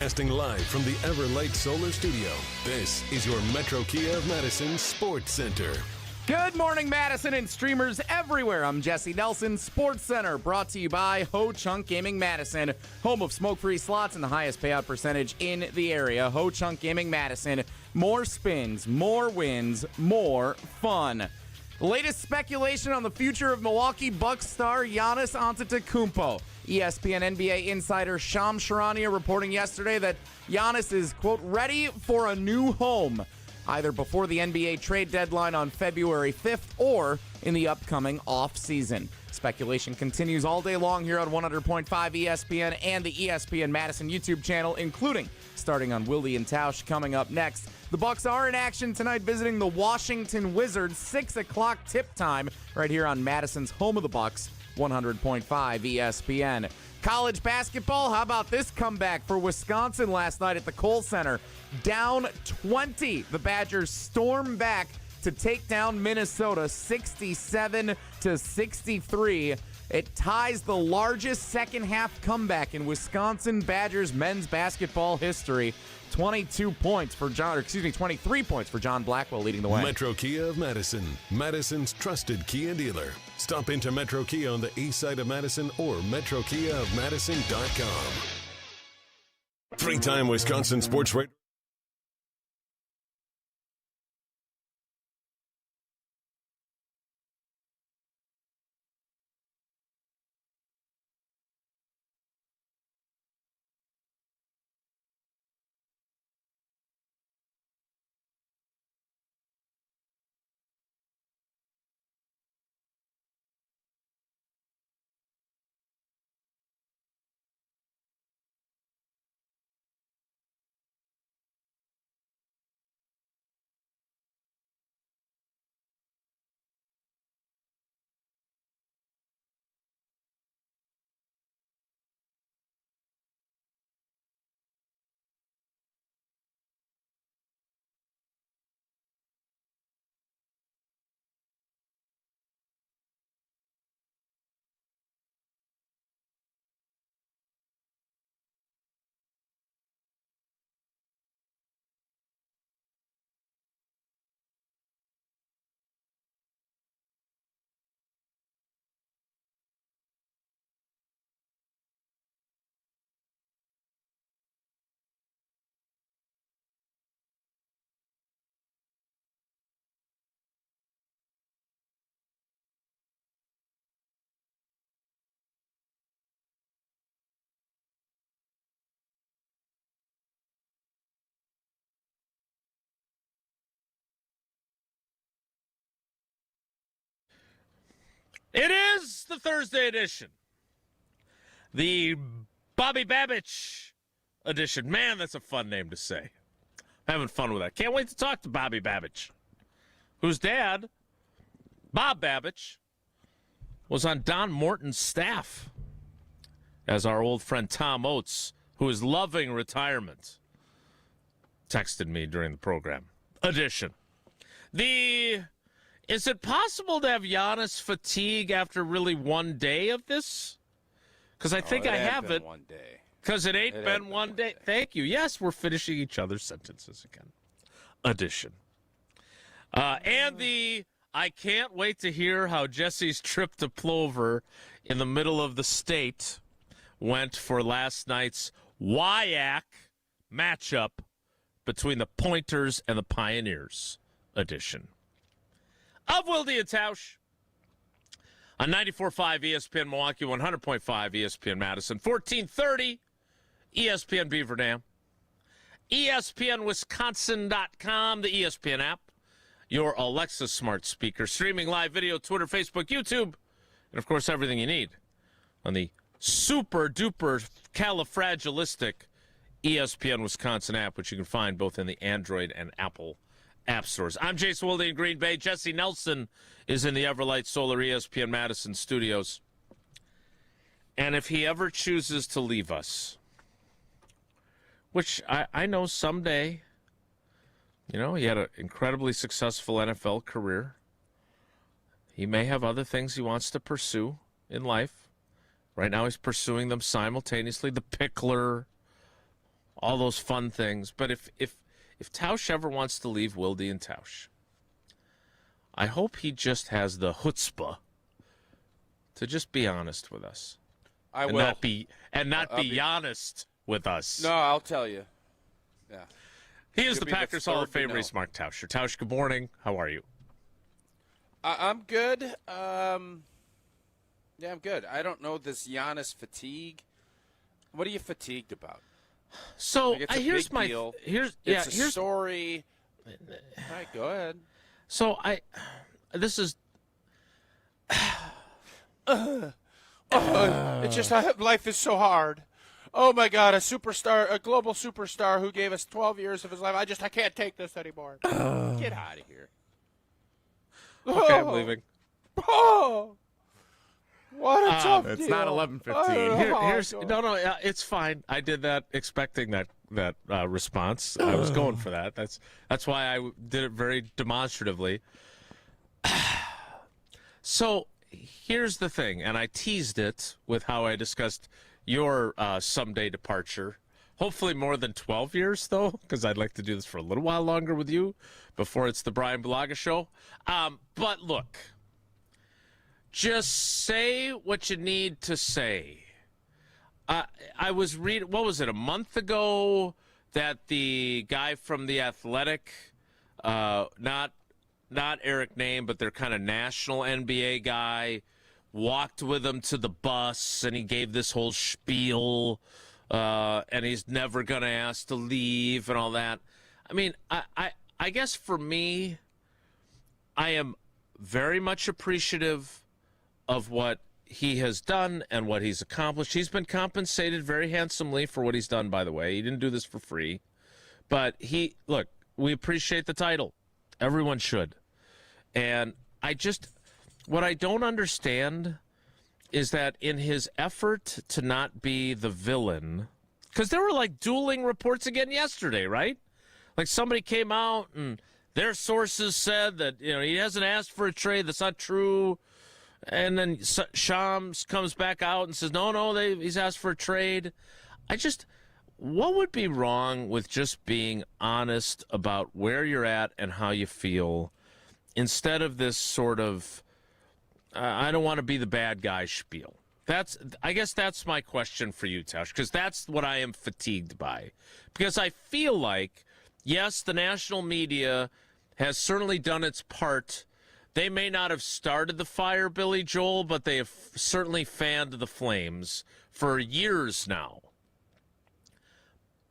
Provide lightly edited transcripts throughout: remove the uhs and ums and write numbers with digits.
Broadcasting live from the Everlight Solar Studio, this is your Metro Kia of Madison Sports Center. Good morning, Madison and streamers everywhere. I'm Jesse Nelson, Sports Center, brought to you by Ho Chunk Gaming Madison, home of smoke-free slots and the highest payout percentage in the area. Ho Chunk Gaming Madison, more spins, more wins, more fun. The latest speculation on the future of Milwaukee Bucks star Giannis Antetokounmpo. ESPN NBA insider Charania reporting yesterday that Giannis is, quote, ready for a new home, either before the NBA trade deadline on February 5th or in the upcoming offseason. Speculation continues all day long here on 100.5 ESPN and the ESPN Madison YouTube channel, including starting on Wilde and Tausch coming up next. The Bucks are in action tonight visiting the Washington Wizards, 6 o'clock tip time right here on Madison's home of the Bucks, 100.5 ESPN. College basketball, how about this comeback for Wisconsin last night at the Kohl Center? Down 20, the Badgers storm back to take down Minnesota 67-63. It ties the largest second-half comeback in Wisconsin Badgers men's basketball history. 23 points for John Blackwell leading the way. Metro Kia of Madison, Madison's trusted Kia dealer. Stop into Metro Kia on the east side of Madison or metrokiaofmadison.com. Three-time Wisconsin sports radio. It is the Thursday edition. The Bobby Babage edition. Man, that's a fun name to say. Having fun with that. Can't wait to talk to Bobby Babage, whose dad, Bob Babage, was on Don Morton's staff, as our old friend Tom Oates, who is loving retirement, texted me during the program. Edition. Is it possible to have Giannis fatigue after really one day of this? Because I think I have it. One day. Because it ain't been one day. Thank you. Yes, we're finishing each other's sentences again. Edition. And I can't wait to hear how Jesse's trip to Plover in the middle of the state went for last night's WIAC matchup between the Pointers and the Pioneers. Edition. Of Wilde and Tausch on 94.5 ESPN Milwaukee, 100.5 ESPN Madison, 1430 ESPN Beaver Dam, ESPNWisconsin.com, the ESPN app, your Alexa smart speaker, streaming live video, Twitter, Facebook, YouTube, and, of course, everything you need on the super-duper califragilistic ESPN Wisconsin app, which you can find both in the Android and Apple app stores. I'm Jason Wilde in Green Bay. Jesse Nelson is in the Everlight Solar ESPN Madison studios. And if he ever chooses to leave us, which I know someday, he had an incredibly successful NFL career. He may have other things he wants to pursue in life. Right now he's pursuing them simultaneously. The Pickler, all those fun things. But if Tausch ever wants to leave Wilde and Tausch, I hope he just has the chutzpah to just be honest with us. I will. Not be honest with us. No, I'll tell you. Yeah. He is the Packers Hall of Famer. He's Mark Tauscher. Tausch, good morning. How are you? I'm good. Yeah, I'm good. I don't know this Giannis fatigue. What are you fatigued about? So like here's my deal. Here's a story. All right, go ahead. So this is. It's just life is so hard. Oh my God, a global superstar who gave us 12 years of his life. I can't take this anymore. Get out of here. Okay, I'm leaving. Oh, what a tough deal. It's not 11:15. No, it's fine. I did that expecting that response. I was going for that. That's why I did it very demonstratively. So here's the thing, and I teased it with how I discussed your someday departure. Hopefully more than 12 years, though, because I'd like to do this for a little while longer with you before it's the Brian Bulaga show. But look, just say what you need to say. I was reading, what was it, a month ago, that the guy from The Athletic, not Eric Name, but their kind of national NBA guy, walked with him to the bus, and he gave this whole spiel, and he's never going to ask to leave and all that. I mean, I guess for me, I am very much appreciative of what he has done and what he's accomplished. He's been compensated very handsomely for what he's done, by the way. He didn't do this for free. But we appreciate the title. Everyone should. And what I don't understand is that in his effort to not be the villain, because there were like dueling reports again yesterday, right? Like somebody came out and their sources said that, he hasn't asked for a trade. That's not true. And then Shams comes back out and says, no, he's asked for a trade. What would be wrong with just being honest about where you're at and how you feel instead of this sort of, I don't want to be the bad guy spiel? I guess that's my question for you, Tausch, because that's what I am fatigued by. Because I feel like, yes, the national media has certainly done its part. They may not have started the fire, Billy Joel, but they have certainly fanned the flames for years now.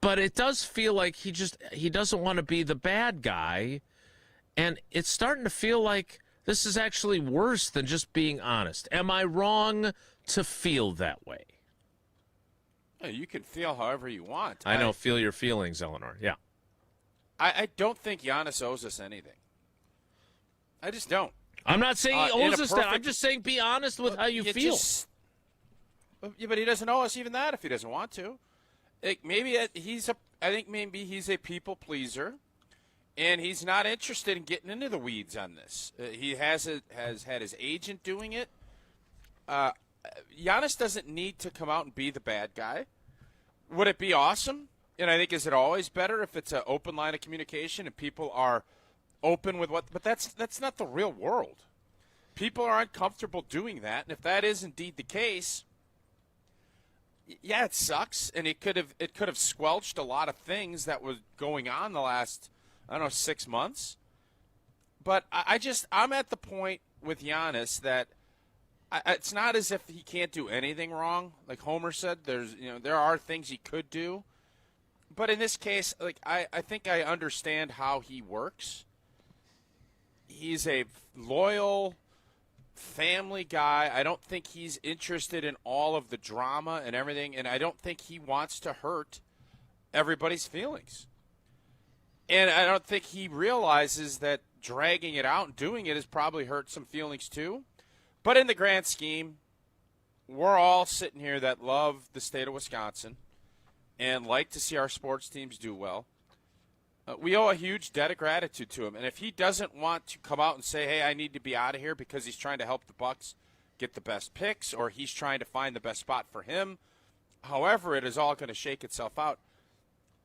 But it does feel like he doesn't want to be the bad guy, and it's starting to feel like this is actually worse than just being honest. Am I wrong to feel that way? You can feel however you want. I know, feel your feelings, Eleanor. Yeah. I don't think Giannis owes us anything. I just don't. I'm not saying he owes us that. I'm just saying be honest with how you feel. Yeah, but he doesn't owe us even that if he doesn't want to. I think maybe he's a people pleaser, and he's not interested in getting into the weeds on this. He has had his agent doing it. Giannis doesn't need to come out and be the bad guy. Would it be awesome? And I think, is it always better if it's an open line of communication and people are open with what? But that's not the real world. People are uncomfortable doing that, and if that is indeed the case, yeah, it sucks, and it could have squelched a lot of things that was going on the last 6 months. But I'm at the point with Giannis that it's not as if he can't do anything wrong. Like Homer said, there are things he could do. But in this case, I think I understand how he works. He's a loyal family guy. I don't think he's interested in all of the drama and everything, and I don't think he wants to hurt everybody's feelings. And I don't think he realizes that dragging it out and doing it has probably hurt some feelings too. But in the grand scheme, we're all sitting here that love the state of Wisconsin and like to see our sports teams do well. We owe a huge debt of gratitude to him. And if he doesn't want to come out and say, hey, I need to be out of here because he's trying to help the Bucks get the best picks or he's trying to find the best spot for him, however it is all going to shake itself out,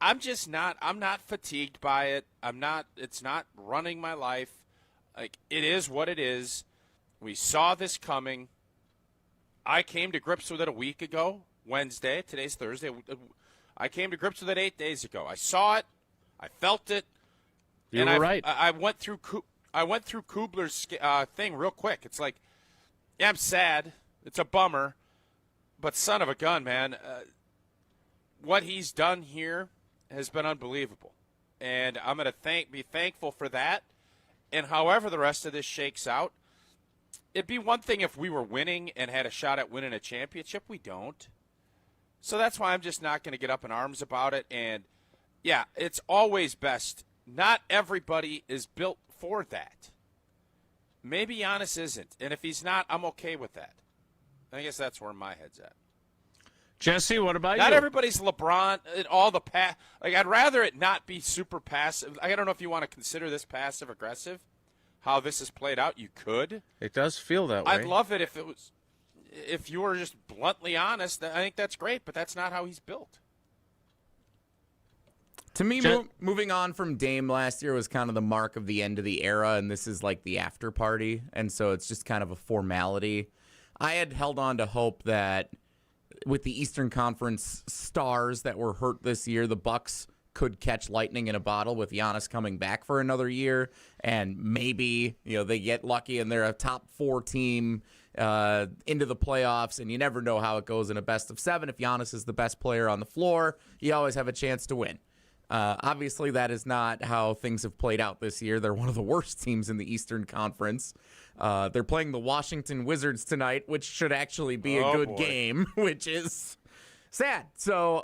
I'm just not. I'm not fatigued by it. I'm not. It's not running my life. Like, it is what it is. We saw this coming. I came to grips with it a week ago, Wednesday. Today's Thursday. I came to grips with it 8 days ago. I saw it. I felt it. You were right. I went through Kubler's thing real quick. It's like, yeah, I'm sad. It's a bummer. But son of a gun, man, what he's done here has been unbelievable. And I'm going to be thankful for that. And however the rest of this shakes out, it'd be one thing if we were winning and had a shot at winning a championship. We don't. So that's why I'm just not going to get up in arms about it. And, yeah, it's always best. Not everybody is built for that. Maybe Giannis isn't. And if he's not, I'm okay with that. I guess that's where my head's at. Jesse, what about you? Not everybody's LeBron and all the like, I'd rather it not be super passive. I don't know if you want to consider this passive aggressive. How this has played out, you could. It does feel that way. I'd love it if you were just bluntly honest. I think that's great, but that's not how he's built. To me, moving on from Dame last year was kind of the mark of the end of the era, and this is like the after party, and so it's just kind of a formality. I had held on to hope that with the Eastern Conference stars that were hurt this year, the Bucks could catch lightning in a bottle with Giannis coming back for another year, and maybe they get lucky and they're a top 4 team into the playoffs, and you never know how it goes in a best of 7. If Giannis is the best player on the floor, you always have a chance to win. Obviously, that is not how things have played out this year. They're one of the worst teams in the Eastern Conference. They're playing the Washington Wizards tonight, which should actually be a good game, which is sad. So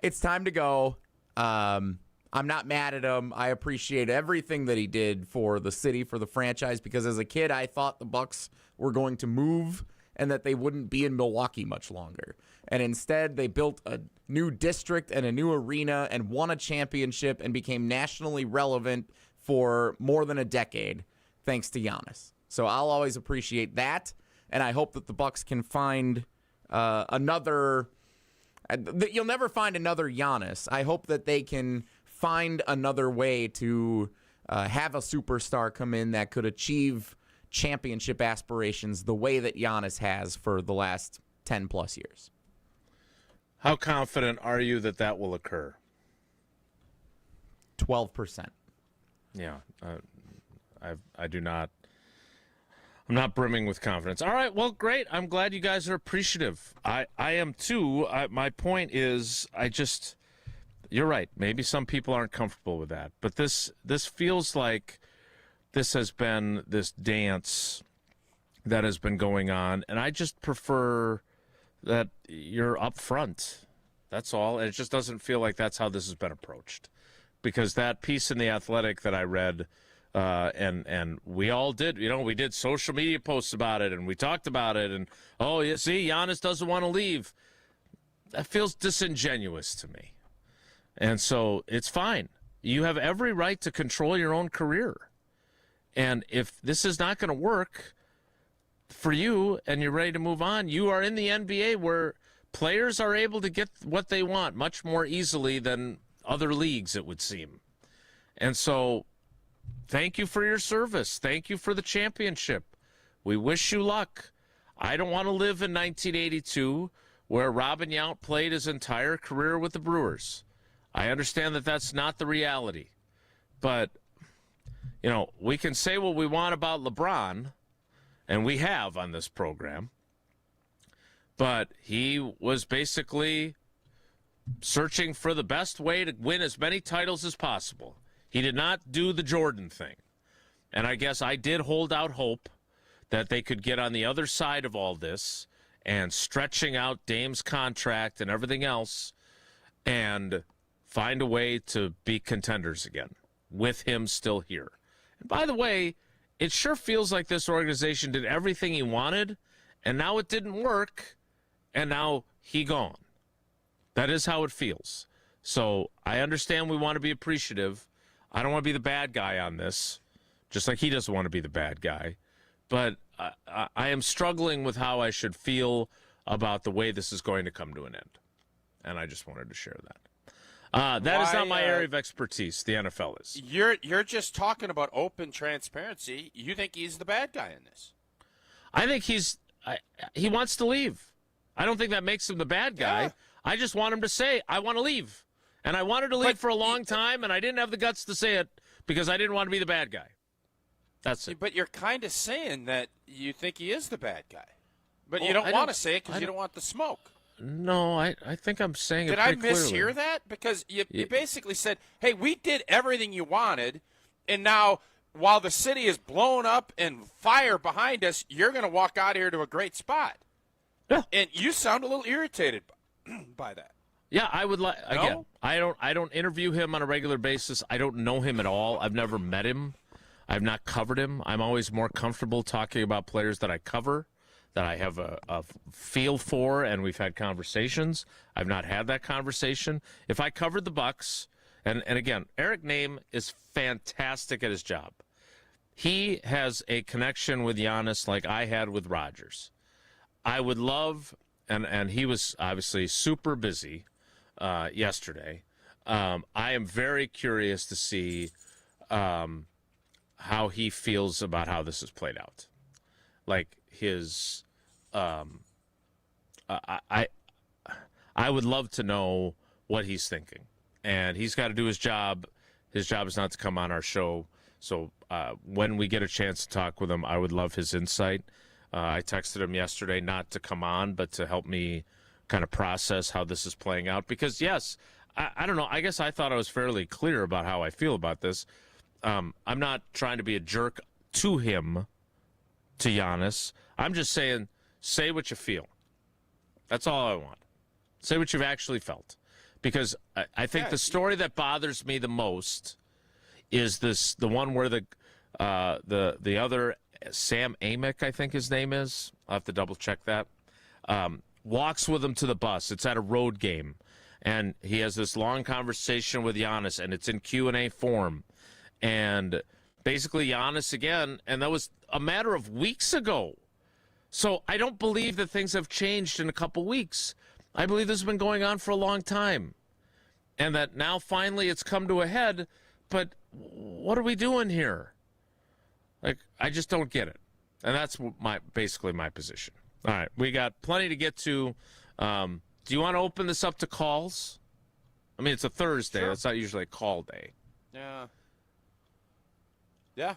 it's time to go. I'm not mad at him. I appreciate everything that he did for the city, for the franchise, because as a kid, I thought the Bucks were going to move and that they wouldn't be in Milwaukee much longer. And instead, they built a new district and a new arena and won a championship and became nationally relevant for more than a decade, thanks to Giannis. So I'll always appreciate that, and I hope that the Bucks can find another. You'll never find another Giannis. I hope that they can find another way to have a superstar come in that could achieve championship aspirations the way that Giannis has for the last 10-plus years. How confident are you that will occur? 12%. Yeah, I do not. I'm not brimming with confidence. All right, well, great. I'm glad you guys are appreciative. I am too. My point is, you're right. Maybe some people aren't comfortable with that, but this feels like this has been this dance that has been going on, and I just prefer that you're up front. That's all. And it just doesn't feel like that's how this has been approached. Because that piece in The Athletic that I read, and we all did, we did social media posts about it, and we talked about it, and, oh, you see, Giannis doesn't want to leave. That feels disingenuous to me. And so it's fine. You have every right to control your own career. And if this is not going to work for you and you're ready to move on, you are in the NBA where players are able to get what they want much more easily than other leagues, it would seem. And so thank you for your service. Thank you for the championship. We wish you luck. I don't want to live in 1982 where Robin Yount played his entire career with the Brewers. I understand that that's not the reality. But, we can say what we want about LeBron, and we have on this program, but he was basically searching for the best way to win as many titles as possible. He did not do the Jordan thing. And I guess I did hold out hope that they could get on the other side of all this and stretching out Dame's contract and everything else and find a way to be contenders again with him still here. And by the way, it sure feels like this organization did everything he wanted, and now it didn't work, and now he gone. That is how it feels. So I understand we want to be appreciative. I don't want to be the bad guy on this, just like he doesn't want to be the bad guy. But I am struggling with how I should feel about the way this is going to come to an end. And I just wanted to share that. That is not my area of expertise. The NFL is. You're just talking about open transparency. You think he's the bad guy in this? I think he wants to leave. I don't think that makes him the bad guy. Yeah. I just want him to say, I want to leave. And I wanted to leave for a long time, and I didn't have the guts to say it because I didn't want to be the bad guy. That's it. But you're kind of saying that you think he is the bad guy. But you don't want to say it because you don't want the smoke. No, I think I'm saying it Did pretty I clearly. mishear that? Because you basically said, hey, we did everything you wanted, and now while the city is blown up and fire behind us, you're going to walk out here to a great spot. Yeah. And you sound a little irritated by that. Yeah, I would like again. No? I don't interview him on a regular basis. I don't know him at all. I've never met him. I've not covered him. I'm always more comfortable talking about players that I cover, that I have a feel for, and we've had conversations. I've not had that conversation. If I covered the Bucks, and again, Eric Name is fantastic at his job. He has a connection with Giannis like I had with Rodgers. I would love, and he was obviously super busy yesterday. I am very curious to see how he feels about how this has played out. Like his, I would love to know what he's thinking, and he's got to do his job. His job is not to come on our show. So when we get a chance to talk with him, I would love his insight. I texted him yesterday not to come on, but to help me kind of process how this is playing out. Because, yes, I don't know. I guess I thought I was fairly clear about how I feel about this. I'm not trying to be a jerk to him, to Giannis. I'm just saying, say what you feel. That's all I want. Say what you've actually felt. Because I think the story that bothers me the most is the one where the other Sam Amick, I think his name is. I'll have to double check that. Walks with him to the bus. It's at a road game, and he has this long conversation with Giannis, and it's in Q&A form. And basically Giannis again, and that was a matter of weeks ago. So I don't believe that things have changed in a couple weeks. I believe this has been going on for a long time, and that now finally it's come to a head. But what are we doing here? Like, I just don't get it. And that's basically my position. All right, we got plenty to get to. Do you want to open this up to calls? I mean, it's a Thursday. Sure. That's not usually a call day. Yeah. Yeah.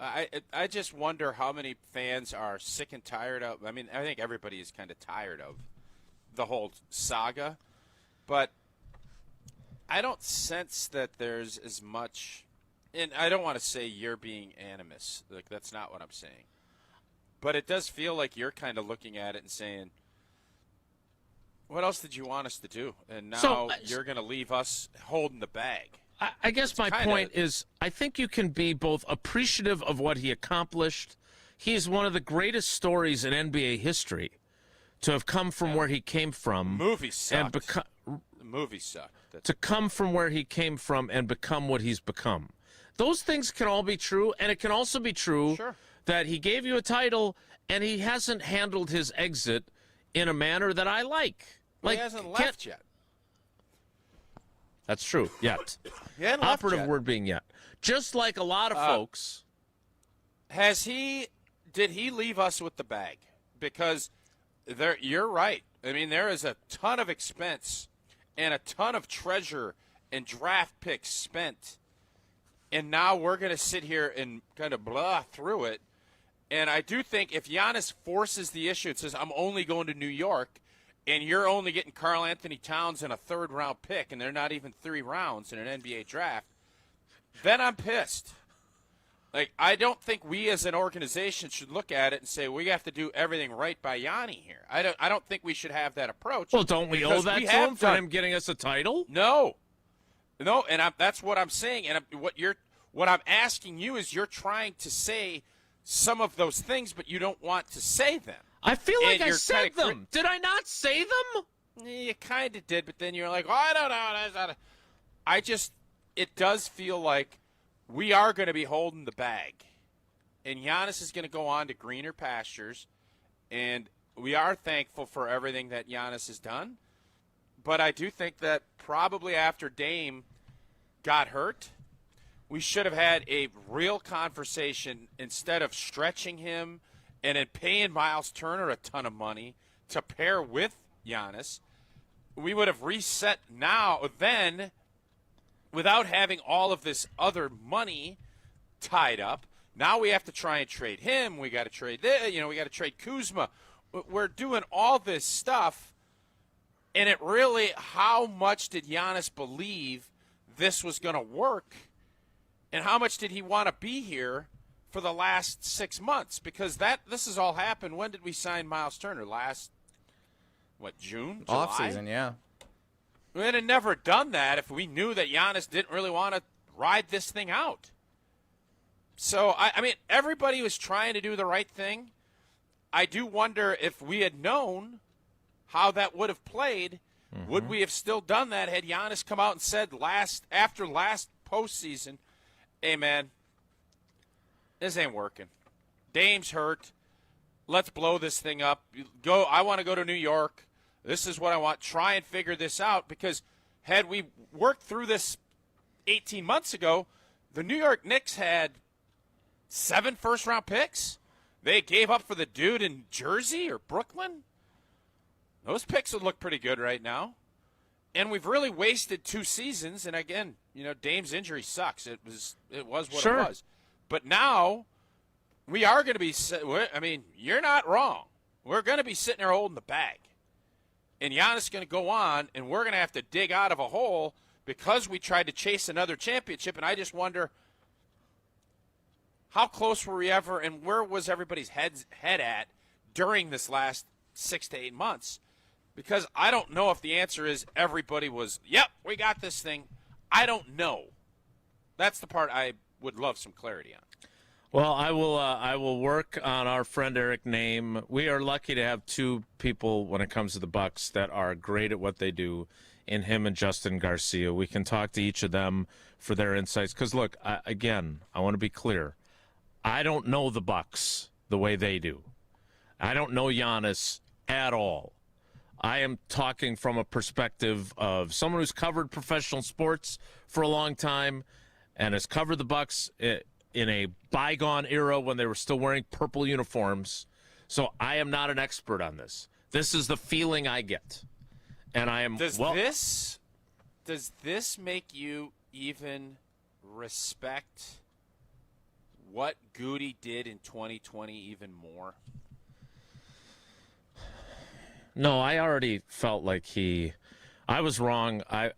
I just wonder how many fans are sick and tired of. I mean, I think everybody is kind of tired of the whole saga. But I don't sense that there's as much. And I don't want to say you're being animus. Like, that's not what I'm saying. But it does feel like you're kind of looking at it and saying, what else did you want us to do? And now you're going to leave us holding the bag. I guess my point is I think you can be both appreciative of what he accomplished. He's one of the greatest stories in NBA history to have come from where he came from. The movie sucked. The movie sucked. To come from where he came from and become what he's become. Those things can all be true, and it can also be true that he gave you a title and he hasn't handled his exit in a manner that I like. He hasn't left yet. That's true, yet. He hasn't left Operative yet. word being yet. Just like a lot of folks. Did he leave us with the bag? Because you're right. I mean, there is a ton of expense and a ton of treasure and draft picks spent. And now we're going to sit here and kind of blah through it. And I do think if Giannis forces the issue and says, I'm only going to New York, and you're only getting Karl Anthony Towns in a third-round pick, and they're not even 3 rounds in an NBA draft, then I'm pissed. Like, I don't think we as an organization should look at it and say we have to do everything right by Yanni here. I don't think we should have that approach. Well, don't we owe that to him for him getting us a title? No, and that's what I'm saying. And what I'm asking you is you're trying to say some of those things, but you don't want to say them. I feel like I said them. Did I not say them? You kind of did, but then you're like, oh, I don't know. It does feel like we are going to be holding the bag. And Giannis is going to go on to greener pastures. And we are thankful for everything that Giannis has done. but I do think that probably after Dame got hurt, we should have had a real conversation instead of stretching him and then paying Miles Turner a ton of money to pair with Giannis. We would have reset then without having all of this other money tied up. Now we have to try and trade him. We got to trade we got to trade Kuzma. We're doing all this stuff, and it really, how much did Giannis believe this was going to work, and how much did he want to be here for the last 6 months? Because this has all happened. When did we sign Miles Turner? June? July? Offseason, yeah. We'd have never done that if we knew that Giannis didn't really want to ride this thing out. So, I mean, everybody was trying to do the right thing. I do wonder if we had known how that would have played, would we have still done that had Giannis come out and said after last postseason, hey, man, this ain't working. Dame's hurt. Let's blow this thing up. I want to go to New York. This is what I want. Try and figure this out, because had we worked through this 18 months ago, the New York Knicks had 7 first-round picks. They gave up for the dude in Jersey or Brooklyn. Those picks would look pretty good right now. And we've really wasted 2 seasons. And again, Dame's injury sucks. It was what it was. But now we are going to be. I mean, you're not wrong. We're going to be sitting there holding the bag. And Giannis is going to go on, and we're going to have to dig out of a hole because we tried to chase another championship. And I just wonder, how close were we ever, and where was everybody's head at during this last 6 to 8 months? Because I don't know if the answer is everybody was, yep, we got this thing. I don't know. That's the part I would love some clarity on. Well, I will work on our friend Eric Name. We are lucky to have 2 people when it comes to the Bucks that are great at what they do, in him and Justin Garcia. We can talk to each of them for their insights. Because, look, I want to be clear. I don't know the Bucks the way they do. I don't know Giannis at all. I am talking from a perspective of someone who's covered professional sports for a long time and has covered the Bucks in a bygone era when they were still wearing purple uniforms. So I am not an expert on this. This is the feeling I get. And I am Does this make you even respect what Goody did in 2020 even more? No, I already felt like I was wrong. I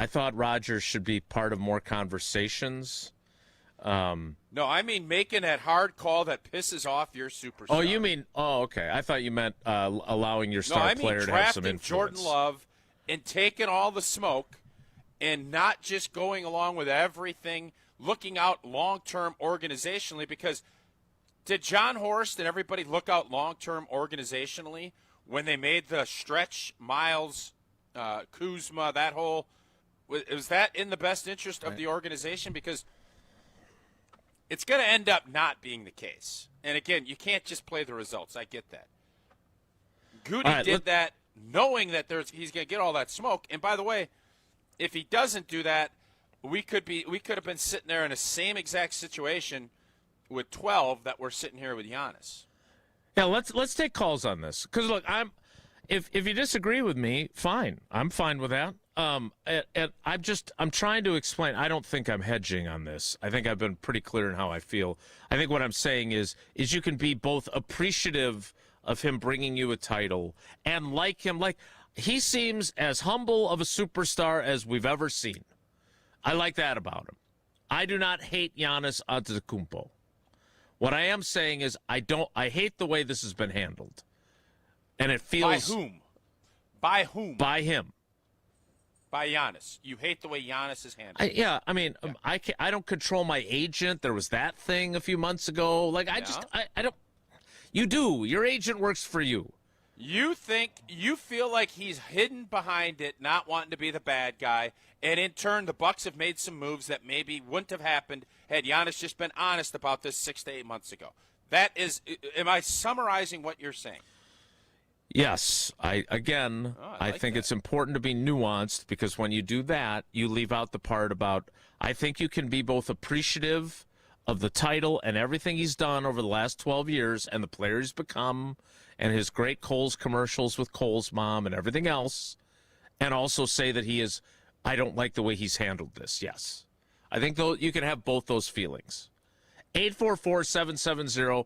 thought Rodgers should be part of more conversations. No, I mean making that hard call that pisses off your superstar. Oh, you mean? Oh, okay. I thought you meant allowing your star player to have some influence. Jordan Love and taking all the smoke and not just going along with everything, looking out long-term organizationally. Because did John Horst and everybody look out long-term organizationally when they made the stretch Miles, Kuzma, that whole – was that in the best interest of the organization? Because it's going to end up not being the case. And, again, you can't just play the results. I get that. Goody did that knowing that he's going to get all that smoke. And, by the way, if he doesn't do that, we could have been sitting there in the same exact situation with 12 that we're sitting here with Giannis. Yeah, let's take calls on this. Because, look, if you disagree with me, fine. I'm fine with that. And I'm trying to explain. I don't think I'm hedging on this. I think I've been pretty clear in how I feel. I think what I'm saying is you can be both appreciative of him bringing you a title and like him. Like, he seems as humble of a superstar as we've ever seen. I like that about him. I do not hate Giannis Antetokounmpo. What I am saying is I hate the way this has been handled. And it feels... By whom? By whom? By him. By Giannis. You hate the way Giannis is handled. I don't control my agent. There was that thing a few months ago. Like, I don't... You do. Your agent works for you. You feel like he's hidden behind it, not wanting to be the bad guy, and in turn the Bucks have made some moves that maybe wouldn't have happened had Giannis just been honest about this 6 to 8 months ago. That is, am I summarizing what you're saying? Yes. I think it's important to be nuanced, because when you do that, you leave out the part about, I think you can be both appreciative of the title and everything he's done over the last 12 years and the player he's become and his great Kohl's commercials with Kohl's mom and everything else, and also say that I don't like the way he's handled this. Yes. I think you can have both those feelings. 844-770-3776,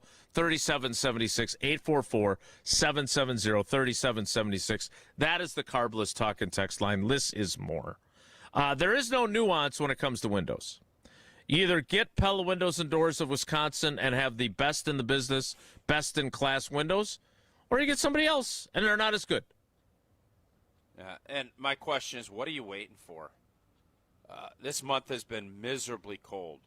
844-770-3776. That is the Carbless Talk and Text line. Less is more. There is no nuance when it comes to windows. You either get Pella Windows and Doors of Wisconsin and have the best in the business, best in class windows, or you get somebody else and they're not as good. And my question is, what are you waiting for? This month has been miserably cold.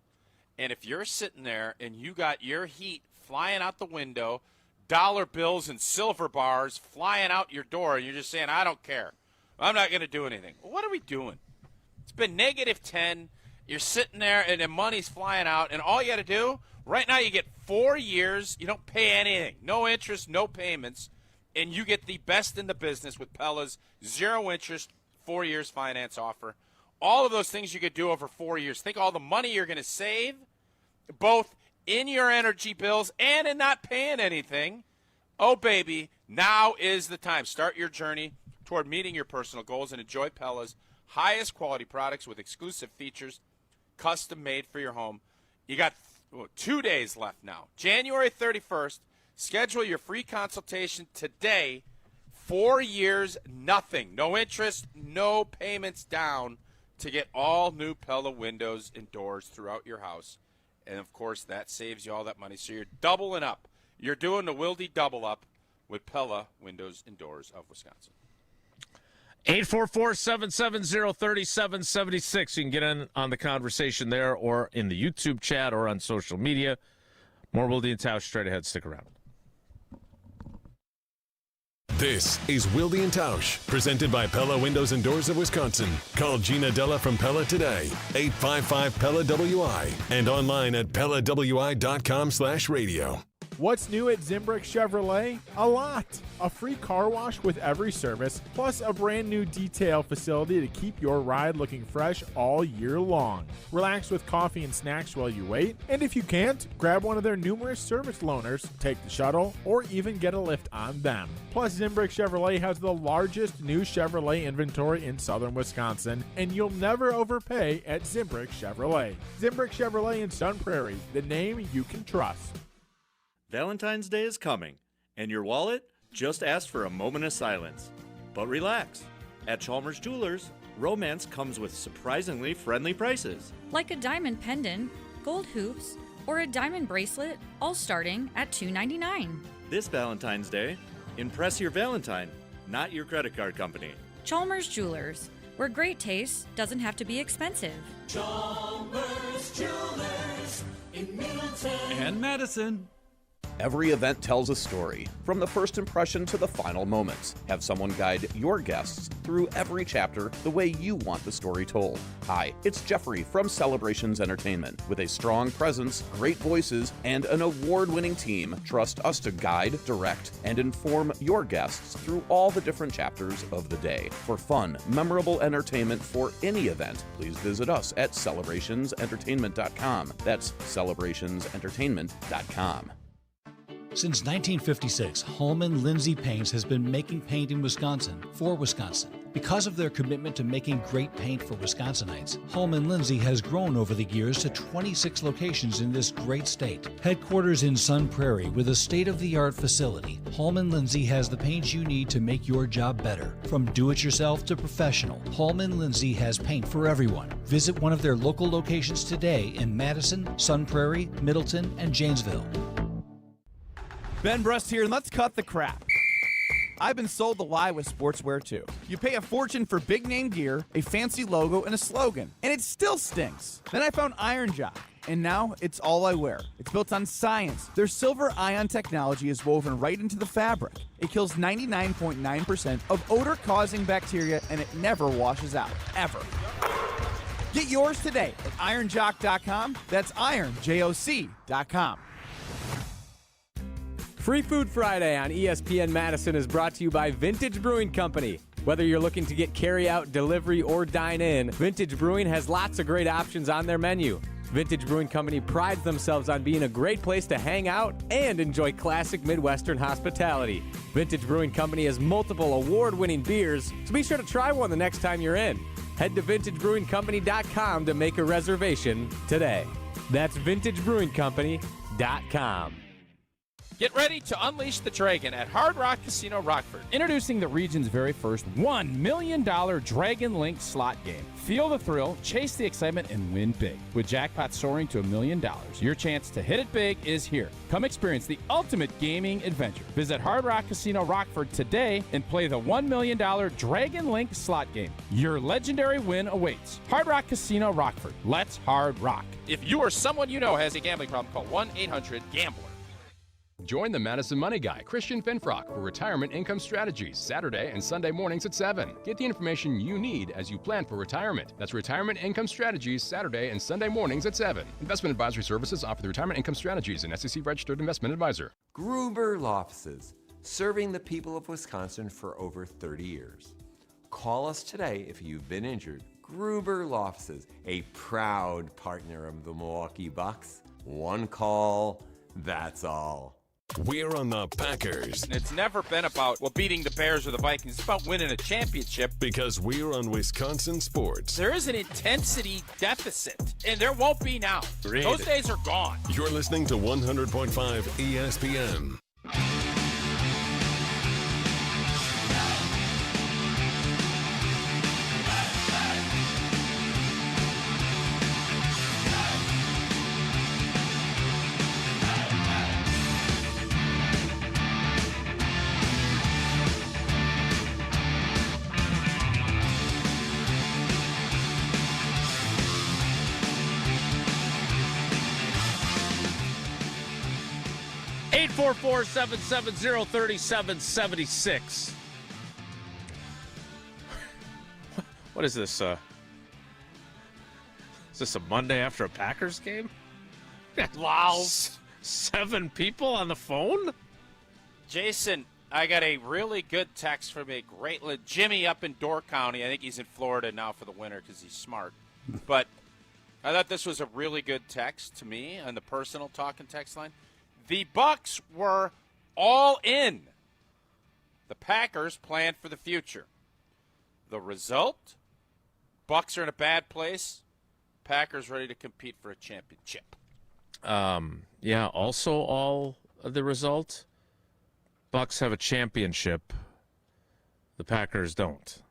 And if you're sitting there and you got your heat flying out the window, dollar bills and silver bars flying out your door, and you're just saying, I don't care, I'm not going to do anything. Well, what are we doing? It's been -10. You're sitting there, and the money's flying out, and all you got to do, right now you get 4 years. You don't pay anything. No interest, no payments, and you get the best in the business with Pella's 0 interest, 4 years finance offer. All of those things you could do over 4 years. Think all the money you're going to save, both in your energy bills and in not paying anything. Oh, baby, now is the time. Start your journey toward meeting your personal goals and enjoy Pella's highest quality products with exclusive features, custom made for your home. You got 2 days left now. January 31st. Schedule your free consultation today. 4 years, nothing. No interest, no payments down to get all new Pella windows and doors throughout your house. And, of course, that saves you all that money. So you're doubling up. You're doing the Wilde double up with Pella Windows and Doors of Wisconsin. 844-770-3776. You can get in on the conversation there or in the YouTube chat or on social media. More Wilde and Tausch straight ahead. Stick around. This is Wilde and Tausch, presented by Pella Windows and Doors of Wisconsin. Call Gina Della from Pella today, 855-PELLA-WI, and online at PellaWI.com/radio. What's new at Zimbrick Chevrolet? A lot. A free car wash with every service, plus a brand new detail facility to keep your ride looking fresh all year long. Relax with coffee and snacks while you wait, and if you can't, grab one of their numerous service loaners, take the shuttle, or even get a lift on them. Plus, Zimbrick Chevrolet has the largest new Chevrolet inventory in southern Wisconsin, and you'll never overpay at Zimbrick Chevrolet. Zimbrick Chevrolet in Sun Prairie, the name you can trust. Valentine's Day is coming, and your wallet just asked for a moment of silence. But relax. At Chalmers Jewelers, romance comes with surprisingly friendly prices. Like a diamond pendant, gold hoops, or a diamond bracelet, all starting at $2.99. This Valentine's Day, impress your Valentine, not your credit card company. Chalmers Jewelers, where great taste doesn't have to be expensive. Chalmers Jewelers in Middleton and Madison. Every event tells a story, from the first impression to the final moments. Have someone guide your guests through every chapter the way you want the story told. Hi, it's Jeffrey from Celebrations Entertainment. With a strong presence, great voices, and an award-winning team, trust us to guide, direct, and inform your guests through all the different chapters of the day. For fun, memorable entertainment for any event, please visit us at celebrationsentertainment.com. That's celebrationsentertainment.com. Since 1956, Holman Lindsay Paints has been making paint in Wisconsin for Wisconsin. Because of their commitment to making great paint for Wisconsinites, Holman Lindsay has grown over the years to 26 locations in this great state. Headquarters in Sun Prairie with a state-of-the-art facility, Holman Lindsay has the paint you need to make your job better. From do-it-yourself to professional, Holman Lindsay has paint for everyone. Visit one of their local locations today in Madison, Sun Prairie, Middleton, and Janesville. Ben Brust here, and let's cut the crap. I've been sold the lie with sportswear too. You pay a fortune for big name gear, a fancy logo, and a slogan, and it still stinks. Then I found Iron Jock, and now it's all I wear. It's built on science. Their silver ion technology is woven right into the fabric. It kills 99.9% of odor-causing bacteria, and it never washes out, ever. Get yours today at ironjock.com. That's ironjoc.com. Free Food Friday on ESPN Madison is brought to you by Vintage Brewing Company. Whether you're looking to get carry-out, delivery, or dine-in, Vintage Brewing has lots of great options on their menu. Vintage Brewing Company prides themselves on being a great place to hang out and enjoy classic Midwestern hospitality. Vintage Brewing Company has multiple award-winning beers, so be sure to try one the next time you're in. Head to vintagebrewingcompany.com to make a reservation today. That's vintagebrewingcompany.com. Get ready to unleash the dragon at Hard Rock Casino Rockford. Introducing the region's very first $1 million Dragon Link slot game. Feel the thrill, chase the excitement, and win big. With jackpots soaring to $1 million, your chance to hit it big is here. Come experience the ultimate gaming adventure. Visit Hard Rock Casino Rockford today and play the $1 million Dragon Link slot game. Your legendary win awaits. Hard Rock Casino Rockford. Let's hard rock. If you or someone you know has a gambling problem, call 1-800-GAMBLER. Join the Madison Money Guy, Christian Finfrock, for Retirement Income Strategies, Saturday and Sunday mornings at 7. Get the information you need as you plan for retirement. That's Retirement Income Strategies, Saturday and Sunday mornings at 7. Investment advisory services offered through Retirement Income Strategies, an SEC-registered investment advisor. Gruber Law Offices, serving the people of Wisconsin for over 30 years. Call us today if you've been injured. Gruber Law Offices, a proud partner of the Milwaukee Bucks. One call, that's all. We're on the Packers. It's never been about, beating the Bears or the Vikings. It's about winning a championship. Because we're on Wisconsin sports. There is an intensity deficit, and there won't be now. Great. Those days are gone. You're listening to 100.5 ESPN. 844-770-3776. What is this? Is this a Monday after a Packers game? Wow. 7 people on the phone? Jason, I got a really good text from a great Jimmy up in Door County. I think he's in Florida now for the winter because he's smart. But I thought this was a really good text to me on the personal talking text line. The Bucks were all in. The Packers planned for the future. The result? Bucks are in a bad place. Packers ready to compete for a championship. Yeah, also all of the result, Bucks have a championship. The Packers don't.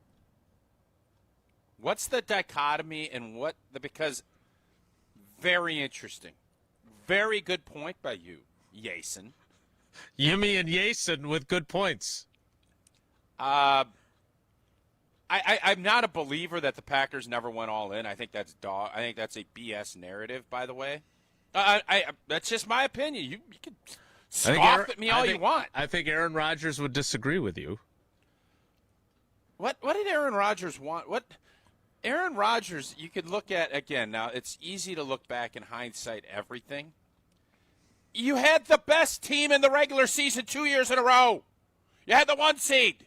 What's the dichotomy and because very interesting. Very good point by you, Yason. Yimmy and Yason with good points. I'm not a believer that the Packers never went all in. I think that's I think that's a BS narrative, by the way. That's just my opinion. You can scoff at me all you want. I think Aaron Rodgers would disagree with you. What did Aaron Rodgers want? Aaron Rodgers, you could look at, again, now it's easy to look back in hindsight everything. You had the best team in the regular season 2 years in a row. You had the 1 seed.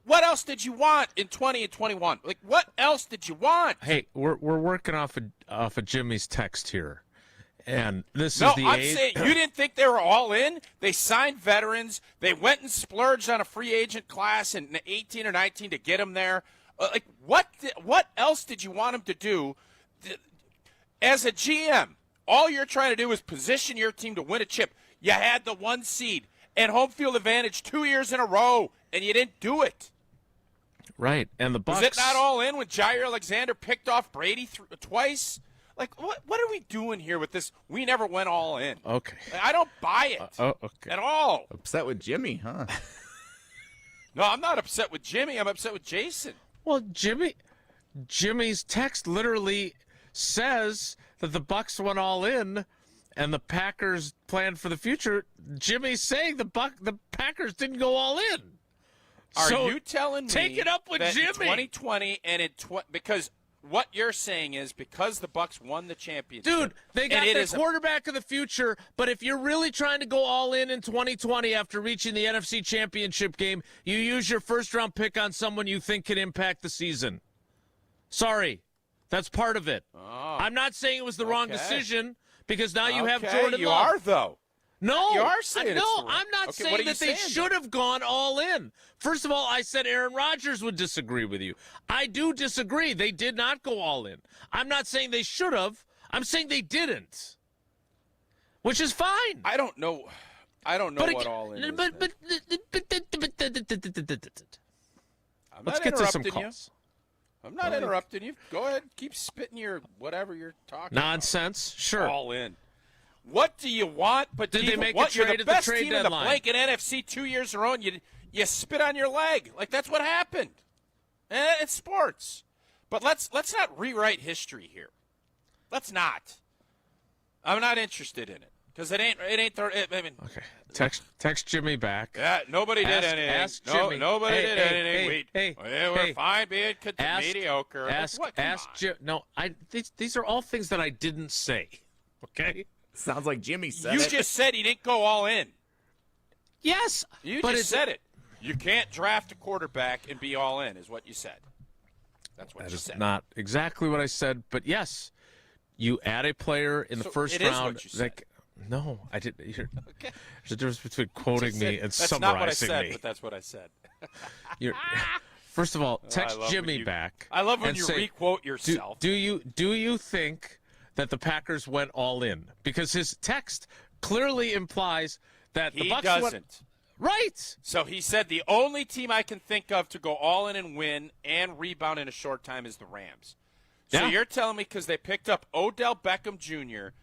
What else did you want in 20 and 21? Like, what else did you want? Hey, we're working off of Jimmy's text here. And this No, is the I'm saying you didn't think they were all in. They signed veterans. They went and splurged on a free agent class in 18 or 19 to get them there. Like, what else did you want them to do? As a GM, all you're trying to do is position your team to win a chip. You had the 1 seed and home field advantage 2 years in a row, and you didn't do it. Right, and the Bucks. Was it not all in when Jair Alexander picked off Brady twice? Like, what are we doing here with this? We never went all in. Okay. I don't buy it okay. at all. Upset with Jimmy, huh? No, I'm not upset with Jimmy. I'm upset with Jason. Well, Jimmy's text literally says that the Bucks went all in and the Packers planned for the future. Jimmy's saying the Packers didn't go all in. Are you telling me take it up with that Jimmy. in 2020 and because what you're saying is because the Bucks won the championship. Dude, they got their quarterback of the future, but if you're really trying to go all in 2020 after reaching the NFC Championship game, you use your first-round pick on someone you think can impact the season. Sorry. That's part of it. Oh, I'm not saying it was the wrong decision because now you have Jordan you Love. are, though. No, you are saying I'm not saying that they should have gone all in. First of all, I said Aaron Rodgers would disagree with you. I do disagree. They did not go all in. I'm not saying they should have. I'm saying they didn't, which is fine. I don't know what all in is. Let's get to some calls. I'm not interrupting you. Go ahead. Keep spitting your whatever you're talking Nonsense. about. Sure. All in. What do you want? But did they make a trade you're the at the best trade team deadline? in the blanket NFC 2 years in a row, and you spit on your leg. Like, that's what happened. It's sports. But let's not rewrite history here. Let's not. I'm not interested in it because it ain't. Okay. Text Jimmy back. Yeah, nobody did anything. Ask Jimmy. Nobody did anything. We're fine being mediocre. No, these are all things that I didn't say. Okay. Sounds like Jimmy said You it. just said he didn't go all in. Yes. You just said it. You can't draft a quarterback and be all in, is what you said. That's what you said. That is not exactly what I said, but yes, you add a player in the first round. Is what you said. No, I didn't. There's a difference between quoting me and that's summarizing not what I said, me. But that's what I said. First of all, text Jimmy back. I love when and you say, requote yourself. Do you think that the Packers went all in? Because his text clearly implies that the Bucs doesn't. Right. So he said the only team I can think of to go all in and win and rebound in a short time is the Rams. So you're telling me because they picked up Odell Beckham Jr.,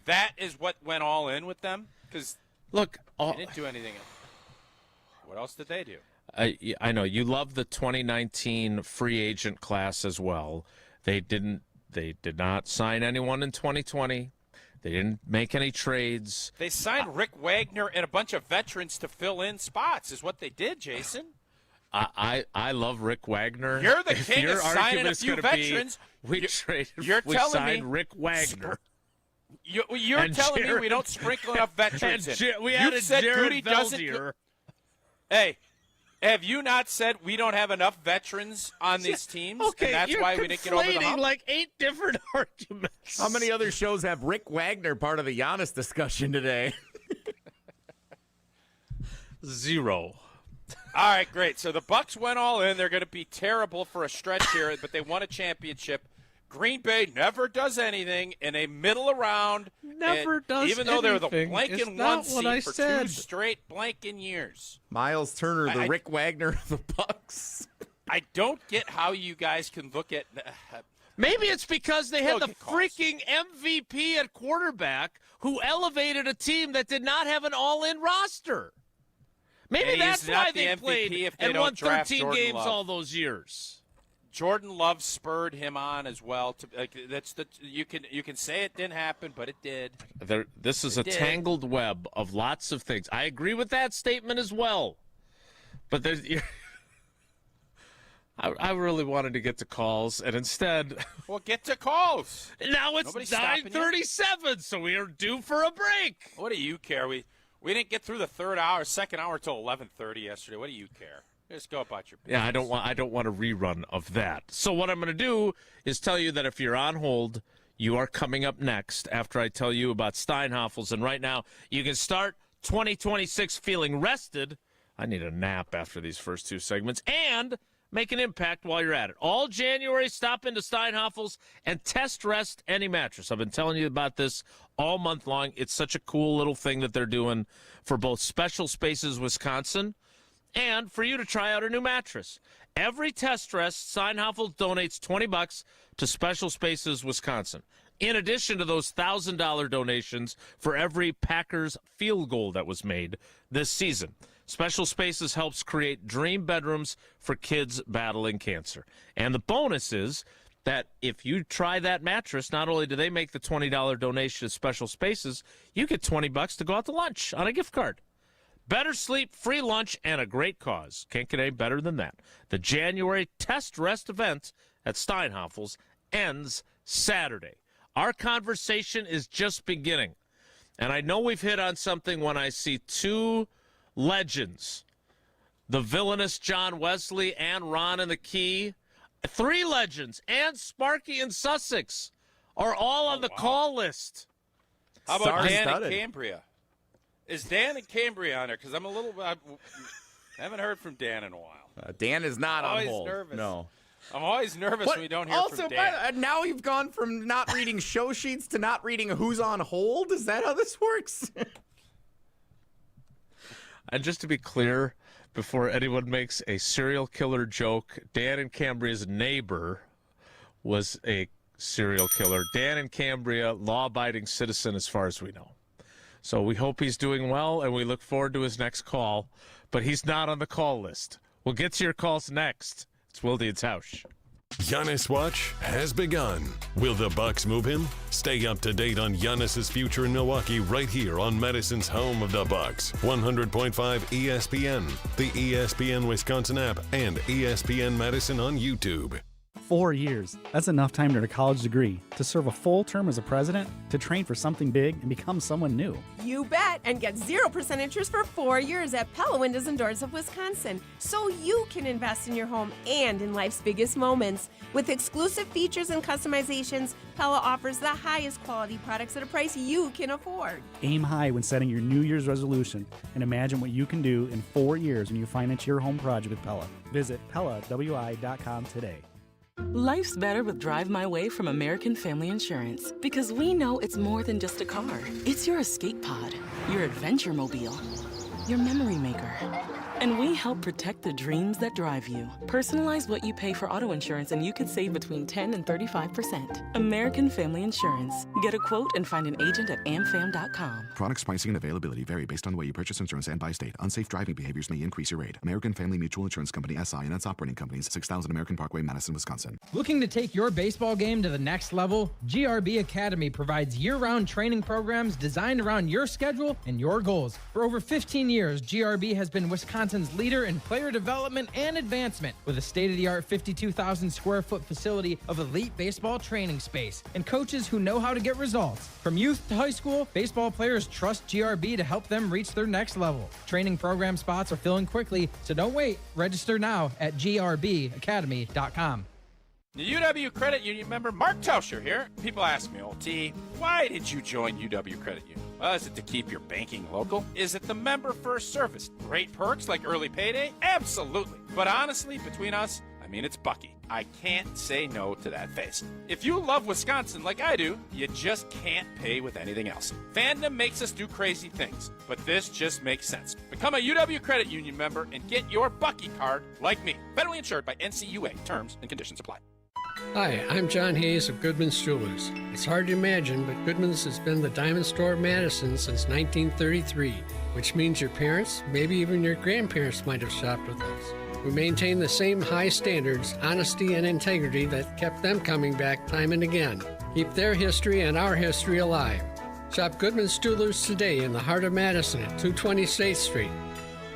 that is what went all in with them? Because look, they didn't do anything else. What else did they do? I know you love the 2019 free agent class as well. They did not sign anyone in 2020. They didn't make any trades. They signed Rick Wagner and a bunch of veterans to fill in spots is what they did, Jason. I love Rick Wagner. You're the if king your of signing a argument is few gonna veterans. We signed Rick Wagner. You're telling me we don't sprinkle enough veterans in. We added Jared Veldier. Hey, have you not said we don't have enough veterans on these teams? Okay, and that's why we didn't get over the hump? Like 8 different arguments. How many other shows have Rick Wagner part of the Giannis discussion today? 0. All right, great. So the Bucs went all in. They're going to be terrible for a stretch here, but they won a championship. Green Bay never does anything in a middle round. Never does even though they're the anything. blanking Not one what I seed for said. 2 straight blanking years. Miles Turner, the Rick Wagner of the Bucs. I don't get how you guys can look at. Maybe it's because they had the get calls. freaking MVP at quarterback who elevated a team that did not have an all-in roster. Maybe And that's he's why not the they MVP played if they and don't won draft 13 Jordan games Love. all those years. Jordan Love spurred him on as well. You can say it didn't happen, but it did. This is a tangled web of lots of things. I agree with that statement as well. But there's, I really wanted to get to calls, and instead, well, get to calls. Now it's Nobody's stopping 9:37, so we are due for a break. What do you care? We didn't get through the second hour till 11:30 yesterday. What do you care? Just go about your business. Yeah, I don't want a rerun of that. So what I'm going to do is tell you that if you're on hold, you are coming up next after I tell you about Steinhoffels. And right now, you can start 2026 feeling rested. I need a nap after these first 2 segments. And make an impact while you're at it. All January, stop into Steinhoffels and test rest any mattress. I've been telling you about this all month long. It's such a cool little thing that they're doing for both Special Spaces Wisconsin and for you to try out a new mattress. Every test rest, Steinhoffels donates $20 to Special Spaces Wisconsin. In addition to those $1,000 donations for every Packers field goal that was made this season. Special Spaces helps create dream bedrooms for kids battling cancer. And the bonus is that if you try that mattress, not only do they make the $20 donation to Special Spaces, you get $20 to go out to lunch on a gift card. Better sleep, free lunch, and a great cause. Can't get any better than that. The January Test Rest event at Steinhoffels ends Saturday. Our conversation is just beginning. And I know we've hit on something when I see two legends, the villainous John Wesley and Ron in the Key, three legends, and Sparky in Sussex are all on the call list. How about Dan in Cambria? Is Dan in Cambria on there? Because I haven't heard from Dan in a while. Dan is not on hold. Nervous. No. I'm always nervous when we don't hear from Dan. Also, now you've gone from not reading show sheets to not reading who's on hold? Is that how this works? And just to be clear, before anyone makes a serial killer joke, Dan in Cambria's neighbor was a serial killer. Dan in Cambria, law-abiding citizen as far as we know. So we hope he's doing well, and we look forward to his next call. But he's not on the call list. We'll get to your calls next. It's Wilde and Tausch. Giannis watch has begun. Will the Bucks move him? Stay up to date on Giannis's future in Milwaukee right here on Madison's home of the Bucks. 100.5 ESPN, the ESPN Wisconsin App, and ESPN Madison on YouTube. 4 years. That's enough time to earn a college degree, to serve a full term as a president, to train for something big, and become someone new. You bet, and get 0% interest for 4 years at Pella Windows and Doors of Wisconsin, so you can invest in your home and in life's biggest moments. With exclusive features and customizations, Pella offers the highest quality products at a price you can afford. Aim high when setting your New Year's resolution, and imagine what you can do in 4 years when you finance your home project with Pella. Visit PellaWI.com today. Life's better with Drive My Way from American Family Insurance, because we know it's more than just a car. It's your escape pod, your adventure mobile, your memory maker. And we help protect the dreams that drive you. Personalize what you pay for auto insurance and you could save between 10 and 35%. American Family Insurance. Get a quote and find an agent at amfam.com. Products, pricing, and availability vary based on the way you purchase insurance and by state. Unsafe driving behaviors may increase your rate. American Family Mutual Insurance Company, SI, and its operating companies, 6000 American Parkway, Madison, Wisconsin. Looking to take your baseball game to the next level? GRB Academy provides year-round training programs designed around your schedule and your goals. For over 15 years, GRB has been Wisconsin's leader in player development and advancement, with a state-of-the-art 52,000 square foot facility of elite baseball training space and coaches who know how to get results. From youth to high school, baseball players trust GRB to help them reach their next level. Training program spots are filling quickly, so don't wait. Register now at grbacademy.com. The UW Credit Union member Mark Tauscher here. People ask me, old T, why did you join UW Credit Union? Well, is it to keep your banking local? Is it the member first service? Great perks like early payday? Absolutely. But honestly, between us, I mean, it's Bucky. I can't say no to that face. If you love Wisconsin like I do, you just can't pay with anything else. Fandom makes us do crazy things, but this just makes sense. Become a UW Credit Union member and get your Bucky card like me. Federally insured by NCUA. Terms and conditions apply. Hi, I'm John Hayes of Goodman's Jewelers. It's hard to imagine, but Goodman's has been the diamond store of Madison since 1933, which means your parents, maybe even your grandparents might have shopped with us. We maintain the same high standards, honesty, and integrity that kept them coming back time and again. Keep their history and our history alive. Shop Goodman's Jewelers today in the heart of Madison at 220 State Street.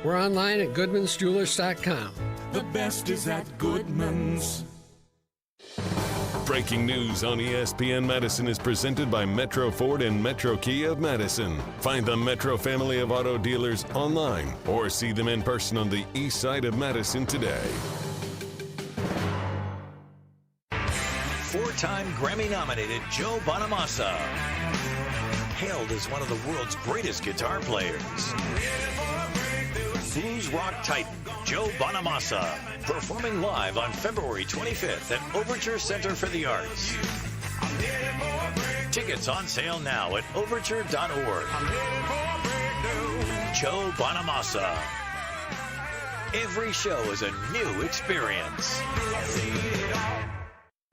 We're online at goodmansjewelers.com. The best is at Goodman's. Breaking news on ESPN Madison is presented by Metro Ford and Metro Kia of Madison. Find the Metro family of auto dealers online or see them in person on the east side of Madison today. Four-time Grammy-nominated Joe Bonamassa, hailed as one of the world's greatest guitar players. Blues rock titan Joe Bonamassa, performing live on February 25th at Overture Center for the Arts. Tickets on sale now at overture.org. Joe Bonamassa. Every show is a new experience.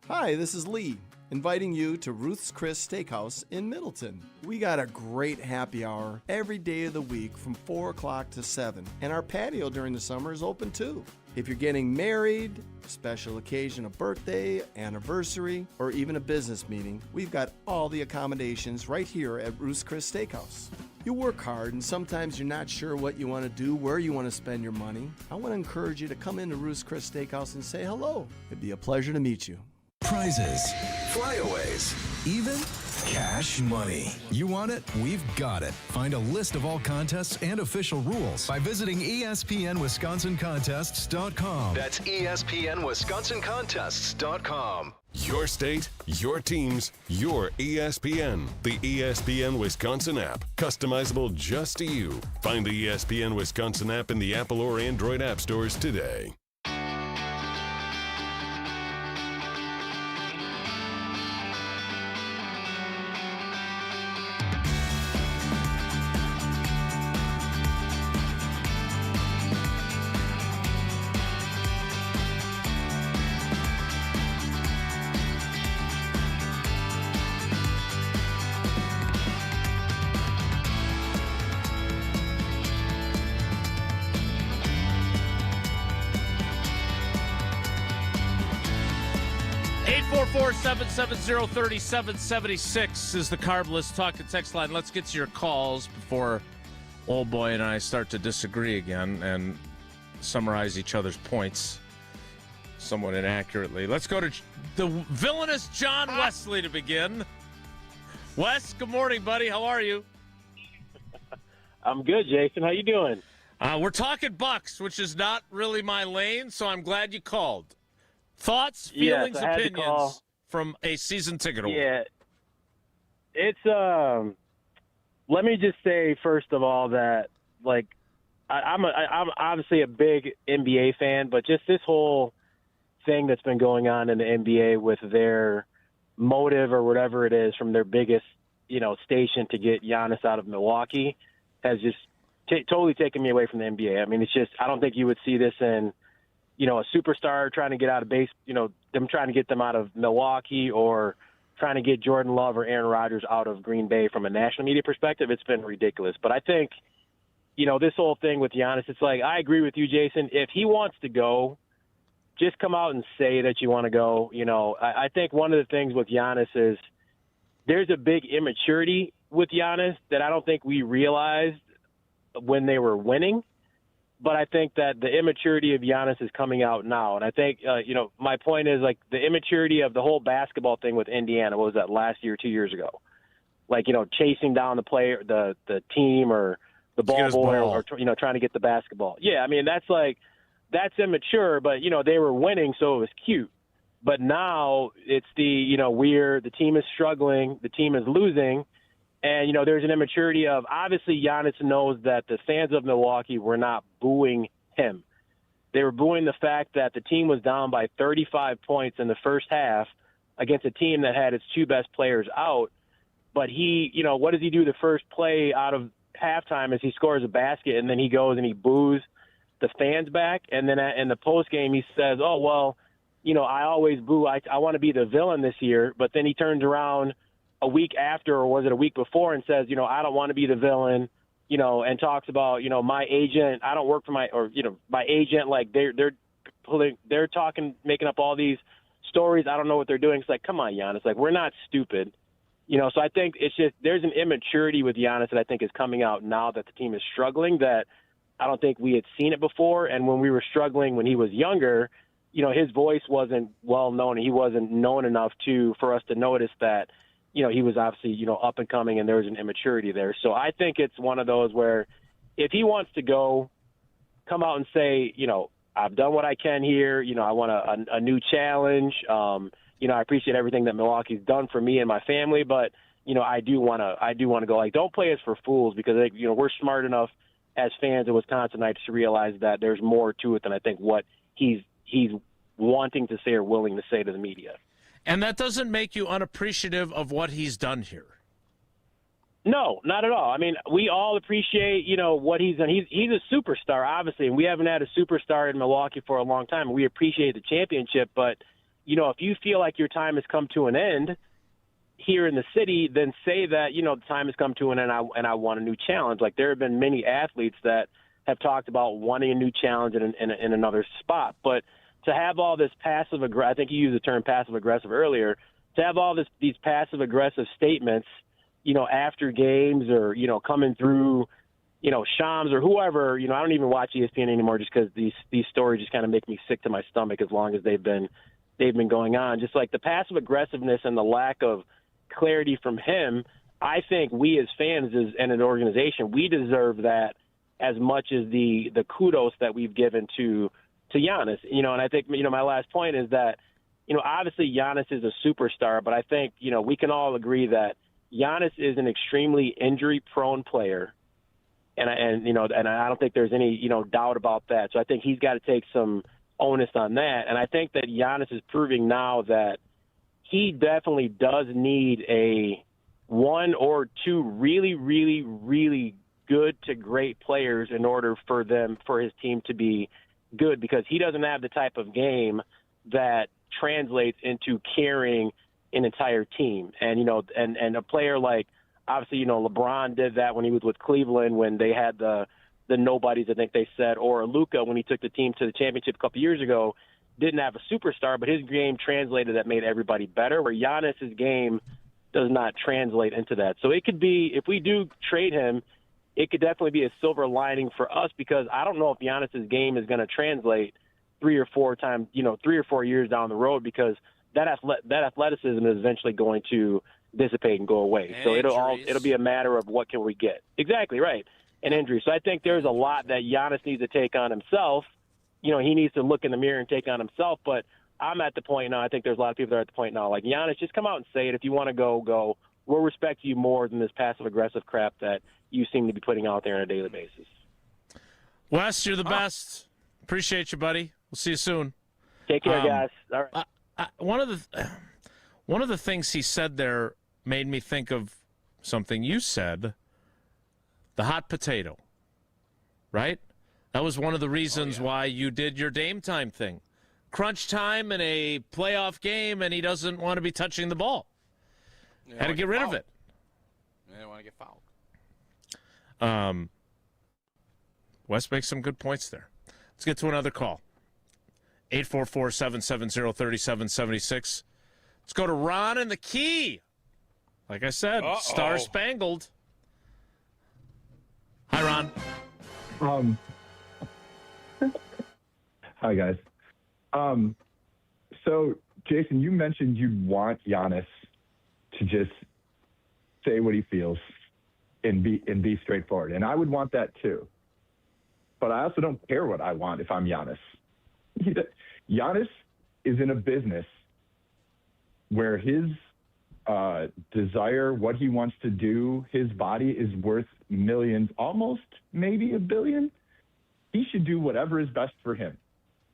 Hi, this is Lee, inviting you to Ruth's Chris Steakhouse in Middleton. We got a great happy hour every day of the week from 4 o'clock to 7, and our patio during the summer is open too. If you're getting married, a special occasion, a birthday, anniversary, or even a business meeting, we've got all the accommodations right here at Ruth's Chris Steakhouse. You work hard and sometimes you're not sure what you want to do, where you want to spend your money. I want to encourage you to come into Ruth's Chris Steakhouse and say hello. It'd be a pleasure to meet you. prizes, flyaways, even cash money. You want it? We've got it. Find a list of all contests and official rules by visiting ESPNWisconsinContests.com. That's ESPNWisconsinContests.com. Your state, your teams, your ESPN. The ESPN Wisconsin app. Customizable just to you. Find the ESPN Wisconsin app in the Apple or Android app stores today. Four 770-3776 is the Carbless Talk and Text line. Let's get to your calls before old boy and I start to disagree again and summarize each other's points somewhat inaccurately. Let's go to the villainous John Wesley to begin. Wes, good morning, buddy. How are you? I'm good, Jason. How you doing? We're talking Bucks, which is not really my lane, so I'm glad you called. Thoughts, feelings, opinions from a season ticket holder. Yeah, it's let me just say first of all that I'm obviously a big NBA fan, but just this whole thing that's been going on in the NBA with their motive or whatever it is from their biggest station to get Giannis out of Milwaukee has just totally taken me away from the NBA. I mean, it's just I don't think you would see this in a superstar trying to get out of them trying to get them out of Milwaukee or trying to get Jordan Love or Aaron Rodgers out of Green Bay from a national media perspective. It's been ridiculous. But I think, this whole thing with Giannis, it's like, I agree with you, Jason. If he wants to go, just come out and say that you want to go. I think one of the things with Giannis is there's a big immaturity with Giannis that I don't think we realized when they were winning. But I think that the immaturity of Giannis is coming out now. And I think, my point is, the immaturity of the whole basketball thing with Indiana, what was that, last year, 2 years ago? Chasing down the player, the team or the ball boy or trying to get the basketball. Yeah, I mean, that's immature, but, they were winning, so it was cute. But now it's the team is struggling, the team is losing. And, there's an immaturity of, obviously, Giannis knows that the fans of Milwaukee were not booing him. They were booing the fact that the team was down by 35 points in the first half against a team that had its two best players out. But he, what does he do the first play out of halftime is he scores a basket, and then he goes and he boos the fans back. And then in the postgame he says, oh, well, I always boo. I want to be the villain this year. But then he turns around a week after, or was it a week before, and says, I don't want to be the villain, and talks about, my agent, I don't work for my agent, they're talking, making up all these stories. I don't know what they're doing. It's like, come on, Giannis, we're not stupid, so I think it's just, there's an immaturity with Giannis that I think is coming out now that the team is struggling that I don't think we had seen it before. And when we were struggling, when he was younger, his voice wasn't well known. He wasn't known enough for us to notice that, he was obviously, up and coming, and there was an immaturity there. So I think it's one of those where if he wants to go, come out and say, I've done what I can here. I want a new challenge. I appreciate everything that Milwaukee's done for me and my family, but, I do want to go. Don't play us for fools, because, we're smart enough as fans of Wisconsinites to realize that there's more to it than I think what he's wanting to say or willing to say to the media. And that doesn't make you unappreciative of what he's done here. No, not at all. I mean, we all appreciate, what he's done. He's a superstar, obviously, and we haven't had a superstar in Milwaukee for a long time. We appreciate the championship, but, if you feel like your time has come to an end here in the city, then say that, the time has come to an end and I want a new challenge. There have been many athletes that have talked about wanting a new challenge in another spot, but to have all this I think you used the term passive-aggressive earlier, to have all these passive-aggressive statements, after games or, coming through, Shams or whoever, I don't even watch ESPN anymore just because these stories just kind of make me sick to my stomach as long as they've been, they've been going on. Just like the passive aggressiveness and the lack of clarity from him, I think we as fans and an organization, we deserve that as much as the kudos that we've given to Giannis. And I think, my last point is that, obviously Giannis is a superstar, but I think, we can all agree that Giannis is an extremely injury-prone player, and I don't think there's any, doubt about that. So I think he's got to take some onus on that. And I think that Giannis is proving now that he definitely does need a one or two really, really, really good to great players in order for his team to be good, because he doesn't have the type of game that translates into carrying an entire team. And, and a player like, obviously, LeBron did that when he was with Cleveland, when they had the nobodies, I think they said, or Luka when he took the team to the championship a couple years ago, didn't have a superstar, but his game translated that made everybody better, where Giannis's game does not translate into that. So it could be, if we do trade him, it could definitely be a silver lining for us, because I don't know if Giannis's game is going to translate 3 or 4 years down the road, because that athleticism is eventually going to dissipate and go away. And so it'll be a matter of what can we get. Exactly right. And injuries. So I think there's a lot that Giannis needs to take on himself. He needs to look in the mirror and take on himself. But I'm at the point now, I think there's a lot of people that are at the point now, like, Giannis, just come out and say it. If you want to go. We'll respect you more than this passive-aggressive crap that you seem to be putting out there on a daily basis. Wes, you're the best. Appreciate you, buddy. We'll see you soon. Take care, guys. All right. One of the things he said there made me think of something you said, the hot potato, right? That was one of the reasons why you did your Dame time thing. Crunch time in a playoff game, and he doesn't want to be touching the ball. Had to get rid of it. They don't want to get fouled. Wes makes some good points there. Let's get to another call. 844-770-3776. Let's go to Ron in the Key. Like I said, star-spangled. Hi, Ron. Hi, guys. So, Jason, you mentioned you want Giannis to just say what he feels and be straightforward. And I would want that too. But I also don't care what I want if I'm Giannis. Giannis is in a business where his desire, what he wants to do, his body is worth millions, almost maybe $1 billion. He should do whatever is best for him.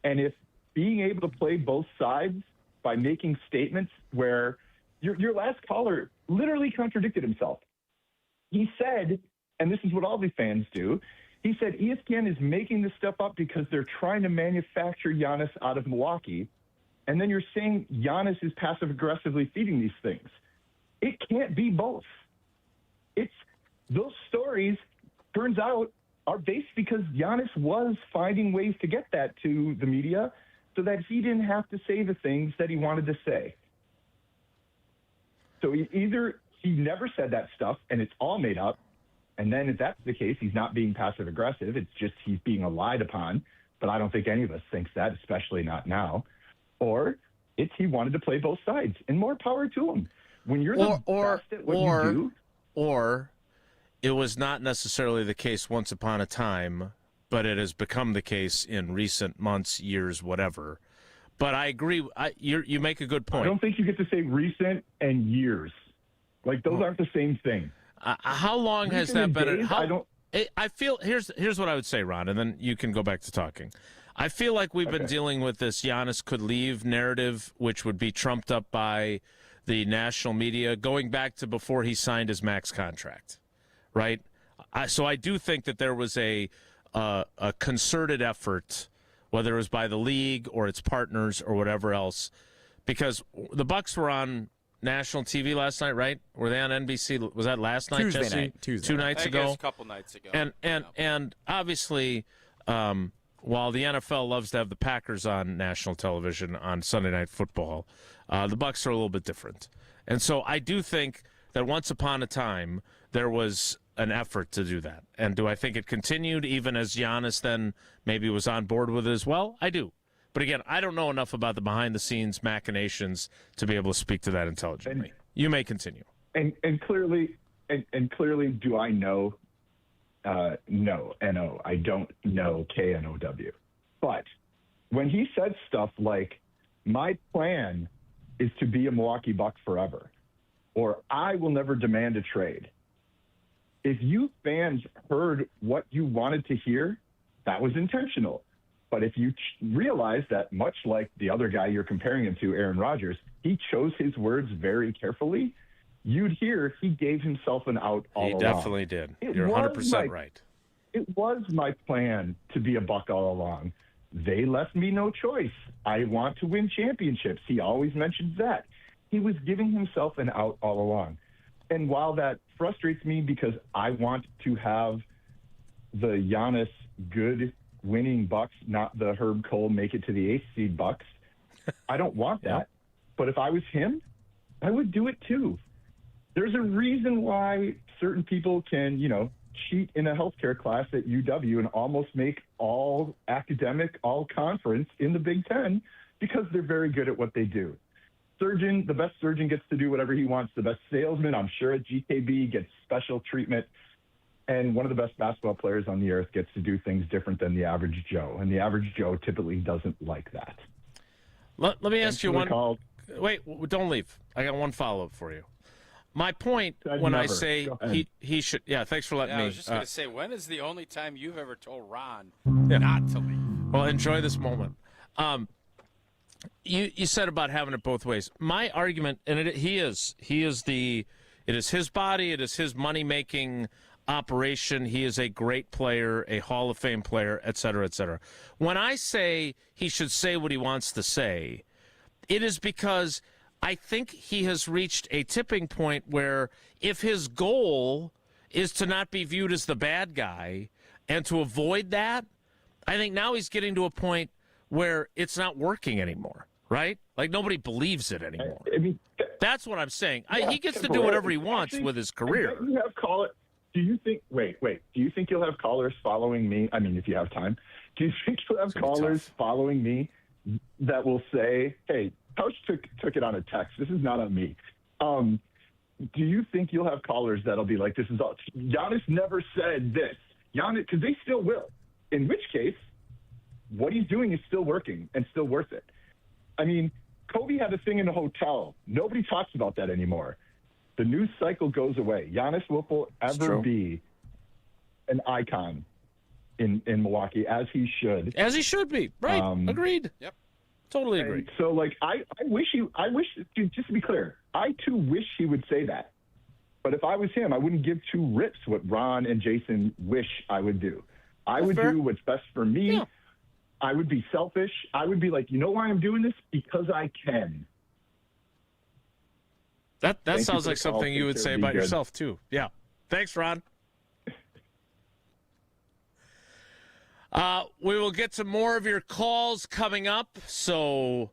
And if being able to play both sides by making statements where your last caller literally contradicted himself. He said, and this is what all the fans do, he said ESPN is making this stuff up because they're trying to manufacture Giannis out of Milwaukee. And then you're saying Giannis is passive-aggressively feeding these things. It can't be both. Those stories, turns out, are based because Giannis was finding ways to get that to the media so that he didn't have to say the things that he wanted to say. So either he never said that stuff and it's all made up, and then if that's the case, he's not being passive-aggressive. It's just he's being lied upon. But I don't think any of us thinks that, especially not now. Or it's he wanted to play both sides, and more power to him. When you're the best at what you do. Or it was not necessarily the case once upon a time, but it has become the case in recent months, years, whatever. But I agree. You make a good point. I don't think you get to say recent and years. Like, those aren't the same thing. How long has that been? I feel here's what I would say, Ron, and then you can go back to talking. I feel like we've been dealing with this Giannis could leave narrative, which would be trumped up by the national media, going back to before he signed his max contract, right? So I do think that there was a concerted effort, whether it was by the league or its partners or whatever else, because the Bucks were on national TV last night, right? Were they on NBC? Was that last night, Tuesday Jesse? night. Tuesday. 2 nights ago? I guess a couple nights ago. And obviously, while the NFL loves to have the Packers on national television on Sunday Night Football, the Bucks are a little bit different. And so I do think that once upon a time, there was an effort to do that. And do I think it continued even as Giannis then maybe was on board with it as well? I do. But again, I don't know enough about the behind-the-scenes machinations to be able to speak to that intelligently. You may continue. And clearly, do I know? No, N-O. I don't know K-N-O-W. But when he said stuff like, my plan is to be a Milwaukee Buck forever, or I will never demand a trade. If you fans heard what you wanted to hear, that was intentional. But if you realize that, much like the other guy you're comparing him to, Aaron Rodgers, he chose his words very carefully, you'd hear he gave himself an out all along. He definitely did. You're 100% right. It was my plan to be a Buck all along. They left me no choice. I want to win championships. He always mentions that. He was giving himself an out all along. And while that frustrates me because I want to have the Giannis good winning Bucks, not the Herb Cole make it to the 8th seed Bucks, I don't want that. But if I was him, I would do it too. There's a reason why certain people can, cheat in a healthcare class at UW and almost make all academic, all conference in the Big Ten because they're very good at what they do. The best surgeon gets to do whatever he wants. The best salesman, I'm sure, at GKB gets special treatment. And one of the best basketball players on the earth gets to do things different than the average Joe. And the average Joe typically doesn't like that. Let me ask you one. Wait, don't leave. I got one follow-up for you. My point when I say he should – yeah, thanks for letting me – I was just going to say, when is the only time you've ever told Ron not to leave? Well, enjoy this moment. You said about having it both ways. My argument, and it is his body, it is his money-making operation. He is a great player, a Hall of Fame player, et cetera, et cetera. When I say he should say what he wants to say, it is because I think he has reached a tipping point where if his goal is to not be viewed as the bad guy and to avoid that, I think now he's getting to a point where it's not working anymore, right? Like nobody believes it anymore. I mean, that's what I'm saying. Yeah, he gets to do whatever he wants with his career. Do you think you'll have callers following me? I mean, if you have time, do you think you'll have callers following me that will say, hey, Tausch took it on a text. This is not on me. Do you think you'll have callers that'll be like, this is all, Giannis never said this. Giannis, because they still will. In which case, what he's doing is still working and still worth it. I mean, Kobe had a thing in a hotel. Nobody talks about that anymore. The news cycle goes away. Giannis will forever be an icon in Milwaukee, as he should. As he should be. Right. Agreed. Yep. Totally agree. So, like, I wish, just to be clear, I too wish he would say that. But if I was him, I wouldn't give two rips what Ron and Jason wish I would do. I would do what's best for me. Yeah. I would be selfish. I would be like, you know why I'm doing this? Because I can. That sounds like something you would say about yourself, too. Yeah. Thanks, Ron. We will get to more of your calls coming up. So,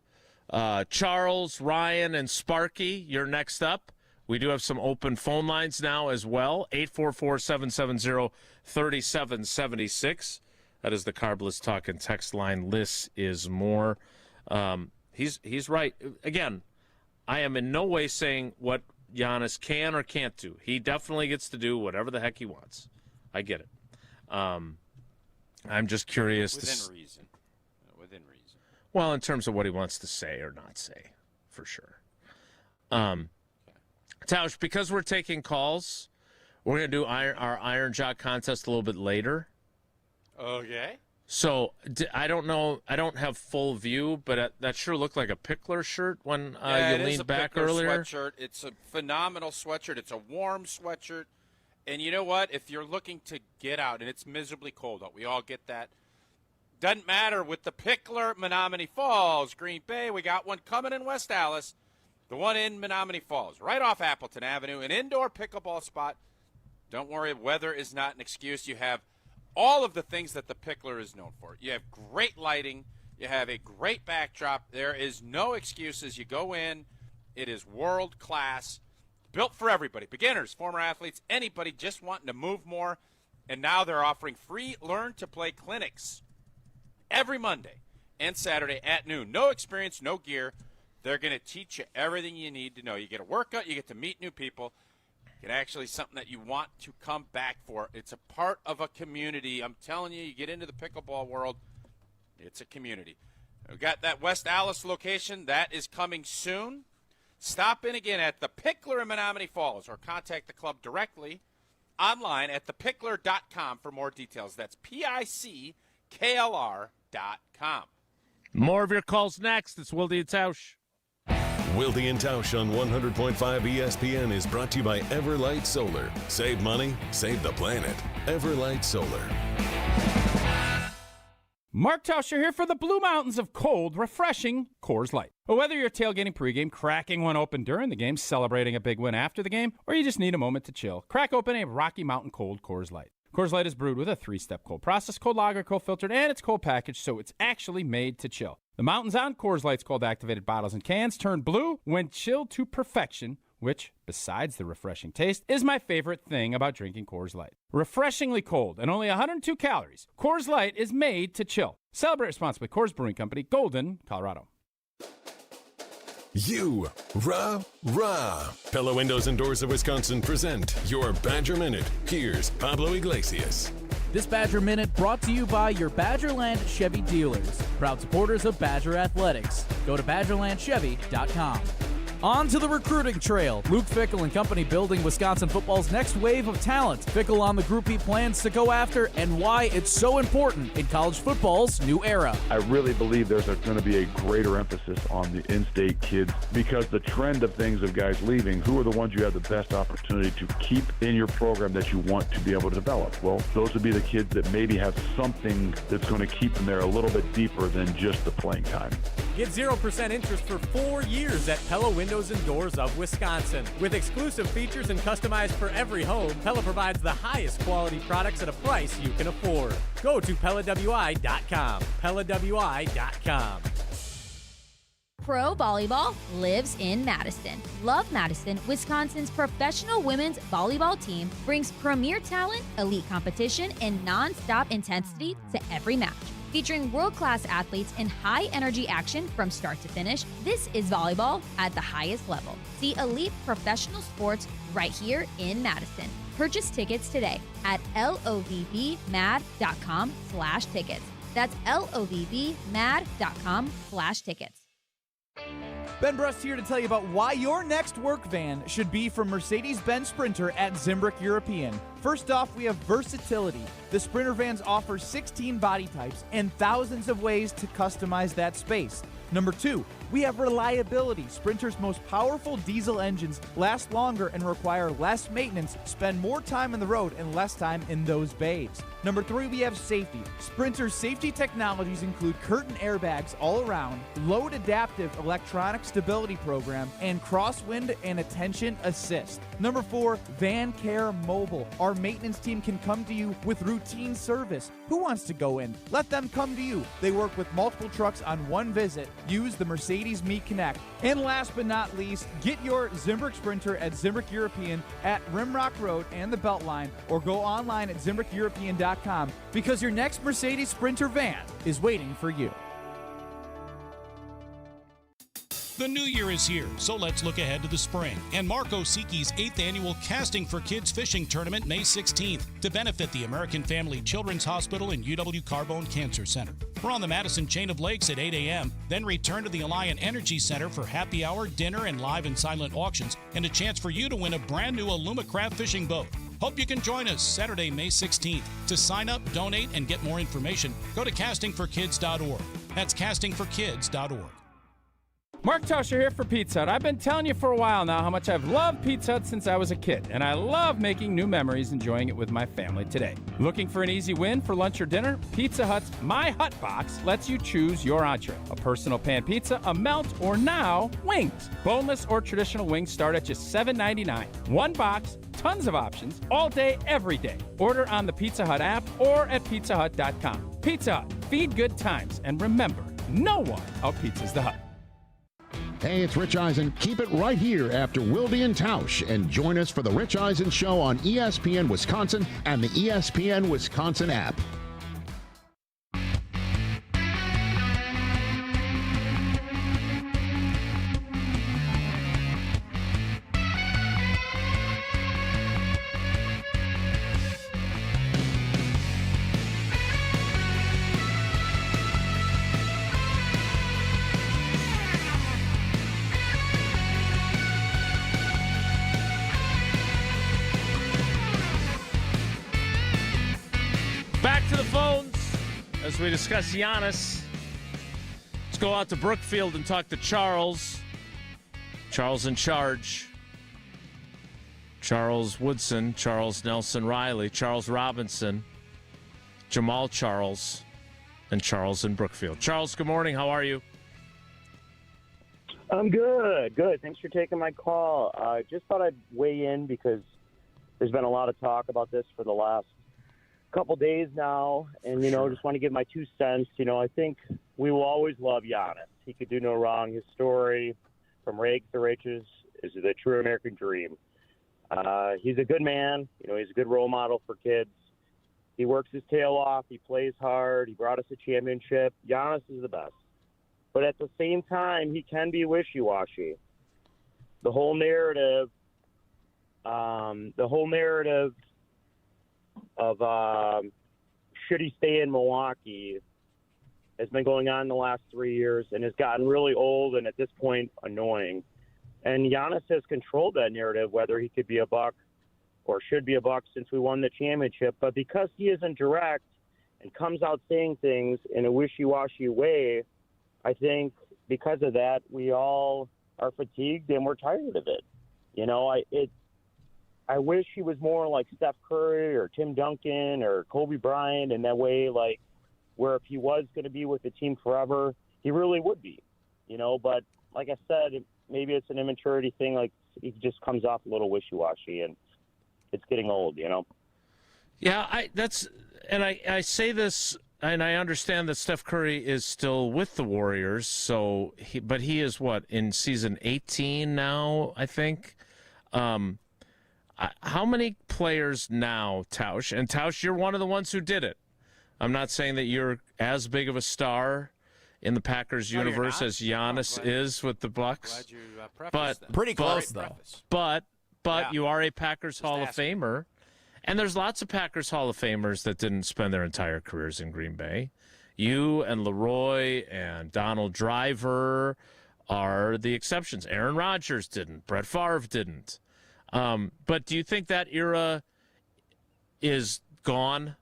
Charles, Ryan, and Sparky, you're next up. We do have some open phone lines now as well. 844-770-3776. That is the Carbless Talk and text line. Less is more. He's right. Again, I am in no way saying what Giannis can or can't do. He definitely gets to do whatever the heck he wants. I get it. I'm just curious. Within reason. Well, in terms of what he wants to say or not say, for sure. Tausch, because we're taking calls, we're going to do our Iron Jock contest a little bit later. Okay. So, I don't know. I don't have full view, but that sure looked like a Pickler shirt when you leaned back earlier. Sweatshirt. It's a phenomenal sweatshirt. It's a warm sweatshirt. And you know what? If you're looking to get out, and it's miserably cold out, we all get that. Doesn't matter with the Pickler, Menominee Falls, Green Bay. We got one coming in West Allis. The one in Menominee Falls, right off Appleton Avenue, an indoor pickleball spot. Don't worry, weather is not an excuse. You have all of the things that the Pickler is known for. You have great lighting. You have a great backdrop. There is no excuses. You go in. It is world class. Built for everybody. Beginners, former athletes, anybody just wanting to move more. And now they're offering free learn-to-play clinics every Monday and Saturday at noon. No experience, no gear. They're going to teach you everything you need to know. You get a workout, you get to meet new people. It's actually something that you want to come back for. It's a part of a community. I'm telling you, you get into the pickleball world, it's a community. We've got that West Allis location. That is coming soon. Stop in again at the Pickler in Menominee Falls or contact the club directly online at thepickler.com for more details. That's PICKLR.com. More of your calls next. It's Wilde and Tausch. Wilde and Tausch on 100.5 ESPN is brought to you by Everlight Solar. Save money, save the planet. Everlight Solar. Mark Tauscher here for the Blue Mountains of cold, refreshing Coors Light. Whether you're tailgating pregame, cracking one open during the game, celebrating a big win after the game, or you just need a moment to chill, crack open a Rocky Mountain Cold Coors Light. Coors Light is brewed with a 3-step cold process, cold lager, cold filtered, and it's cold packaged, so it's actually made to chill. The mountains on Coors Light's cold activated bottles and cans turn blue when chilled to perfection, which, besides the refreshing taste, is my favorite thing about drinking Coors Light. Refreshingly cold and only 102 calories, Coors Light is made to chill. Celebrate responsibly. Coors Brewing Company, Golden, Colorado. You, rah, rah. Pella Windows and Doors of Wisconsin present your Badger Minute. Here's Pablo Iglesias. This Badger Minute brought to you by your Badgerland Chevy dealers, proud supporters of Badger Athletics. Go to BadgerlandChevy.com. On to the recruiting trail. Luke Fickell and company building Wisconsin football's next wave of talent. Fickell on the group he plans to go after and why it's so important in college football's new era. I really believe there's going to be a greater emphasis on the in-state kids because the trend of things of guys leaving, who are the ones you have the best opportunity to keep in your program that you want to be able to develop? Well, those would be the kids that maybe have something that's going to keep them there a little bit deeper than just the playing time. Get 0% interest for 4 years at Pella Windows and Doors of Wisconsin. With exclusive features and customized for every home, Pella provides the highest quality products at a price you can afford. Go to PellaWI.com. PellaWI.com. Pro volleyball lives in Madison. Love Madison, Wisconsin's professional women's volleyball team brings premier talent, elite competition, and non-stop intensity to every match. Featuring world-class athletes in high-energy action from start to finish, this is volleyball at the highest level. See elite professional sports right here in Madison. Purchase tickets today at lovbmad.com/tickets. That's lovbmad.com/tickets. Ben Brust here to tell you about why your next work van should be from Mercedes-Benz Sprinter at Zimbrick European. First off, we have versatility. The Sprinter vans offer 16 body types and thousands of ways to customize that space. Number 2, we have reliability. Sprinter's most powerful diesel engines last longer and require less maintenance, spend more time on the road and less time in those bays. Number 3, we have safety. Sprinter's safety technologies include curtain airbags all around, load adaptive electronic stability program, and crosswind and attention assist. Number 4, Van Care Mobile. Our maintenance team can come to you with routine service. Who wants to go in? Let them come to you. They work with multiple trucks on one visit. Use the Mercedes Me Connect. And last but not least, get your Zimbrick Sprinter at Zimbrick European at Rimrock Road and the Beltline, or go online at ZimbrickEuropean.com because your next Mercedes Sprinter van is waiting for you. The new year is here, so let's look ahead to the spring and Mark Osiki's 8th annual Casting for Kids Fishing Tournament May 16th to benefit the American Family Children's Hospital and UW Carbone Cancer Center. We're on the Madison Chain of Lakes at 8 a.m., then return to the Alliant Energy Center for happy hour, dinner, and live and silent auctions, and a chance for you to win a brand new Alumacraft fishing boat. Hope you can join us Saturday, May 16th. To sign up, donate, and get more information, go to castingforkids.org. That's castingforkids.org. Mark Tauscher here for Pizza Hut. I've been telling you for a while now how much I've loved Pizza Hut since I was a kid, and I love making new memories enjoying it with my family today. Looking for an easy win for lunch or dinner? Pizza Hut's My Hut Box lets you choose your entree. A personal pan pizza, a melt, or now, wings. Boneless or traditional wings start at just $7.99. One box, tons of options, all day, every day. Order on the Pizza Hut app or at pizzahut.com. Pizza Hut, feed good times, and remember, no one out-pizzas the Hut. Hey, it's Rich Eisen. Keep it right here after Wilde and Tausch and join us for the Rich Eisen Show on ESPN Wisconsin and the ESPN Wisconsin app. to the phones as we discuss Giannis. Let's go out to Brookfield and talk to Charles. Charles in charge. Charles Woodson, Charles Nelson Riley, Charles Robinson, Jamal Charles, and Charles in Brookfield. Charles, good morning. How are you? I'm good. Good. Thanks for taking my call. Just thought I'd weigh in because there's been a lot of talk about this for the last couple days now. And, just want to give my 2 cents. I think we will always love Giannis. He could do no wrong. His story from rags to riches is the true American dream. He's a good man. He's a good role model for kids. He works his tail off. He plays hard. He brought us a championship. Giannis is the best. But at the same time, he can be wishy-washy. The whole narrative of should he stay in Milwaukee has been going on the last 3 years and has gotten really old and at this point annoying. And Giannis has controlled that narrative, whether he could be a Buck or should be a Buck since we won the championship. But because he isn't direct and comes out saying things in a wishy-washy way, I think because of that, we all are fatigued and we're tired of it. I wish he was more like Steph Curry or Tim Duncan or Kobe Bryant in that way, like where if he was going to be with the team forever, he really would be, But like I said, maybe it's an immaturity thing. Like he just comes off a little wishy-washy, and it's getting old, Yeah, I say this, and I understand that Steph Curry is still with the Warriors. But he is in season 18 now, I think. How many players now, Tausch? And Tausch, you're one of the ones who did it. I'm not saying that you're as big of a star in the Packers universe as Giannis is with the Bucks. But pretty close though. But you are a Packers Hall of Famer, and there's lots of Packers Hall of Famers that didn't spend their entire careers in Green Bay. You and Leroy and Donald Driver are the exceptions. Aaron Rodgers didn't. Brett Favre didn't. But do you think that era is gone?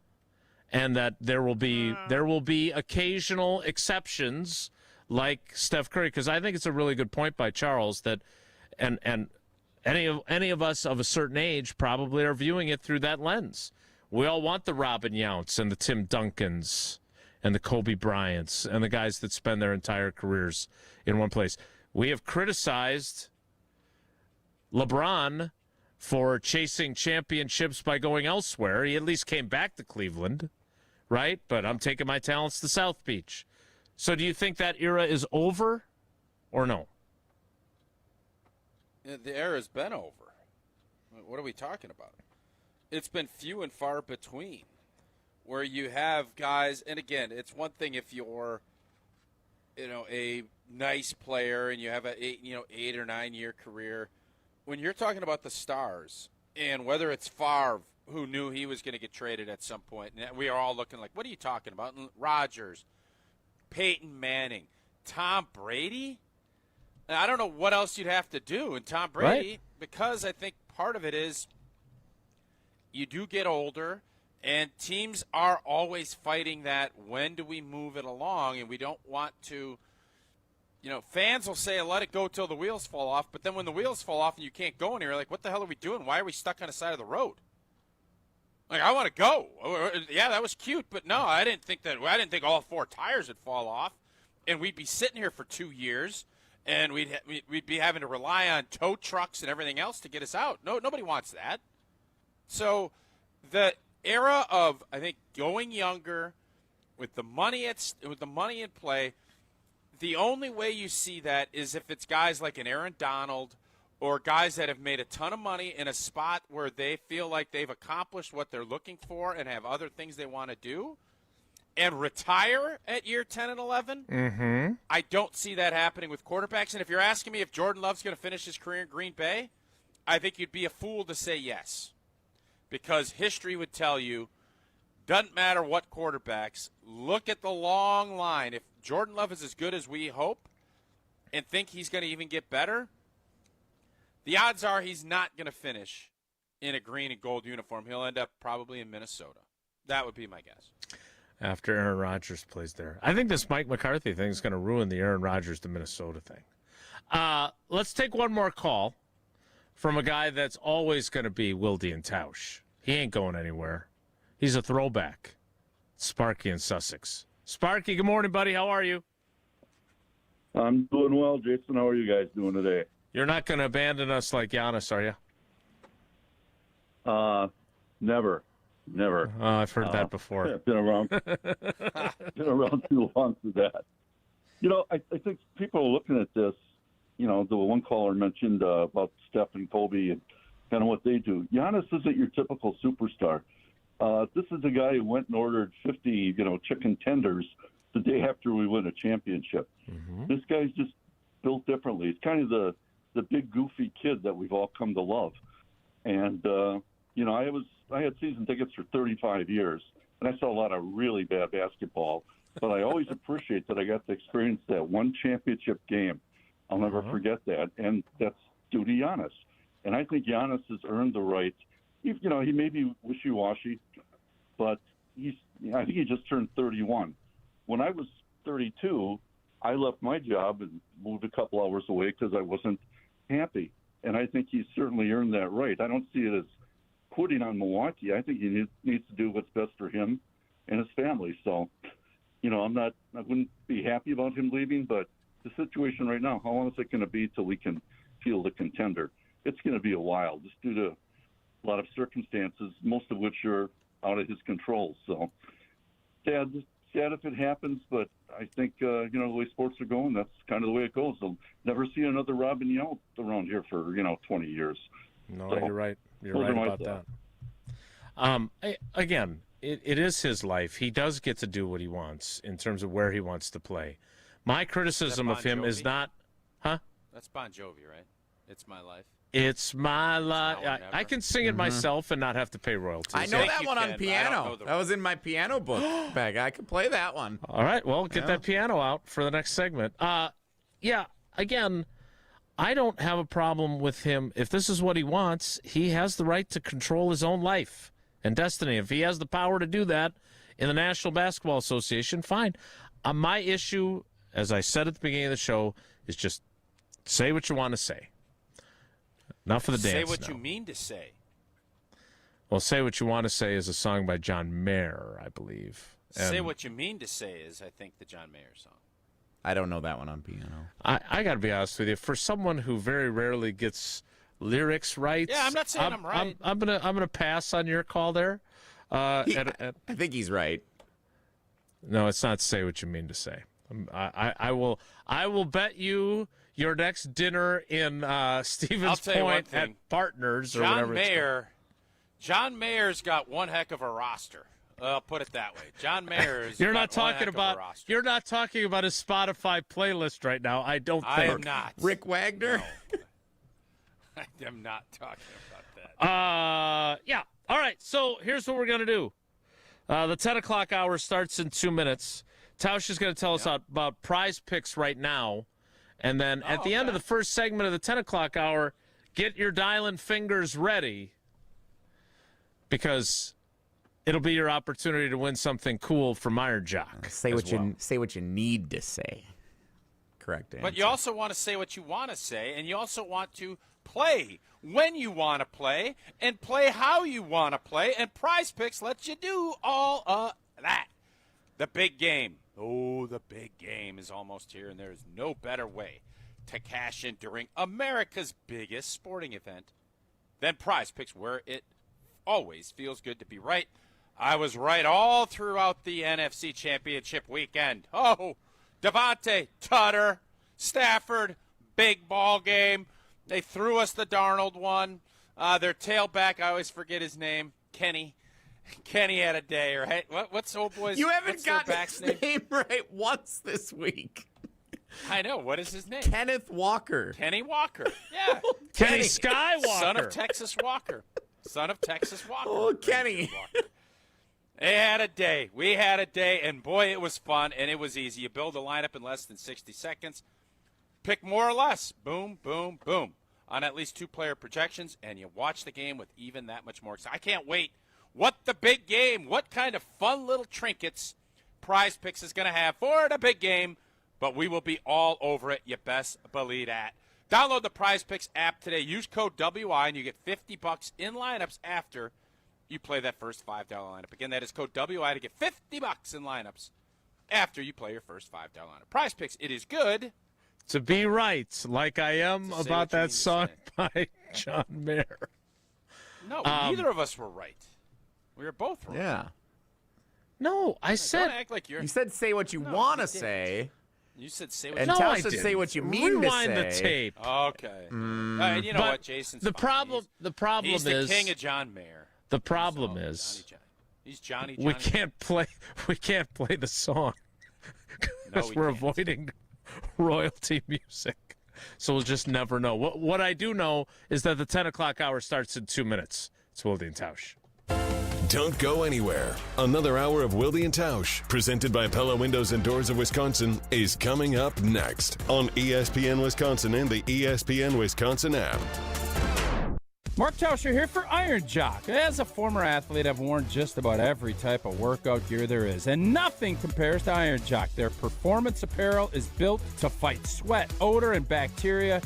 And that there will be occasional exceptions like Steph Curry, because I think it's a really good point by Charles that, and any of us of a certain age probably are viewing it through that lens. We all want the Robin Younts and the Tim Duncans and the Kobe Bryants and the guys that spend their entire careers in one place. We have criticized LeBron for chasing championships by going elsewhere. He at least came back to Cleveland, right? But I'm taking my talents to South Beach. So do you think that era is over or no? The era's been over. What are we talking about? It's been few and far between where you have guys, and again, it's one thing if you're, a nice player and you have a 8 or 9 year career. When you're talking about the stars, and whether it's Favre, who knew he was going to get traded at some point, and we are all looking like, what are you talking about? And Rodgers, Peyton Manning, Tom Brady? And I don't know what else you'd have to do. And Tom Brady, right? Because I think part of it is you do get older, and teams are always fighting that, when do we move it along? And we don't want to – fans will say, let it go till the wheels fall off. But then when the wheels fall off and you can't go anywhere, like, what the hell are we doing? Why are we stuck on the side of the road? Like, I want to go. Yeah, that was cute. But no, I didn't think all 4 tires would fall off. And we'd be sitting here for 2 years. And we'd be having to rely on tow trucks and everything else to get us out. No, nobody wants that. So the era of, I think, going younger with the money in play, the only way you see that is if it's guys like an Aaron Donald or guys that have made a ton of money in a spot where they feel like they've accomplished what they're looking for and have other things they want to do and retire at year 10 and 11. Mm-hmm. I don't see that happening with quarterbacks. And if you're asking me if Jordan Love's going to finish his career in Green Bay, I think you'd be a fool to say yes, because history would tell you, doesn't matter what quarterbacks, look at the long line. If Jordan Love is as good as we hope and think he's going to even get better, the odds are he's not going to finish in a green and gold uniform. He'll end up probably in Minnesota. That would be my guess. after Aaron Rodgers plays there. I think this Mike McCarthy thing is going to ruin the Aaron Rodgers to Minnesota thing. Let's take one more call from a guy that's always going to be Wilde and Tausch. He ain't going anywhere. He's a throwback. Sparky in Sussex. Sparky, good morning, buddy. How are you? I'm doing well, Jason. How are you guys doing today? You're not going to abandon us like Giannis, are you? Never. I've heard that before. Been around too long for that. I think people are looking at this. The one caller mentioned about Steph and Kobe and kind of what they do. Giannis isn't your typical superstar. This is a guy who went and ordered 50, chicken tenders the day after we win a championship. Mm-hmm. This guy's just built differently. He's kind of the big goofy kid that we've all come to love. And I had season tickets for 35 years, and I saw a lot of really bad basketball. But I always appreciate that I got to experience that one championship game. I'll never forget that, and that's due to Giannis. And I think Giannis has earned the right. He may be wishy-washy, but I think he just turned 31. When I was 32, I left my job and moved a couple hours away because I wasn't happy. And I think he's certainly earned that right. I don't see it as quitting on Milwaukee. I think he needs to do what's best for him and his family. So, I wouldn't be happy about him leaving, but the situation right now, how long is it going to be till we can field a contender? It's going to be a while, just due to a lot of circumstances, most of which are out of his control. So, sad if it happens, but I think, the way sports are going, that's kind of the way it goes. They'll never see another Robin Yount around here for, 20 years. No, so, you're right. You're right about that. Again, it is his life. He does get to do what he wants in terms of where he wants to play. My criticism of him is not, That's Bon Jovi, right? It's my life. It's my life. I can sing it myself and not have to pay royalties. I know that one on piano. That was in my piano book bag. I could play that one. All right, well, get that piano out for the next segment. Again, I don't have a problem with him. If this is what he wants, he has the right to control his own life and destiny. If he has the power to do that in the National Basketball Association, fine. My issue, as I said at the beginning of the show, is just say what you want to say. Enough of the dance. Say what you mean to say. Well, Say What You Want to Say is a song by John Mayer, I believe. Say What You Mean to Say is, I think, the John Mayer song. I don't know that one on piano. I got to be honest with you. For someone who very rarely gets lyrics right, yeah, I'm not saying I'm right. I'm gonna pass on your call there. I think he's right. No, it's not Say What You Mean to Say. I will bet you your next dinner in Stevens Point at Partners or whatever. John Mayer's got one heck of a roster. I'll put it that way. John Mayer's You're not talking about his Spotify playlist right now. I don't think. I am not. Rick Wagner? No. I am not talking about that. Yeah. All right. So here's what we're going to do. The 10 o'clock hour starts in 2 minutes. Tausch is going to tell us about prize picks right now. And then at the end of the first segment of the 10 o'clock hour, get your dialing fingers ready because it'll be your opportunity to win something cool from Iron Jock. Say what you need to say. Correct answer. But you also want to say what you want to say, and you also want to play when you want to play and play how you want to play, and Prize Picks lets you do all of that. The big game. Oh, the big game is almost here, and there is no better way to cash in during America's biggest sporting event than Prize Picks, where it always feels good to be right. I was right all throughout the NFC Championship weekend. Oh, Devontae, Tutter, Stafford, big ball game. They threw us the Darnold one. Their tailback, I always forget his name, Kenny. Kenny had a day, right? What's old boy's? You haven't got his name right once this week. I know. What is his name? Kenneth Walker. Kenny Walker. Yeah. Kenny Skywalker. Son of Texas Walker. Oh, Kenny. They had a day. We had a day, and boy, it was fun, and it was easy. You build a lineup in less than 60 seconds. Pick more or less. Boom, boom, boom. On at least 2-player projections, and you watch the game with even that much more excitement. I can't wait. What the big game? What kind of fun little trinkets Prize Picks is going to have for the big game, but we will be all over it. You best believe that. Download the Prize Picks app today. Use code WI, and you get $50 in lineups after you play that first $5 lineup. Again, that is code WI to get $50 in lineups after you play your first $5 lineup. Prize Picks, it is good to be right, like I am about that song by John Mayer. No, neither of us were right. We were both wrong. Yeah. No, I said. Don't act like you're. You said say what you want to say. You said say what and you Tausch want. said say what you mean Rewind to say. the tape. Okay. And you know what, Jason's the fine. problem. The problem he's is the king of John Mayer. The problem is he's Johnny. We can't play. We can't play the song because we're avoiding royalty music. So we'll just never know. What I do know is that the 10 o'clock hour starts in 2 minutes. It's Wilde and Tausch. Don't go anywhere. Another hour of Wilde and Tausch, presented by Pella Windows and Doors of Wisconsin, is coming up next on ESPN Wisconsin and the ESPN Wisconsin app. Mark Tauscher here for Iron Jock. As a former athlete, I've worn just about every type of workout gear there is, and nothing compares to Iron Jock. Their performance apparel is built to fight sweat, odor, and bacteria,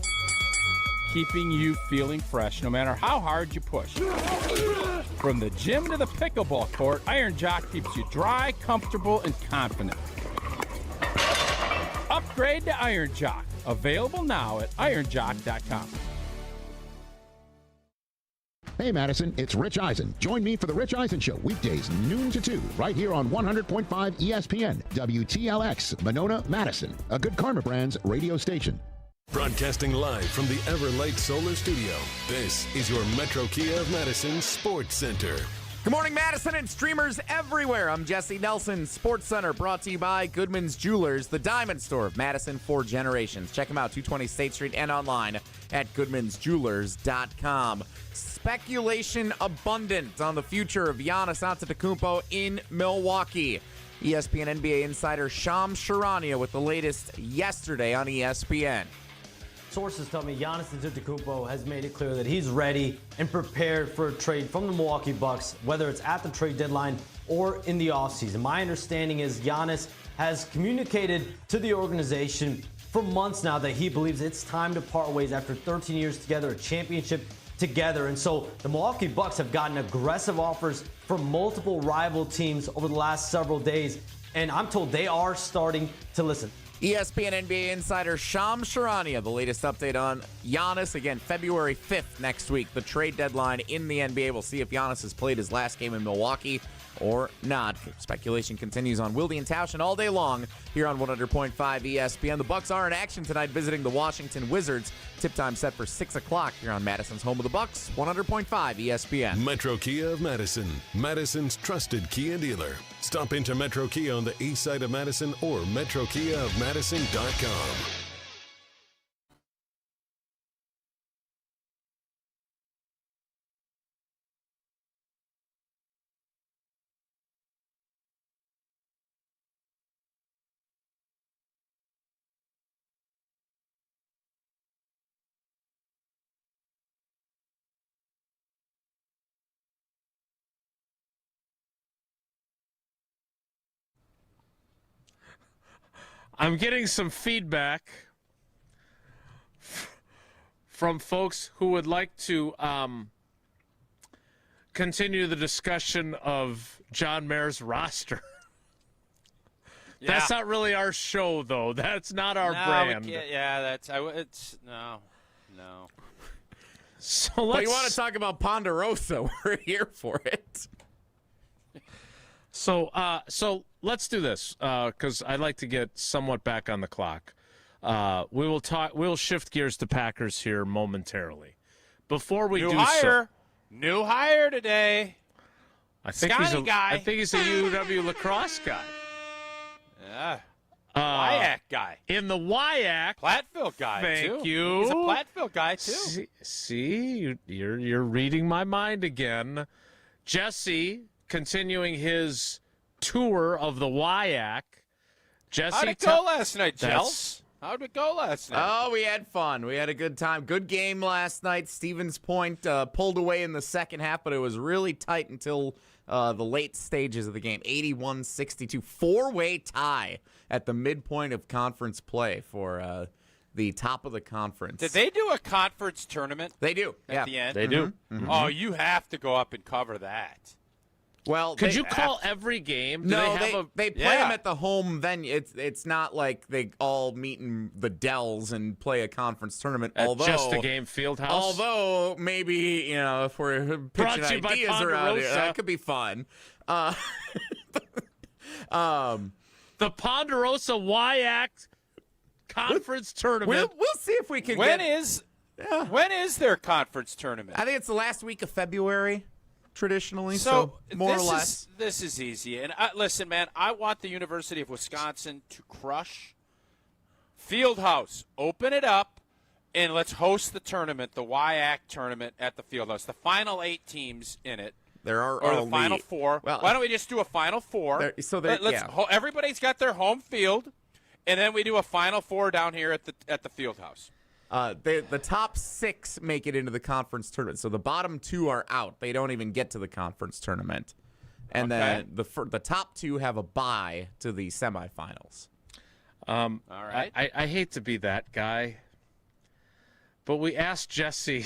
keeping you feeling fresh no matter how hard you push. From the gym to the pickleball court, Iron Jock keeps you dry, comfortable, and confident. Upgrade to Iron Jock. Available now at ironjock.com. Hey, Madison, it's Rich Eisen. Join me for The Rich Eisen Show, weekdays noon to 2, right here on 100.5 ESPN, WTLX, Monona, Madison, a Good Karma Brands radio station. Broadcasting live from the Everlight Solar Studio, this is your Metro Kia of Madison Sports Center. Good morning, Madison and streamers everywhere. I'm Jesse Nelson, Sports Center, brought to you by Goodman's Jewelers, the diamond store of Madison for generations. Check them out, 220 State Street and online at goodmansjewelers.com. Speculation abundant on the future of Giannis Antetokounmpo in Milwaukee. ESPN NBA insider Shams Charania with the latest yesterday on ESPN. Sources tell me Giannis Antetokounmpo has made it clear that he's ready and prepared for a trade from the Milwaukee Bucks, whether it's at the trade deadline or in the offseason. My understanding is Giannis has communicated to the organization for months now that he believes it's time to part ways after 13 years together, a championship together. And so the Milwaukee Bucks have gotten aggressive offers from multiple rival teams over the last several days, and I'm told they are starting to listen. ESPN NBA insider Shams Charania, the latest update on Giannis. Again, February 5th next week, the trade deadline in the NBA. We'll see if Giannis has played his last game in Milwaukee or not. Speculation continues on Wilde and Tausch and all day long here on 100.5 ESPN. The Bucks are in action tonight visiting the Washington Wizards. Tip time set for 6 o'clock here on Madison's home of the Bucks, 100.5 ESPN. Metro Kia of Madison, Madison's trusted Kia dealer. Stop into Metro Kia on the east side of Madison or metrokiaofmadison.com. I'm getting some feedback from folks who would like to continue the discussion of John Mayer's roster. Yeah. That's not really our show, though. That's not our brand. It's no. So but you want to talk about Ponderosa? We're here for it. So let's do this because I'd like to get somewhat back on the clock. We will talk. We'll shift gears to Packers here momentarily. Before we new hire today. I think he's a UW lacrosse guy. Yeah. WIAC guy. In the WIAC. Platteville guy, Thank too. you. He's a Platteville guy, too. See, you're reading my mind again. Jesse continuing his tour of the WIAC. Jesse, how'd it go last night, Jels? How'd it go last night? Oh, we had fun. We had a good time. Good game last night. Stevens Point pulled away in the second half, but it was really tight until the late stages of the game. 81-62. 4-way tie at the midpoint of conference play for the top of the conference. Did they do a conference tournament? They do. At the end? They do. Mm-hmm. Oh, you have to go up and cover that. Well, could you call every game? No, they play them at the home venue. It's not like they all meet in the Dells and play a conference tournament. Although just a game field house. Although maybe if we're pitching ideas around it, that could be fun. The Ponderosa WIAC conference tournament. We'll see if we can. When is their conference tournament? I think it's the last week of February. Traditionally, so more or less. This is easy. And listen, man, I want the University of Wisconsin to crush. Fieldhouse, open it up, and let's host the tournament, the WIAC tournament at the Fieldhouse. The final 8 teams in it. There are or only, the final 4. Well, why don't we just do a final 4? Everybody's got their home field, and then we do a final 4 down here at the Fieldhouse. The top 6 make it into the conference tournament, so the bottom 2 are out. They don't even get to the conference tournament, and then the top 2 have a bye to the semifinals. All right. I hate to be that guy, but we asked Jesse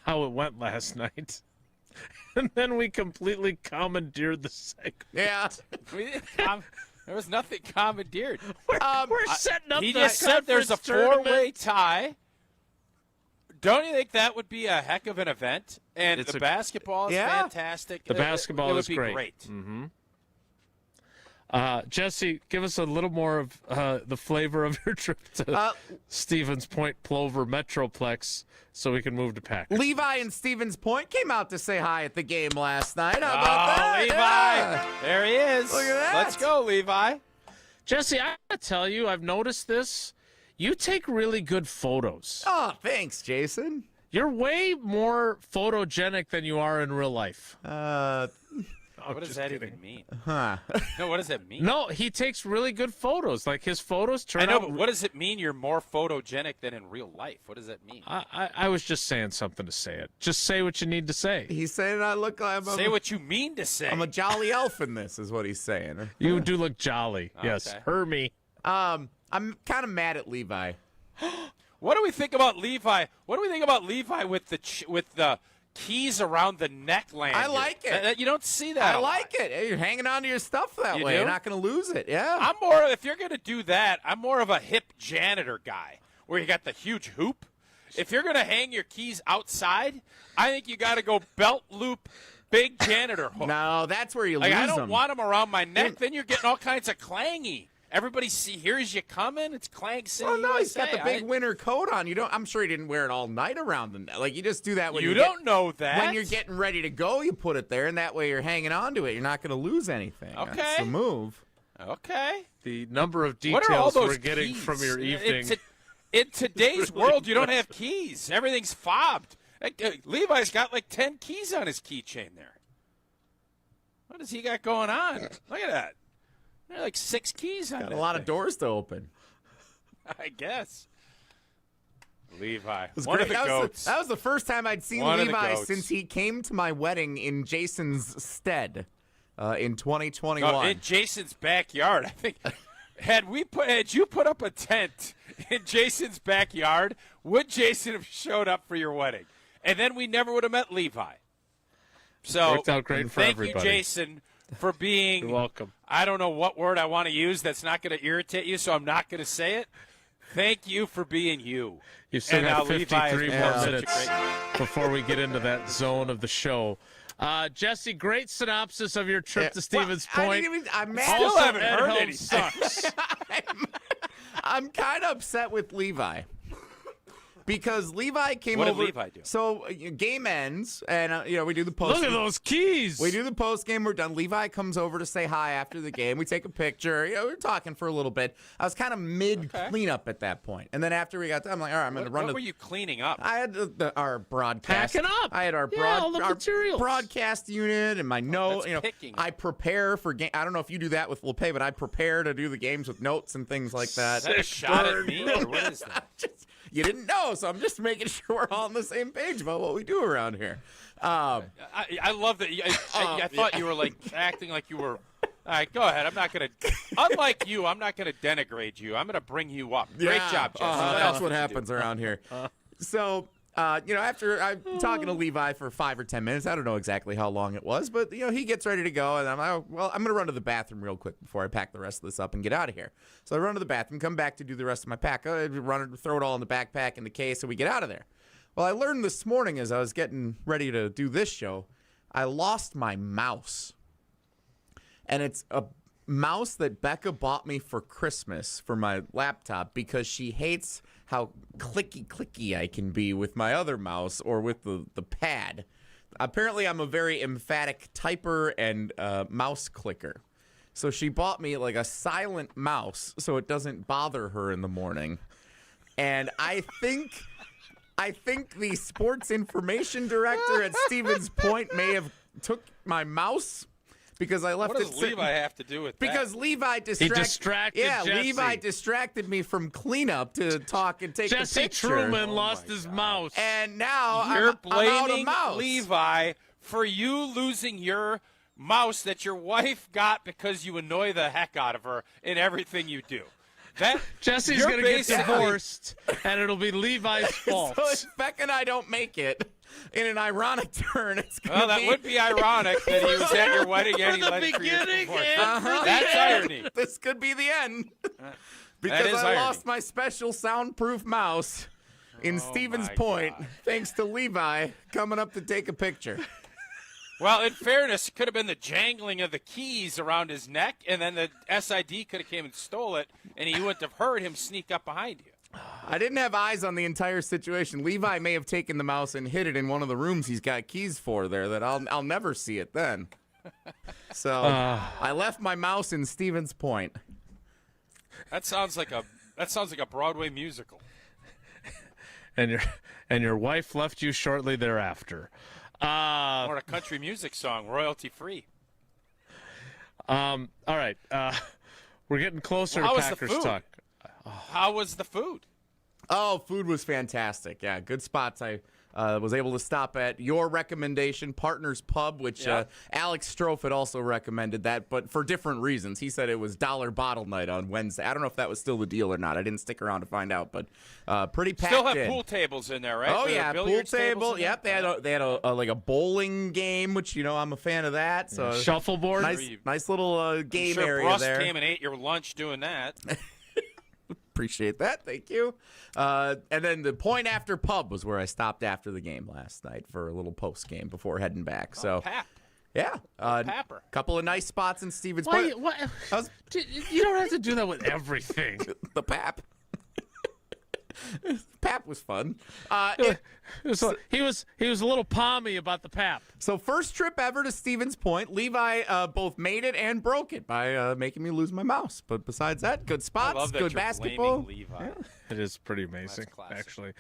how it went last night, and then we completely commandeered the segment. Yeah. There was nothing commandeered. We're setting up. He just said there's a 4-way tie. Don't you think that would be a heck of an event? And the basketball is fantastic. The basketball is great. Mm-hmm. Jesse, give us a little more of the flavor of your trip to Stevens Point Plover Metroplex so we can move to Packers. Levi and Stevens Point came out to say hi at the game last night. How about that? Levi. Yeah. There he is. Look at that. Let's go, Levi. Jesse, I gotta tell you, I've noticed this. You take really good photos. Oh, thanks, Jason. You're way more photogenic than you are in real life. What does that even mean? Huh. No, what does that mean? No, he takes really good photos. Like his photos turn out. I know, but what does it mean you're more photogenic than in real life? What does that mean? I was just saying something to say it. Just say what you need to say. He's saying I look like Say what you mean to say. I'm a jolly elf in this, is what he's saying. You do look jolly. Okay. Yes, Hermie. I'm kind of mad at Levi. What do we think about Levi? What do we think about Levi with the keys around the neckline? I like it. You don't see that. I like it. Hey, you're hanging on to your stuff that way. Do? You're not going to lose it. Yeah. I'm more. If you're going to do that, I'm more of a hip janitor guy, where you got the huge hoop. If you're going to hang your keys outside, I think you got to go belt loop, big janitor hook. No, that's where you lose I don't them. want them around my neck. Then you're getting all kinds of clangy. Everybody hears you coming. It's Clang City. Oh no, he's got USA. the big winter coat on. You don't. I'm sure he didn't wear it all night around the neck. Like you just do that when you don't know that. When you're getting ready to go, you put it there, and that way you're hanging on to it. You're not going to lose anything. Okay. That's the move. Okay. The number of What are all details those we're getting keys? from your evening. In today's world, you don't have keys. Everything's fobbed. Levi's got like 10 keys on his keychain there. What does he got going on? Look at that. There are like 6 keys on it. Got a lot of doors to open. I guess. Levi. It was One great. of the goats. That was the first time I'd seen One of the Levi goats. since he came to my wedding in Jason's stead in 2021. Oh, in Jason's backyard. I think had you put up a tent in Jason's backyard, would Jason have showed up for your wedding? And then we never would have met Levi. So worked out great for thank everybody. you, Jason, for being. You're welcome. I don't know what word I want to use that's not going to irritate you, so I'm not going to say it. Thank you for being you. You've still And got now Levi 53 has more become such a minutes great- before we get into that zone of the show. Jesse, great synopsis of your trip to Stevens Point. I'm mad. Still Also, haven't Ed heard Helms anything. sucks. I'm kind of upset with Levi Because Levi came What over. did Levi do? So game ends, and we do the post. Look at those keys. We do the post game. We're done. Levi comes over to say hi after the game. We take a picture. We're talking for a little bit. I was kind of mid cleanup at that point, and then after we got done, I'm like, all right, I'm going to run. What were you cleaning up? I had our broadcast. Packing up. I had our all the materials. broadcast unit and my note. that's picking. I prepare for game. I don't know if you do that with LePay, but I prepare to do the games with notes and things like that. Is that a shot at me, or what is that? You didn't know, so I'm just making sure we're all on the same page about what we do around here. I love that. I thought you were like acting like you were. All right, go ahead. I'm not going to. Unlike you, I'm not going to denigrate you. I'm going to bring you up. Great job, Jesse. That's what happens around here. So. After I'm talking to Levi for 5 or 10 minutes, I don't know exactly how long it was, but he gets ready to go, and I'm like, well, I'm gonna run to the bathroom real quick before I pack the rest of this up and get out of here. So I run to the bathroom, come back to do the rest of my pack. I throw it all in the backpack in the case, and we get out of there. Well, I learned this morning as I was getting ready to do this show, I lost my mouse, and it's a mouse that Becca bought me for Christmas for my laptop because she hates how clicky I can be with my other mouse or with the pad. Apparently, I'm a very emphatic typer and mouse clicker. So she bought me like a silent mouse so it doesn't bother her in the morning. And I think the sports information director at Stevens Point may have took my mouse. Because I left what does Levi have to do with that? Because Levi distracted Jesse. Levi distracted me from cleanup to talk and take Jesse a picture. Truman lost his mouse. And now You're I'm blaming out of mouse. Levi for you losing your mouse that your wife got because you annoy the heck out of her in everything you do. Jesse's going to get divorced, and it'll be Levi's fault. So if Beck and I don't make it, in an ironic turn, it's going to be... Well, that would be ironic that he was at your wedding and he led for your divorce. That's irony. This could be the end. Because I lost my special soundproof mouse in Stevens Point, thanks to Levi coming up to take a picture. Well, in fairness, it could have been the jangling of the keys around his neck, and then the SID could have came and stole it, and he wouldn't have heard him sneak up behind you. I didn't have eyes on the entire situation. Levi may have taken the mouse and hid it in one of the rooms he's got keys for there that I'll never see it then. So I left my mouse in Stevens Point. That sounds like a Broadway musical. And your wife left you shortly thereafter. Or a country music song, royalty free. All right. We're getting closer to Packers talk. How was the food? Oh, food was fantastic. Yeah, good spots. I was able to stop at your recommendation, Partners Pub, which Alex Strofe had also recommended that, but for different reasons. He said it was $1 bottle night on Wednesday. I don't know if that was still the deal or not. I didn't stick around to find out, but pretty packed Still have in. Pool tables in there, right? Oh, yeah, pool table. Yep, they had a like a bowling game, which, I'm a fan of that. So shuffleboard. Nice little game area Russ there. came and ate your lunch doing that. Appreciate that. Thank you. And then the Point After Pub was where I stopped after the game last night for a little post game before heading back. So, Pap. yeah, Papper. Couple of nice spots in Stevens. You don't have to do that with everything. The Pap. Pap was fun. He was a little palmy about the Pap. So first trip ever to Stevens Point. Levi both made it and broke it by making me lose my mouse. But besides that, good spots, I love that good you're basketball. blaming Levi. Yeah. It is pretty amazing, actually.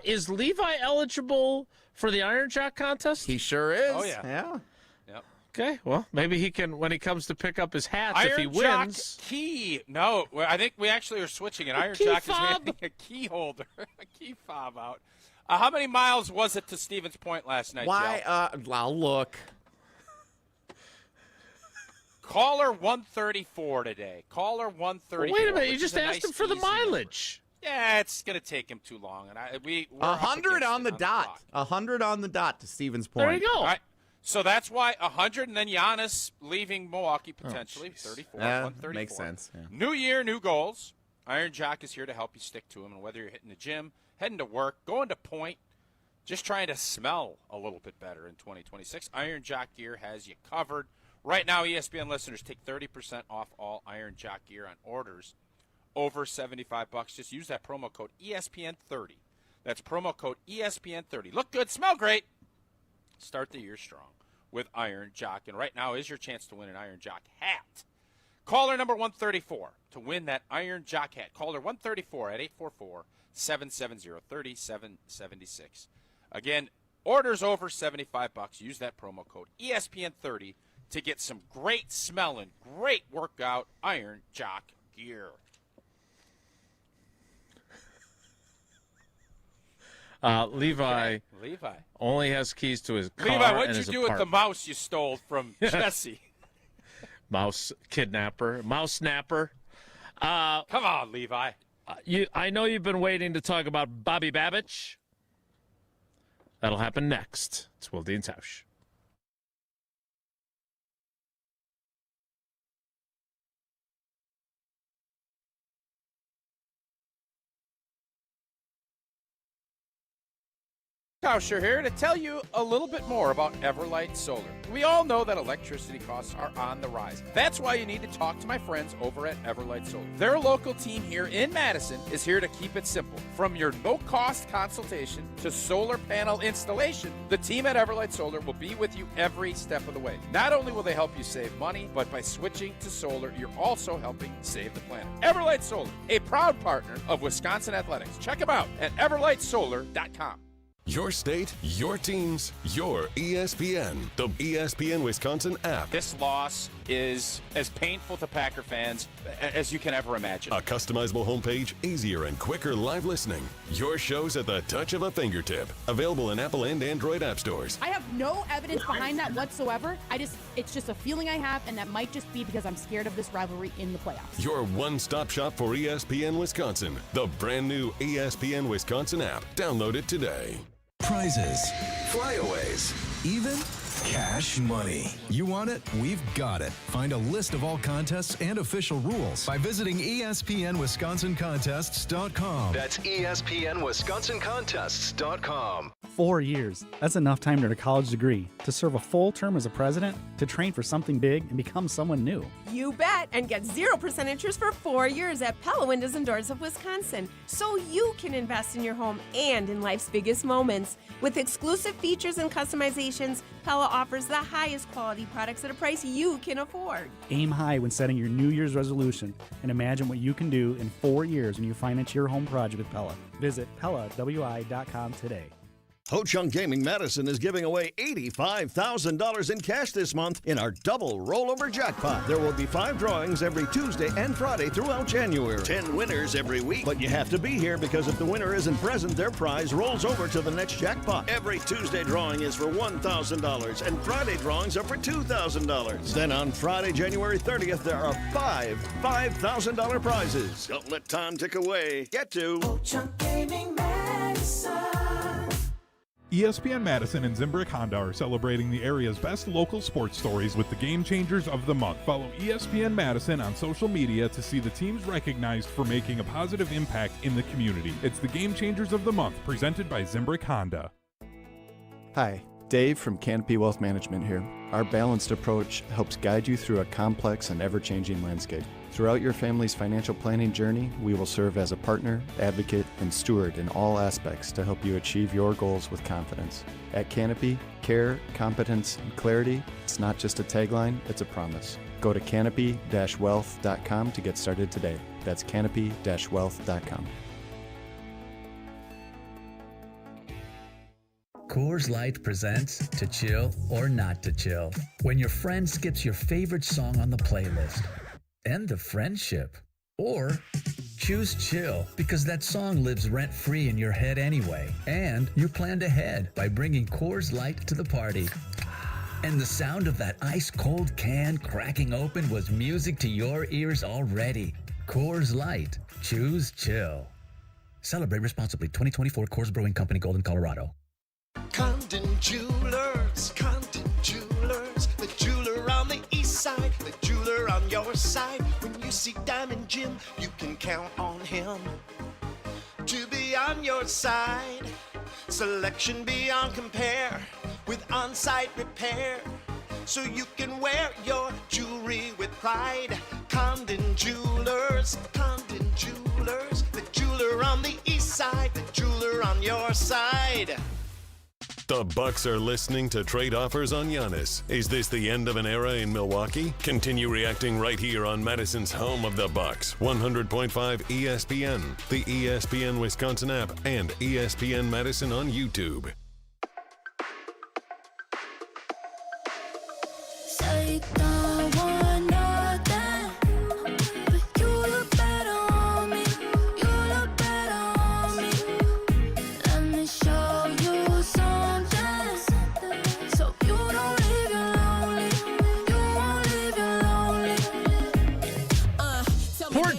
Is Levi eligible for the Iron Jock contest? He sure is. Oh, yeah. Yeah. Yep. Okay, well, maybe he can, when he comes to pick up his hats, if he Iron Jock wins. key. No, I think we actually are switching it. Iron key Jock fob? is handing a key holder, a key fob out. How many miles was it to Stevens Point last night, Why? Joe? I'll look. Caller 134 today. Caller 134. Wait a minute, you just asked him for the mileage. Yeah, it's going to take him too long. And we're 100 on the dot. 100 on the dot to Stevens Point. There you go. All right. So that's why 100, and then Giannis leaving Milwaukee potentially, 34, 134. Makes sense. Yeah. New year, new goals. Iron Jock is here to help you stick to them. And whether you're hitting the gym, heading to work, going to Point, just trying to smell a little bit better in 2026, Iron Jock gear has you covered. Right now, ESPN listeners take 30% off all Iron Jock gear on orders over $75. Just use that promo code ESPN30. That's promo code ESPN30. Look good, smell great. Start the year strong with Iron Jock. And right now is your chance to win an Iron Jock hat. Caller number 134 to win that Iron Jock hat. Caller 134 at 844-770-3776. Again, orders over $75. Use that promo code ESPN30 to get some great smelling, great workout Iron Jock gear. Levi only has keys to his car. Levi, what'd and you his do with the apartment. mouse you stole from Jesse? Mouse kidnapper, mouse snapper. Come on, Levi. I know you've been waiting to talk about Bobby Babage. That'll happen next. It's Wilde and Tausch. Tauscher here to tell you a little bit more about Everlight Solar. We all know that electricity costs are on the rise. That's why you need to talk to my friends over at Everlight Solar. Their local team here in Madison is here to keep it simple. From your no-cost consultation to solar panel installation, the team at Everlight Solar will be with you every step of the way. Not only will they help you save money, but by switching to solar, you're also helping save the planet. Everlight Solar, a proud partner of Wisconsin Athletics. Check them out at everlightsolar.com. Your state, your teams, your ESPN. The ESPN Wisconsin app. This loss is as painful to Packer fans as you can ever imagine. A customizable homepage, easier and quicker live listening. Your shows at the touch of a fingertip. Available in Apple and Android app stores. I have no evidence behind that whatsoever. It's just a feeling I have, and that might just be because I'm scared of this rivalry in the playoffs. Your one-stop shop for ESPN Wisconsin. The brand new ESPN Wisconsin app. Download it today. Prizes, flyaways, even cash money. You want it? We've got it. Find a list of all contests and official rules by visiting ESPNWisconsinContests.com. That's ESPNWisconsinContests.com. 4 years. That's enough time to earn a college degree, to serve a full term as a president, to train for something big and become someone new. You bet, and get 0% interest for 4 years at Pella Windows and Doors of Wisconsin, so you can invest in your home and in life's biggest moments. With exclusive features and customizations, Pella offers the highest quality products at a price you can afford. Aim high when setting your New Year's resolution and imagine what you can do in 4 years when you finance your home project with Pella. Visit PellaWI.com today. Ho-Chunk Gaming Madison is giving away $85,000 in cash this month in our double rollover jackpot. There will be 5 drawings every Tuesday and Friday throughout January. 10 winners every week. But you have to be here because if the winner isn't present, their prize rolls over to the next jackpot. Every Tuesday drawing is for $1,000 and Friday drawings are for $2,000. Then on Friday, January 30th, there are 5 $5,000 prizes. Don't let time tick away. Get to Ho-Chunk Gaming Madison. ESPN Madison and Zimbrick Honda are celebrating the area's best local sports stories with the Game Changers of the Month. Follow ESPN Madison on social media to see the teams recognized for making a positive impact in the community. It's the Game Changers of the Month, presented by Zimbrick Honda. Hi, Dave from Canopy Wealth Management here. Our balanced approach helps guide you through a complex and ever-changing landscape. Throughout your family's financial planning journey, we will serve as a partner, advocate, and steward in all aspects to help you achieve your goals with confidence. At Canopy, care, competence, and clarity, it's not just a tagline, it's a promise. Go to canopy-wealth.com to get started today. That's canopy-wealth.com. Coors Light presents To Chill or Not to Chill. When your friend skips your favorite song on the playlist. End the friendship. Or choose chill because that song lives rent-free in your head anyway. And you planned ahead by bringing Coors Light to the party. And the sound of that ice-cold can cracking open was music to your ears already. Coors Light. Choose chill. Celebrate responsibly. 2024 Coors Brewing Company, Golden, Colorado. Condon Jewelers, the jeweler on the east side, the jeweler on your side. When you see Diamond Jim, you can count on him to be on your side. Selection beyond compare with on-site repair, so you can wear your jewelry with pride. Condon Jewelers, Condon Jewelers. Jewelers, the jeweler on the east side, the jeweler on your side. The Bucks are listening to trade offers on Giannis. Is this the end of an era in Milwaukee? Continue reacting right here on Madison's home of the Bucks, 100.5 ESPN, the ESPN Wisconsin app, and ESPN Madison on YouTube.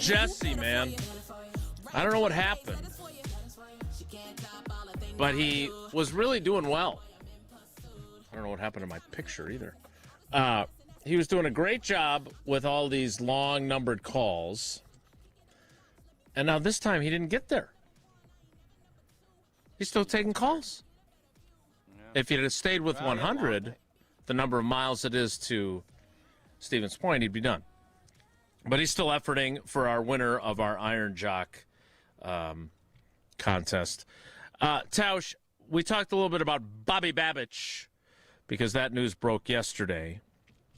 Jesse, man. I don't know what happened, but he was really doing well. I don't know what happened to my picture either. He was doing a great job with all these long numbered calls, and now this time he didn't get there. He's still taking calls. Yeah. If he had stayed with 100, the number of miles it is to Stevens Point, he'd be done. But he's still efforting for our winner of our Iron Jock contest. Tausch, we talked a little bit about Bobby Babage because that news broke yesterday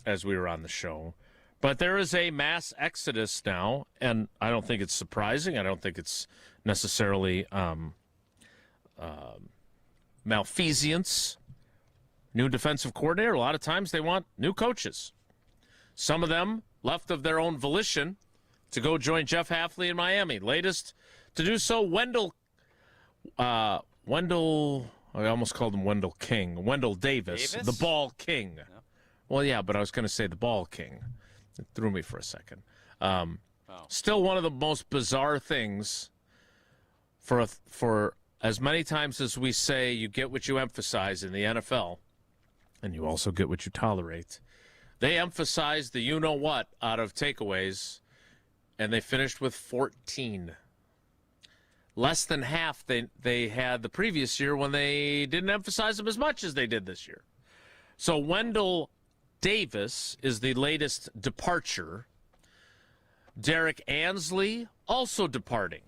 as we were on the show. But there is a mass exodus now, and I don't think it's surprising. I don't think it's necessarily malfeasance. New defensive coordinator, a lot of times they want new coaches. Some of them left of their own volition to go join Jeff Hafley in Miami. Latest to do so, Wendell, I almost called him Wendell King. Wendell Davis? The Ball King. No. Well, yeah, but I was going to say the Ball King. It threw me for a second. Still one of the most bizarre things for as many times as we say you get what you emphasize in the NFL, and you also get what you tolerate. They emphasized the you-know-what out of takeaways, and they finished with 14. Less than half they had the previous year when they didn't emphasize them as much as they did this year. So Wendell Davis is the latest departure. Derek Ansley also departing.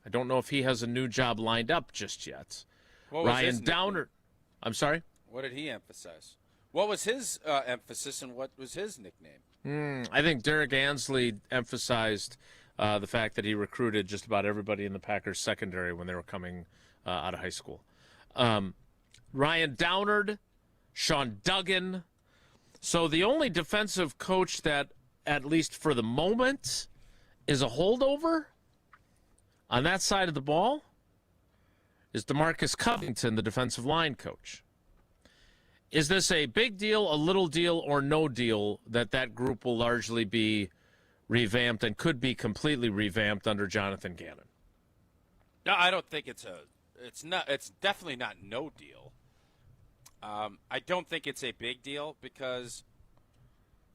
I don't know if he has a new job lined up just yet. Ryan Downer. I'm sorry? What did he emphasize? What was his emphasis and what was his nickname? I think Derek Ansley emphasized the fact that he recruited just about everybody in the Packers secondary when they were coming out of high school. Ryan Downard, Sean Duggan. So the only defensive coach that, at least for the moment, is a holdover on that side of the ball is DeMarcus Covington, the defensive line coach. Is this a big deal, a little deal, or no deal that group will largely be revamped and could be completely revamped under Jonathan Gannon? No, I don't think it's definitely not no deal. I don't think it's a big deal because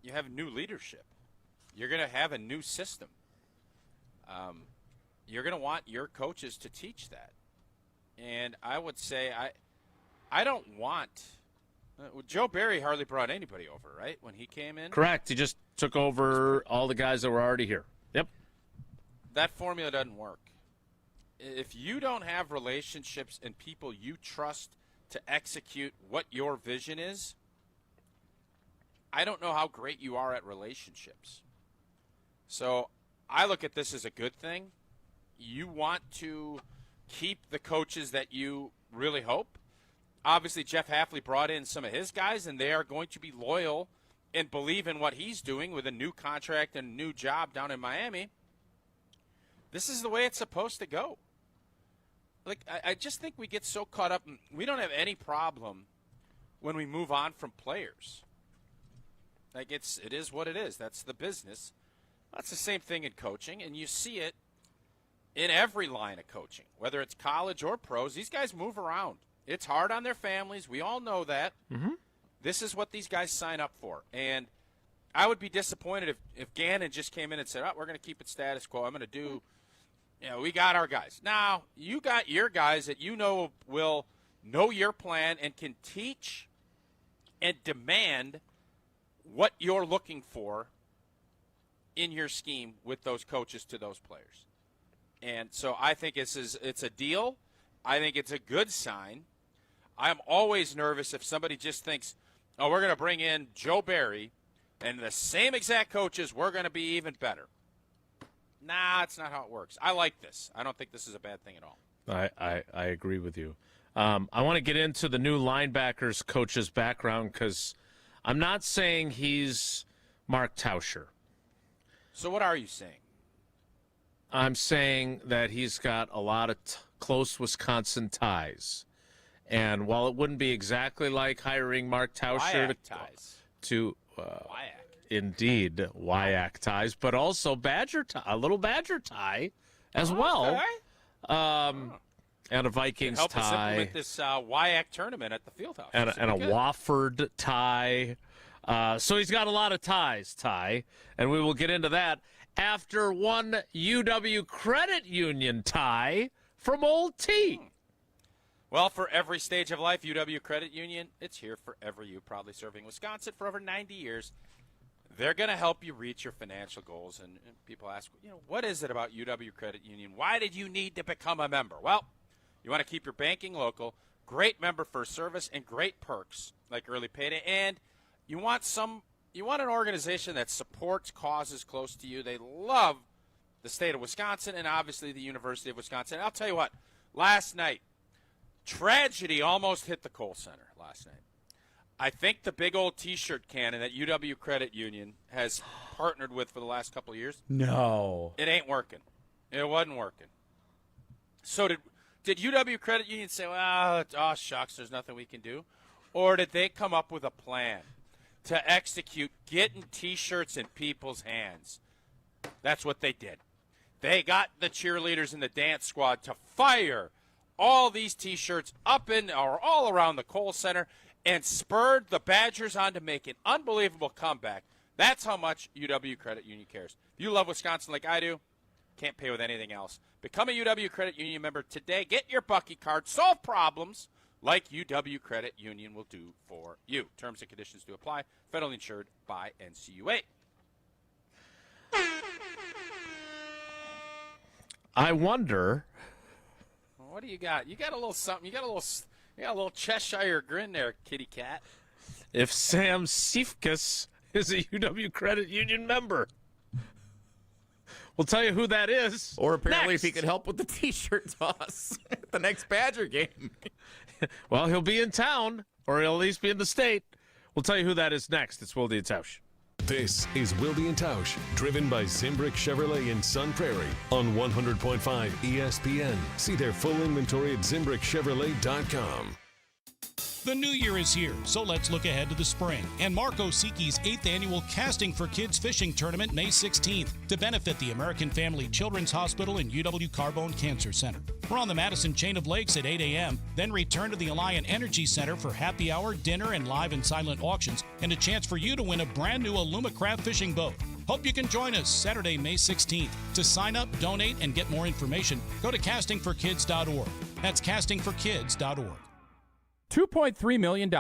you have new leadership. You're going to have a new system. You're going to want your coaches to teach that. And I would say I don't want Joe Barry hardly brought anybody over, right, when he came in? Correct. He just took over all the guys that were already here. Yep. That formula doesn't work. If you don't have relationships and people you trust to execute what your vision is, I don't know how great you are at relationships. So I look at this as a good thing. You want to keep the coaches that you really hope. Obviously, Jeff Hafley brought in some of his guys, and they are going to be loyal and believe in what he's doing with a new contract and a new job down in Miami. This is the way it's supposed to go. Like, I just think we get so caught up. We don't have any problem when we move on from players. Like, it is what it is. That's the business. That's the same thing in coaching, and you see it in every line of coaching, whether it's college or pros. These guys move around. It's hard on their families. We all know that. Mm-hmm. This is what these guys sign up for. And I would be disappointed if Gannon just came in and said, we're going to keep it status quo. I'm going to do, we got our guys. Now, you got your guys that you know will know your plan and can teach and demand what you're looking for in your scheme with those coaches to those players. And so I think it's a deal. I think it's a good sign. I'm always nervous if somebody just thinks, oh, we're going to bring in Joe Barry and the same exact coaches, we're going to be even better. Nah, it's not how it works. I like this. I don't think this is a bad thing at all. I agree with you. I want to get into the new linebackers coach's background because I'm not saying he's Mark Tauscher. So what are you saying? I'm saying that he's got a lot of close Wisconsin ties. And while it wouldn't be exactly like hiring Mark Tauscher to indeed, Wyack ties, but also Badger tie, a little Badger tie as well. And a Vikings help tie. Us implement this Wyack tournament at the Fieldhouse. And a Wofford tie. So he's got a lot of ties, Ty, and we will get into that after one UW Credit Union tie from Old T. Well, for every stage of life, UW Credit Union, it's here for you. Proudly serving Wisconsin for over 90 years. They're going to help you reach your financial goals. And people ask, what is it about UW Credit Union? Why did you need to become a member? Well, you want to keep your banking local, great member first service, and great perks like early payday. And you want an organization that supports causes close to you. They love the state of Wisconsin and obviously the University of Wisconsin. And I'll tell you what, last night, tragedy almost hit the Kohl Center last night. I think the big old T-shirt cannon that UW Credit Union has partnered with for the last couple of years. No. It ain't working. It wasn't working. So did UW Credit Union say, well, oh, shucks, there's nothing we can do? Or did they come up with a plan to execute getting T-shirts in people's hands? That's what they did. They got the cheerleaders in the dance squad to fire all these T-shirts up in or all around the Kohl Center and spurred the Badgers on to make an unbelievable comeback. That's how much UW Credit Union cares. If you love Wisconsin like I do, can't pay with anything else. Become a UW Credit Union member today. Get your Bucky card. Solve problems like UW Credit Union will do for you. Terms and conditions do apply. Federally insured by NCUA. I wonder. What do you got? You got a little something. You got a little Cheshire grin there, kitty cat. If Sam Sifkas is a UW Credit Union member. We'll tell you who that is. Or apparently next. if he could help with the T-shirt toss at the next Badger game. Well, he'll be in town, or he'll at least be in the state. We'll tell you who that is next. It's Wilde and Tausch. This is Wilde and Tausch, driven by Zimbrick Chevrolet in Sun Prairie on 100.5 ESPN. See their full inventory at ZimbrickChevrolet.com. The new year is here, so let's look ahead to the spring and Mark Osiki's 8th annual Casting for Kids Fishing Tournament May 16th to benefit the American Family Children's Hospital and UW Carbone Cancer Center. We're on the Madison Chain of Lakes at 8 a.m., then return to the Alliant Energy Center for happy hour, dinner, and live and silent auctions, and a chance for you to win a brand new Alumacraft fishing boat. Hope you can join us Saturday, May 16th. To sign up, donate, and get more information, go to castingforkids.org. That's castingforkids.org. $2.3 million.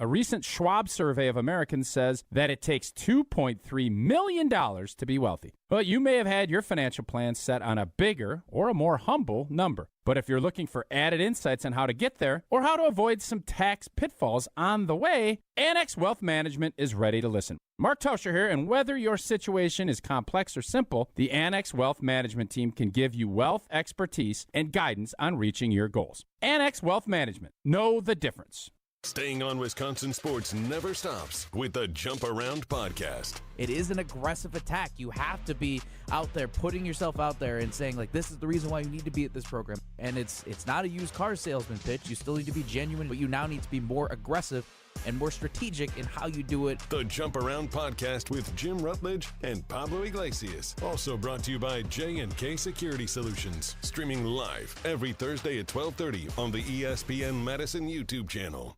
A recent Schwab survey of Americans says that it takes $2.3 million to be wealthy. But you may have had your financial plan set on a bigger or a more humble number. But if you're looking for added insights on how to get there or how to avoid some tax pitfalls on the way, Annex Wealth Management is ready to listen. Mark Tauscher here, and whether your situation is complex or simple, the Annex Wealth Management team can give you wealth expertise and guidance on reaching your goals. Annex Wealth Management. Know the difference. Staying on Wisconsin sports never stops with the Jump Around podcast. It is an aggressive attack. You have to be out there, putting yourself out there and saying, like, this is the reason why you need to be at this program. And it's not a used car salesman pitch. You still need to be genuine, but you now need to be more aggressive and more strategic in how you do it. The Jump Around podcast with Jim Rutledge and Pablo Iglesias. Also brought to you by J&K Security Solutions. Streaming live every Thursday at 12:30 on the ESPN Madison YouTube channel.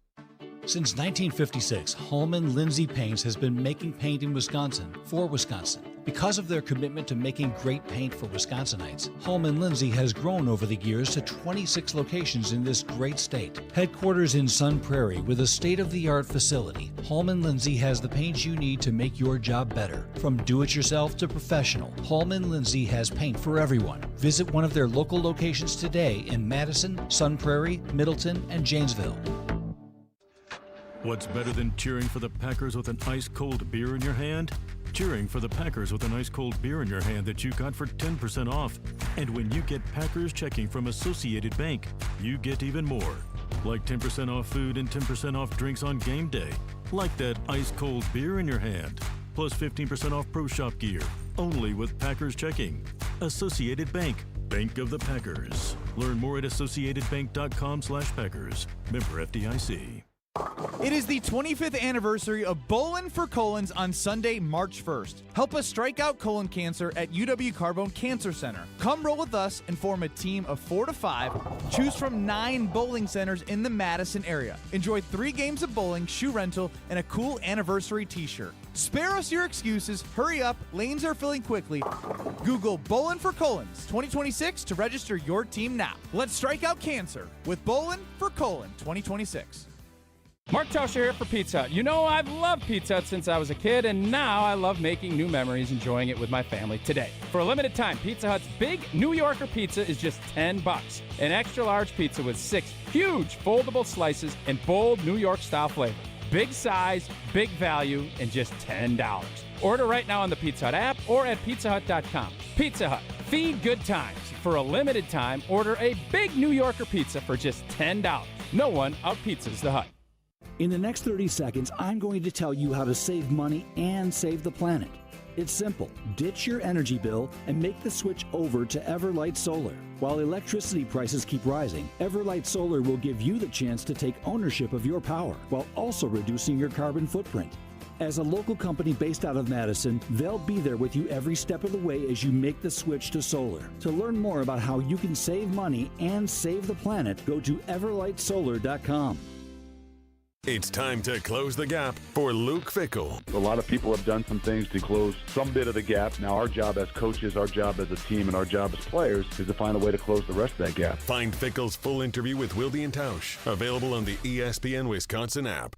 Since 1956, Holman Lindsay Paints has been making paint in Wisconsin for Wisconsin. Because of their commitment to making great paint for Wisconsinites, Holman Lindsay has grown over the years to 26 locations in this great state. Headquarters in Sun Prairie with a state-of-the-art facility, Holman Lindsay has the paint you need to make your job better. From do-it-yourself to professional, Holman Lindsay has paint for everyone. Visit one of their local locations today in Madison, Sun Prairie, Middleton, and Janesville. What's better than cheering for the Packers with an ice-cold beer in your hand? Cheering for the Packers with an ice-cold beer in your hand that you got for 10% off. And when you get Packers checking from Associated Bank, you get even more. Like 10% off food and 10% off drinks on game day. Like that ice-cold beer in your hand. Plus 15% off Pro Shop gear. Only with Packers checking. Associated Bank. Bank of the Packers. Learn more at associatedbank.com/Packers. Member FDIC. It is the 25th anniversary of Bowling for Colons on Sunday, March 1st. Help us strike out colon cancer at UW Carbone Cancer Center. Come roll with us and form a team of 4 to 5. Choose from 9 bowling centers in the Madison area. Enjoy 3 games of bowling, shoe rental, and a cool anniversary t-shirt. Spare us your excuses. Hurry up. Lanes are filling quickly. Google Bowling for Colons 2026 to register your team now. Let's strike out cancer with Bowling for Colon 2026. Mark Tauscher here for Pizza Hut. You know I've loved Pizza Hut since I was a kid, and now I love making new memories enjoying it with my family today. For a limited time, Pizza Hut's Big New Yorker Pizza is just $10. An extra large pizza with 6 huge foldable slices and bold New York-style flavor. Big size, big value, and just $10. Order right now on the Pizza Hut app or at pizzahut.com. Pizza Hut, feed good times. For a limited time, order a Big New Yorker Pizza for just $10. No one out-pizzas the Hut. In the next 30 seconds, I'm going to tell you how to save money and save the planet. It's simple. Ditch your energy bill and make the switch over to Everlight Solar. While electricity prices keep rising, Everlight Solar will give you the chance to take ownership of your power while also reducing your carbon footprint. As a local company based out of Madison, they'll be there with you every step of the way as you make the switch to solar. To learn more about how you can save money and save the planet, go to everlightsolar.com. It's time to close the gap for Luke Fickell. A lot of people have done some things to close some bit of the gap. Now our job as coaches, our job as a team, and our job as players is to find a way to close the rest of that gap. Find Fickell's full interview with Wilde and Tausch, available on the ESPN Wisconsin app.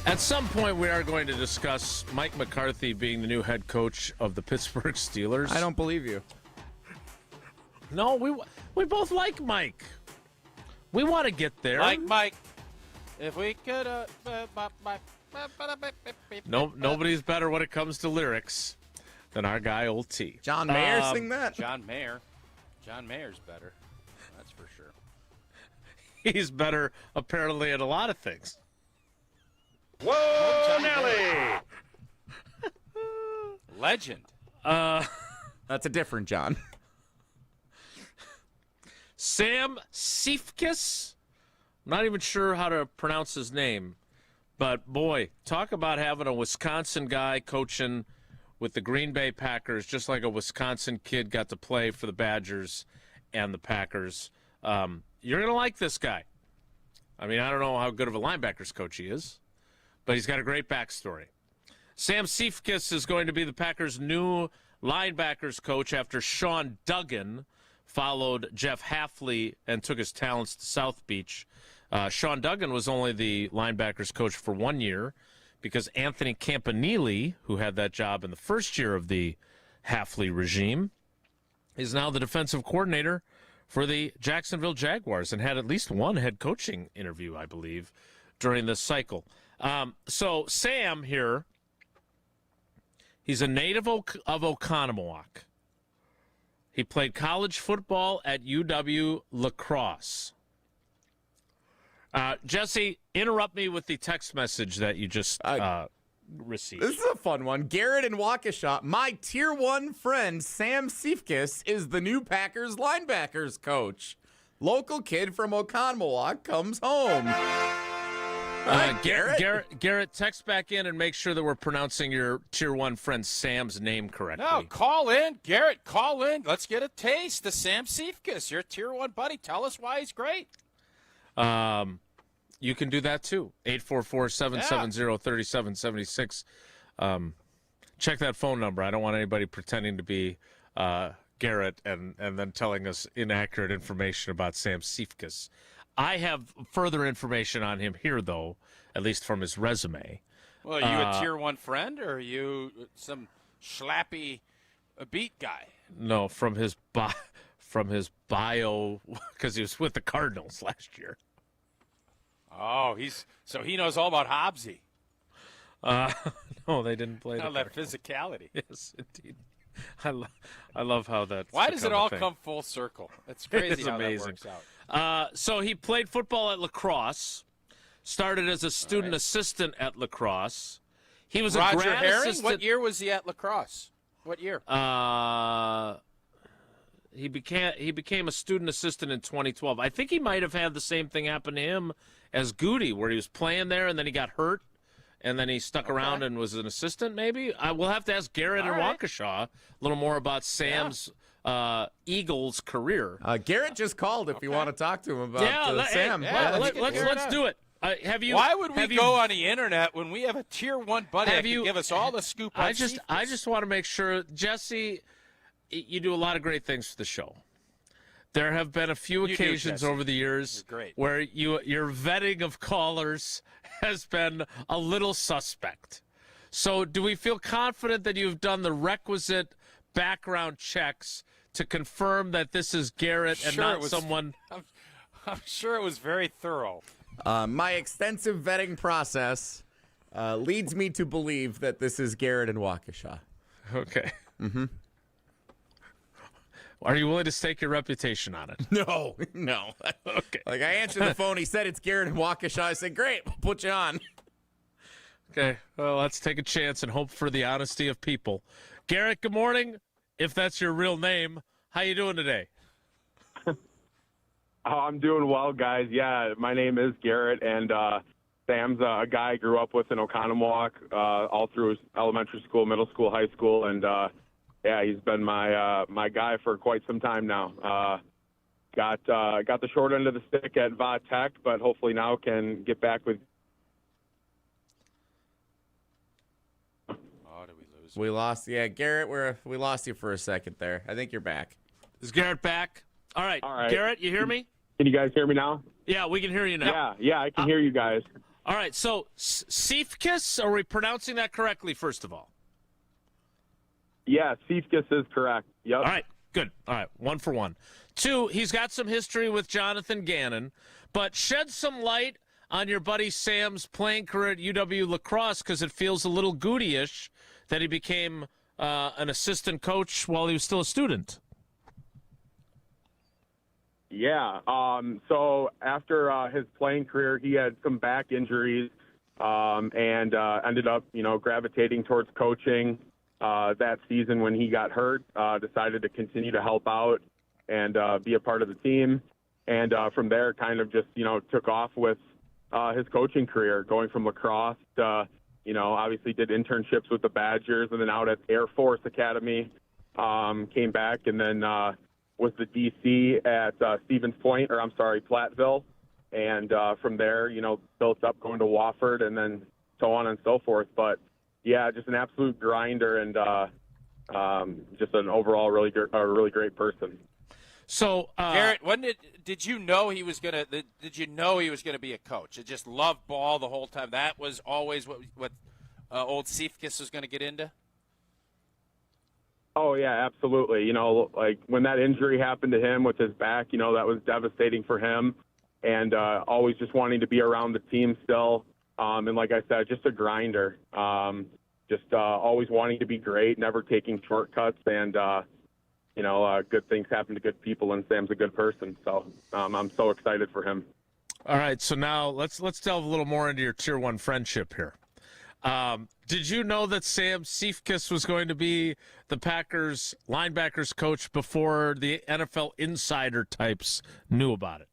At some point, we are going to discuss Mike McCarthy being the new head coach of the Pittsburgh Steelers. I don't believe you. No, we both like Mike. We want to get there. Mike. If we could... Nobody's better when it comes to lyrics than our guy, Old T. John Mayer sing that? John Mayer. John Mayer's better. That's for sure. He's better, apparently, at a lot of things. Whoa, Nelly! Legend. That's a different John. Sam Seifkis? I'm not even sure how to pronounce his name. But, boy, talk about having a Wisconsin guy coaching with the Green Bay Packers, just like a Wisconsin kid got to play for the Badgers and the Packers. You're going to like this guy. I mean, I don't know how good of a linebackers coach he is, but he's got a great backstory. Sam Seifkis is going to be the Packers' new linebackers coach after Sean Duggan followed Jeff Hafley and took his talents to South Beach. Sean Duggan was only the linebackers coach for 1 year because Anthony Campanile, who had that job in the first year of the Hafley regime, is now the defensive coordinator for the Jacksonville Jaguars and had at least one head coaching interview, I believe, during this cycle. So Sam here, he's a native of Oconomowoc. He played college football at UW La Crosse. Jesse, interrupt me with the text message that you just received. This is a fun one. Garrett in Waukesha. My Tier 1 friend, Sam Siefkes, is the new Packers linebackers coach. Local kid from Oconomowoc comes home. Garrett, text back in and make sure that we're pronouncing your Tier 1 friend Sam's name correctly. No, call in. Garrett, call in. Let's get a taste of Sam Siefkes, your Tier 1 buddy. Tell us why he's great. You can do that too. 844-770-3776. Check that phone number. I don't want anybody pretending to be Garrett and then telling us inaccurate information about Sam Siefkes. I have further information on him here, though, at least from his resume. Well, are you a Tier 1 friend, or are you some schlappy beat guy? No, from his bio, because he was with the Cardinals last year. Oh, so he knows all about Hobbsy. No, they didn't play. All that physicality. Yes, indeed. I love how that. Why does it all come full circle? It's crazy it's how amazing. that works out. So he played football at lacrosse. Started as a student assistant at lacrosse. He was Roger a grad Herring? assistant. What year was he at lacrosse? What year? He became a student assistant in 2012. I think he might have had the same thing happen to him as Goody, where he was playing there and then he got hurt, and then he stuck around and was an assistant. Maybe we'll have to ask Garrett and Waukesha a little more about Sam's Eagles career. Garrett just called if you want to talk to him about Sam. Let's do it. Why would we go on the internet when we have a Tier 1 buddy that can give us all the scoop on Siefkes? I just want to make sure, Jesse, you do a lot of great things for the show. There have been a few occasions over the years where your vetting of callers has been a little suspect. So do we feel confident that you've done the requisite background checks to confirm that this is Garrett and not someone? I'm sure it was very thorough. My extensive vetting process leads me to believe that this is Garrett and Waukesha. Okay. Mm-hmm. Are you willing to stake your reputation on it? No. Okay. Like, I answered the phone. He said it's Garrett and Waukesha. I said, great, we'll put you on. Okay. Well, let's take a chance and hope for the honesty of people. Garrett, good morning. If that's your real name, how you doing today? I'm doing well, guys. Yeah, my name is Garrett, and Sam's a guy I grew up with in Oconomowoc all through elementary school, middle school, high school, and yeah, he's been my guy for quite some time now. Got the short end of the stick at Va Tech, but hopefully now can get back with. Oh, did we lose? We lost. Yeah, Garrett, we lost you for a second there. I think you're back. Is Garrett back? All right. Garrett, you hear me? Can you guys hear me now? Yeah, we can hear you now. Yeah, I can hear you guys. All right, so Siefkes, are we pronouncing that correctly, first of all? Yeah, Siefkes is correct. Yep. All right, good. All right, 1 for 1. 2, he's got some history with Jonathan Gannon, but shed some light on your buddy Sam's playing career at UW lacrosse, because it feels a little Goody-ish that he became an assistant coach while he was still a student. Yeah. So after his playing career, he had some back injuries and ended up, gravitating towards coaching that season when he got hurt. Decided to continue to help out and be a part of the team. And from there, kind of just, took off with his coaching career, going from lacrosse to, obviously did internships with the Badgers and then out at Air Force Academy, came back and then was the DC at Stevens Point, Platteville. And from there, built up going to Wofford and then so on and so forth. But, yeah, just an absolute grinder and just an overall really great person. So, Garrett, did you know he was gonna be a coach? You just loved ball the whole time. That was always what old Siefkes was going to get into. Oh, yeah, absolutely. Like when that injury happened to him with his back, that was devastating for him. And always just wanting to be around the team still. And like I said, just a grinder. Just always wanting to be great, never taking shortcuts. And, good things happen to good people, and Sam's a good person. So I'm so excited for him. All right, so now let's delve a little more into your Tier 1 friendship here. Did you know that Sam Seifkes was going to be the Packers linebackers coach before the NFL insider types knew about it?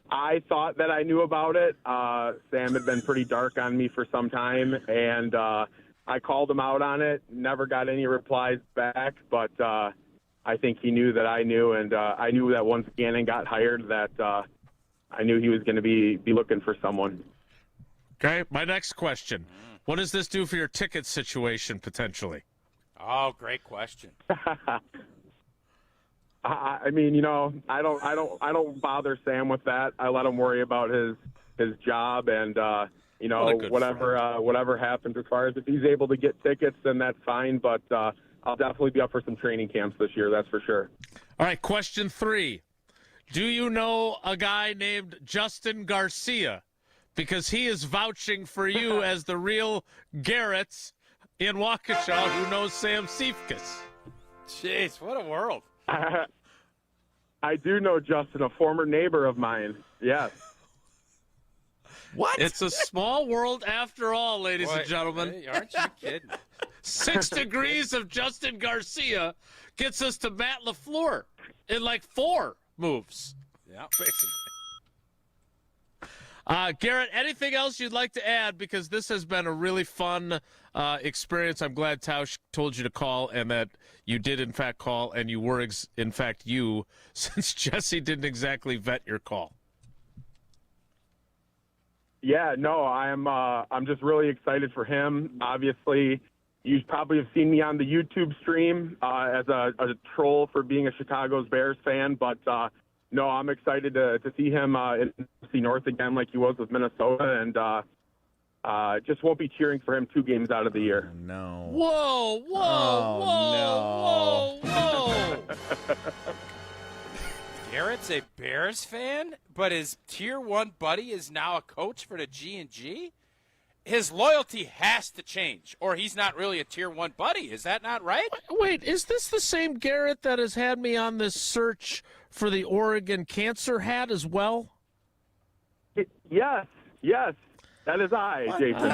I thought that I knew about it. Sam had been pretty dark on me for some time, and I called him out on it. Never got any replies back, but I think he knew that I knew, and I knew that once Gannon got hired that I knew he was going to be looking for someone. Okay, my next question. What does this do for your ticket situation potentially? Oh, great question. I mean, I don't bother Sam with that. I let him worry about his job, and whatever happens as far as if he's able to get tickets, then that's fine. But I'll definitely be up for some training camps this year. That's for sure. All right, question 3. Do you know a guy named Justin Garcia? Because he is vouching for you as the real Garrett in Waukesha who knows Sam Seifkes. Jeez, what a world. I do know Justin, a former neighbor of mine. Yes. What? It's a small world after all, ladies and gentlemen. Hey, aren't you kidding? 6 degrees of Justin Garcia gets us to Matt LaFleur in like 4 moves. Yeah, basically. Garrett, anything else you'd like to add? Because this has been a really fun experience. I'm glad Tausch told you to call and that you did, in fact, call, and you were, in fact, you, since Jesse didn't exactly vet your call. Yeah, no, I'm just really excited for him. Obviously, you probably have seen me on the YouTube stream as a troll for being a Chicago Bears fan, but no, I'm excited to see him in NFC North again like he was with Minnesota, and just won't be cheering for him 2 games out of the year. No. Whoa, whoa, whoa. Garrett's a Bears fan, but his Tier 1 buddy is now a coach for the G&G? His loyalty has to change, or he's not really a Tier 1 buddy. Is that not right? Wait, is this the same Garrett that has had me on this search for the Oregon cancer hat as well? Yes. That is I, Jason.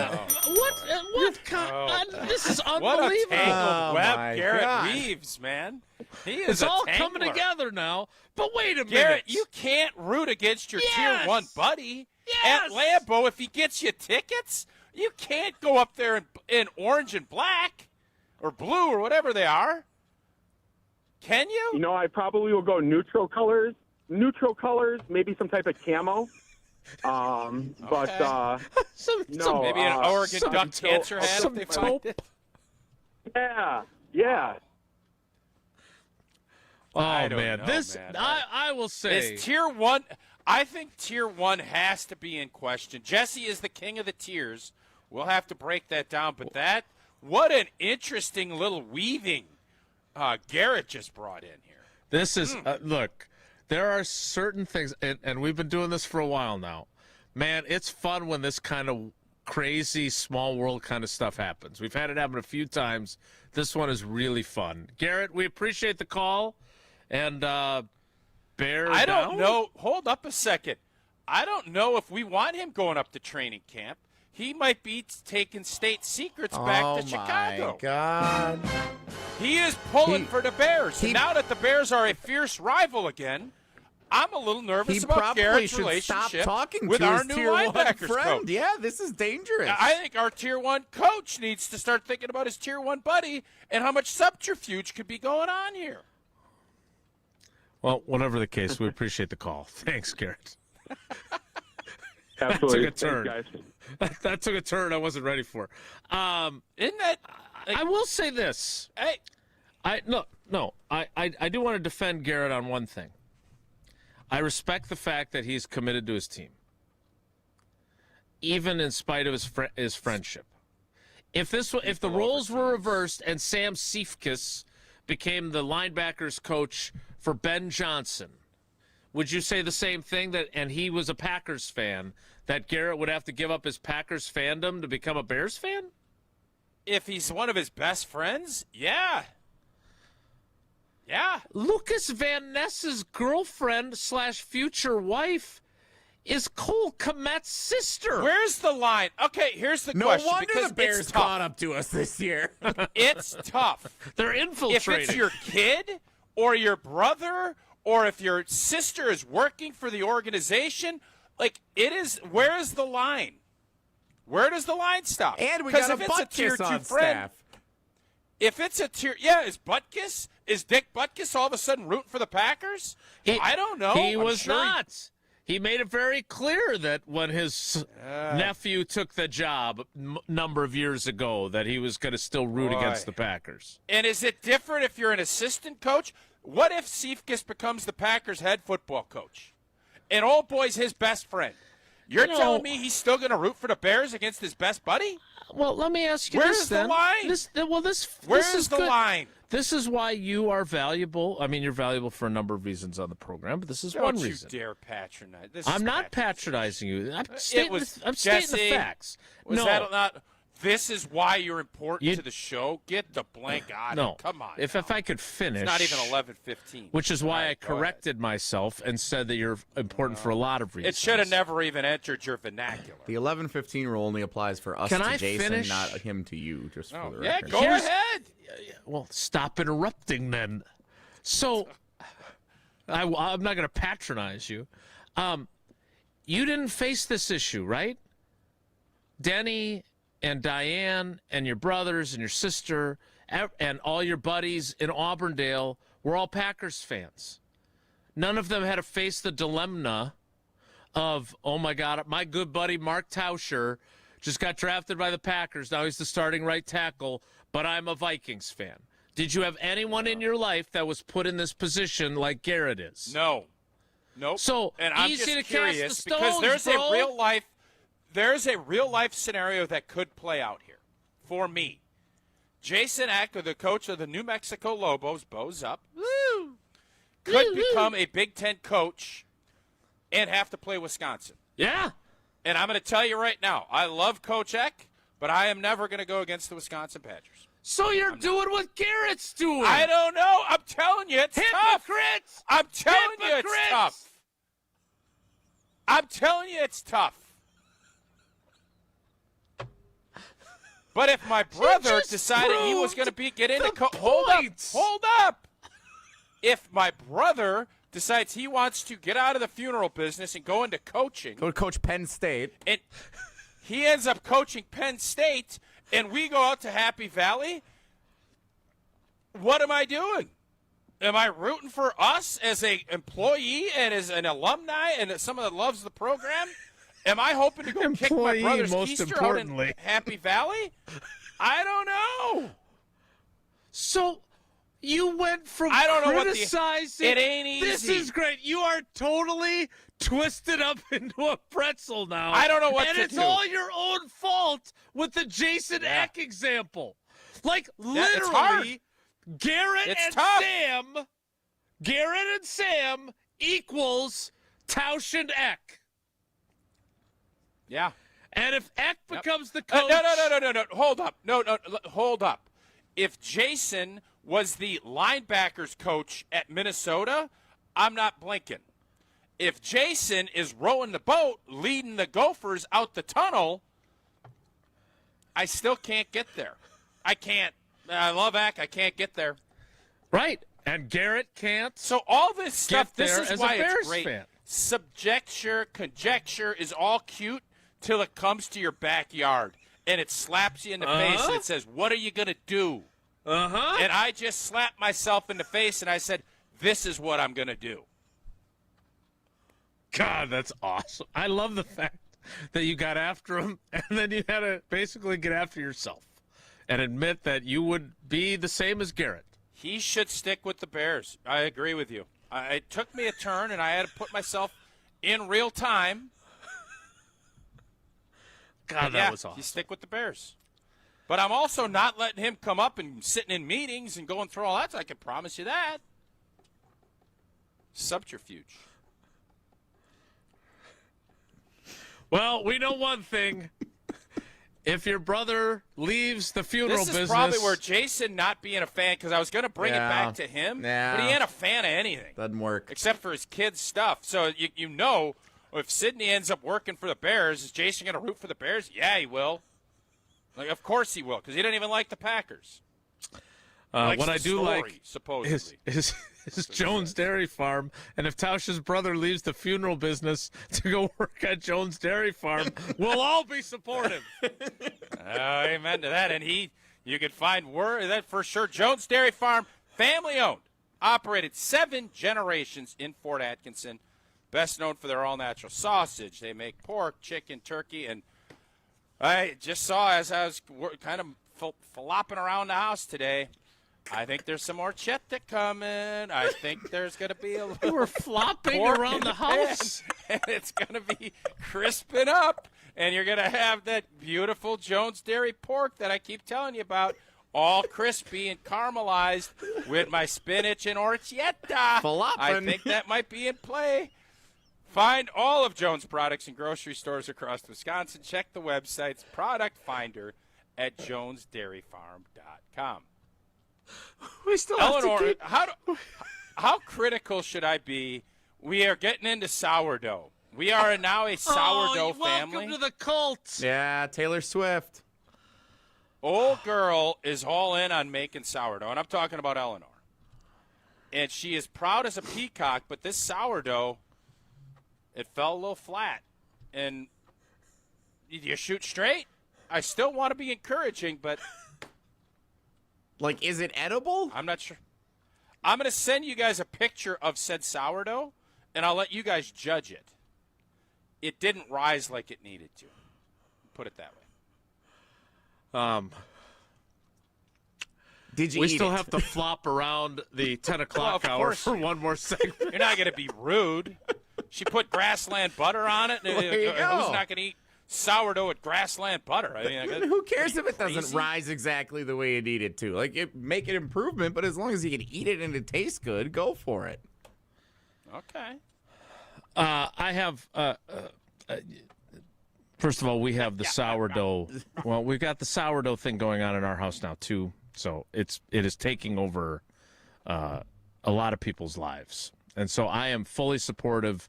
This is unbelievable. What a tangled web Garrett God. weaves, man. He is It's a all tangler. coming together now. But wait a minute. Garrett, you can't root against your Tier 1 buddy. At Lambeau, if he gets you tickets, you can't go up there in orange and black or blue or whatever they are. Can you? I probably will go neutral colors, maybe some type of camo. But no, maybe an Oregon Duck cancer hat. Some if they taupe. Yeah. Oh, I don't man. know, I will say. Is Tier 1, I think Tier 1 has to be in question. Jesse is the king of the tiers. We'll have to break that down. But what an interesting little weaving Garrett just brought in here. This is, look, there are certain things, and we've been doing this for a while now. Man, it's fun when this kind of crazy, small world kind of stuff happens. We've had it happen a few times. This one is really fun. Garrett, we appreciate the call. And bear I down? don't know. Hold up a second. I don't know if we want him going up to training camp. He might be taking state secrets back to Chicago. Oh, my God. He is pulling for the Bears. And now that the Bears are a fierce rival again, I'm a little nervous about Garrett's relationship with our new linebackers coach. Yeah, this is dangerous. I think our Tier 1 coach needs to start thinking about his Tier 1 buddy and how much subterfuge could be going on here. Well, whatever the case, we appreciate the call. Thanks, Garrett. Absolutely. That took a turn. Thanks, that took a turn I wasn't ready for. Isn't that? I will say this. Hey, I do want to defend Garrett on one thing. I respect the fact that he's committed to his team, even in spite of his friendship. If the roles were reversed and Sam Seifkes became the linebackers coach for Ben Johnson, would you say the same thing, and he was a Packers fan, that Garrett would have to give up his Packers fandom to become a Bears fan? If he's one of his best friends, yeah. Yeah. Lucas Van Ness's girlfriend / future wife is Cole Kmet's sister. Where's the line? Okay, here's the No question. wonder because the Bears it's tough. caught up to us this year. It's tough. They're infiltrating. If it's your kid or your brother or if your sister is working for the organization, like it is, where is the line? Where does the line stop? And we got a Butkus on staff. If it's a tier, is Dick Butkus all of a sudden rooting for the Packers? I don't know. He I'm was sure not. He made it very clear that when his nephew took the job number of years ago that he was going to still root against the Packers. And is it different if you're an assistant coach? What if Seifkis becomes the Packers head football coach? And old boy's his best friend. You're telling me he's still going to root for the Bears against his best buddy? Well, let me ask you Where's this the then. line? Where's the line? This is why you are valuable. I mean, you're valuable for a number of reasons on the program, but this is one reason. Don't you dare patronize. I'm not patronizing you. I'm stating the facts. This is why you're important to the show. Get the blank out of it. Come on. If I could finish. It's not even 11:15. Which is why I corrected myself and said that you're important for a lot of reasons. It should have never even entered your vernacular. The 11:15 rule only applies for us to Jason, not him to you, just for the record. Yeah, go ahead. Well, stop interrupting then. So, I'm not going to patronize you. You didn't face this issue, right? Denny and Diane and your brothers and your sister and all your buddies in Auburndale were all Packers fans. None of them had to face the dilemma of, oh, my God, my good buddy Mark Tauscher just got drafted by the Packers. Now he's the starting right tackle, but I'm a Vikings fan. Did you have anyone in your life that was put in this position like Garrett is? No. Nope. So and I'm easy just to cast curious the stones, because there's bro. a real life scenario that could play out here for me. Jason Eck, the coach of the New Mexico Lobos, bows up, could become a Big Ten coach and have to play Wisconsin. Yeah. And I'm going to tell you right now, I love Coach Eck, but I am never going to go against the Wisconsin Badgers. So you're doing what Garrett's doing. I don't know. I'm telling you, it's tough. I'm telling you, it's tough. I'm telling you, it's tough. But if my brother decided he was going to get into hold up. If my brother decides he wants to get out of the funeral business and go into coaching, go to coach Penn State, and he ends up coaching Penn State, and we go out to Happy Valley, what am I doing? Am I rooting for us as an employee and as an alumni and as someone that loves the program? Am I hoping to go kick my brother's keister out in Happy Valley? I don't know. So you went from I don't know criticizing. it ain't easy. This is great. You are totally twisted up into a pretzel now. I don't know what and to it's do. all your own fault with the Jason Eck example. Like it's hard. literally, Garrett and Sam equals Tausch and Eck. Yeah. And if Eck becomes the coach... No. Hold up. Hold up. If Jason was the linebackers coach at Minnesota, I'm not blinking. If Jason is rowing the boat, leading the Gophers out the tunnel, I still can't get there. I can't. I love Eck. I can't get there. Right. And Garrett can't. So all this stuff, this is as why a Bears it's great. Fan. Subjecture, conjecture is all cute till it comes to your backyard and it slaps you in the face and it says, what are you going to do? And I just slapped myself in the face and I said, this is what I'm going to do. God, that's awesome. I love the fact that you got after him and then you had to basically get after yourself and admit that you would be the same as Garrett. He should stick with the Bears. I agree with you. It took me a turn, and I had to put myself in real time. God, that was awesome. You stick with the Bears. But I'm also not letting him come up and sitting in meetings and going through all that. So I can promise you that. Subterfuge. Well, we know one thing. If your brother leaves the funeral business... This is probably where Jason not being a fan, because I was going to bring it back to him, but he ain't a fan of anything. Doesn't work. Except for his kids' stuff. So you know if Sidney ends up working for the Bears, is Jason going to root for the Bears? Yeah, he will. Like, of course he will, because he didn't even like the Packers. What I do story, like supposedly. is Jones Dairy Farm, and if Tausch's brother leaves the funeral business to go work at Jones Dairy Farm, we'll all be supportive. Amen to that. And you can find word that for sure. Jones Dairy Farm, family-owned, operated 7 generations in Fort Atkinson. Best known for their all-natural sausage. They make pork, chicken, turkey, and I just saw as I was kind of flopping around the house today, I think there's some more chetta coming. I think there's going to be a little. We're flopping around the house. And it's going to be crisping up. And you're going to have that beautiful Jones Dairy pork that I keep telling you about, all crispy and caramelized with my spinach and orchetta. Flopping. I think that might be in play. Find all of Jones products in grocery stores across Wisconsin. Check the website's product finder at jonesdairyfarm.com. We still Eleanor, have to how critical should I be? We are getting into sourdough. We are now a sourdough family. Welcome to the cult. Yeah, Taylor Swift. Old girl is all in on making sourdough, and I'm talking about Eleanor. And she is proud as a peacock, but this sourdough, it fell a little flat. And you shoot straight? I still want to be encouraging, but... Like, is it edible? I'm not sure. I'm going to send you guys a picture of said sourdough, and I'll let you guys judge it. It didn't rise like it needed to. Put it that way. Did you We eat still it? have to flop around the 10 o'clock hour course for one more segment. You're not going to be rude. She put grassland butter on it. There you Who's go. not going to eat sourdough with grassland butter? I mean, Who cares if it doesn't crazy? rise exactly the way it needed to? Like, make an improvement, but as long as you can eat it and it tastes good, go for it. Okay. I have. First of all, we have the sourdough. Well, we've got the sourdough thing going on in our house now too. So it is taking over a lot of people's lives, and so I am fully supportive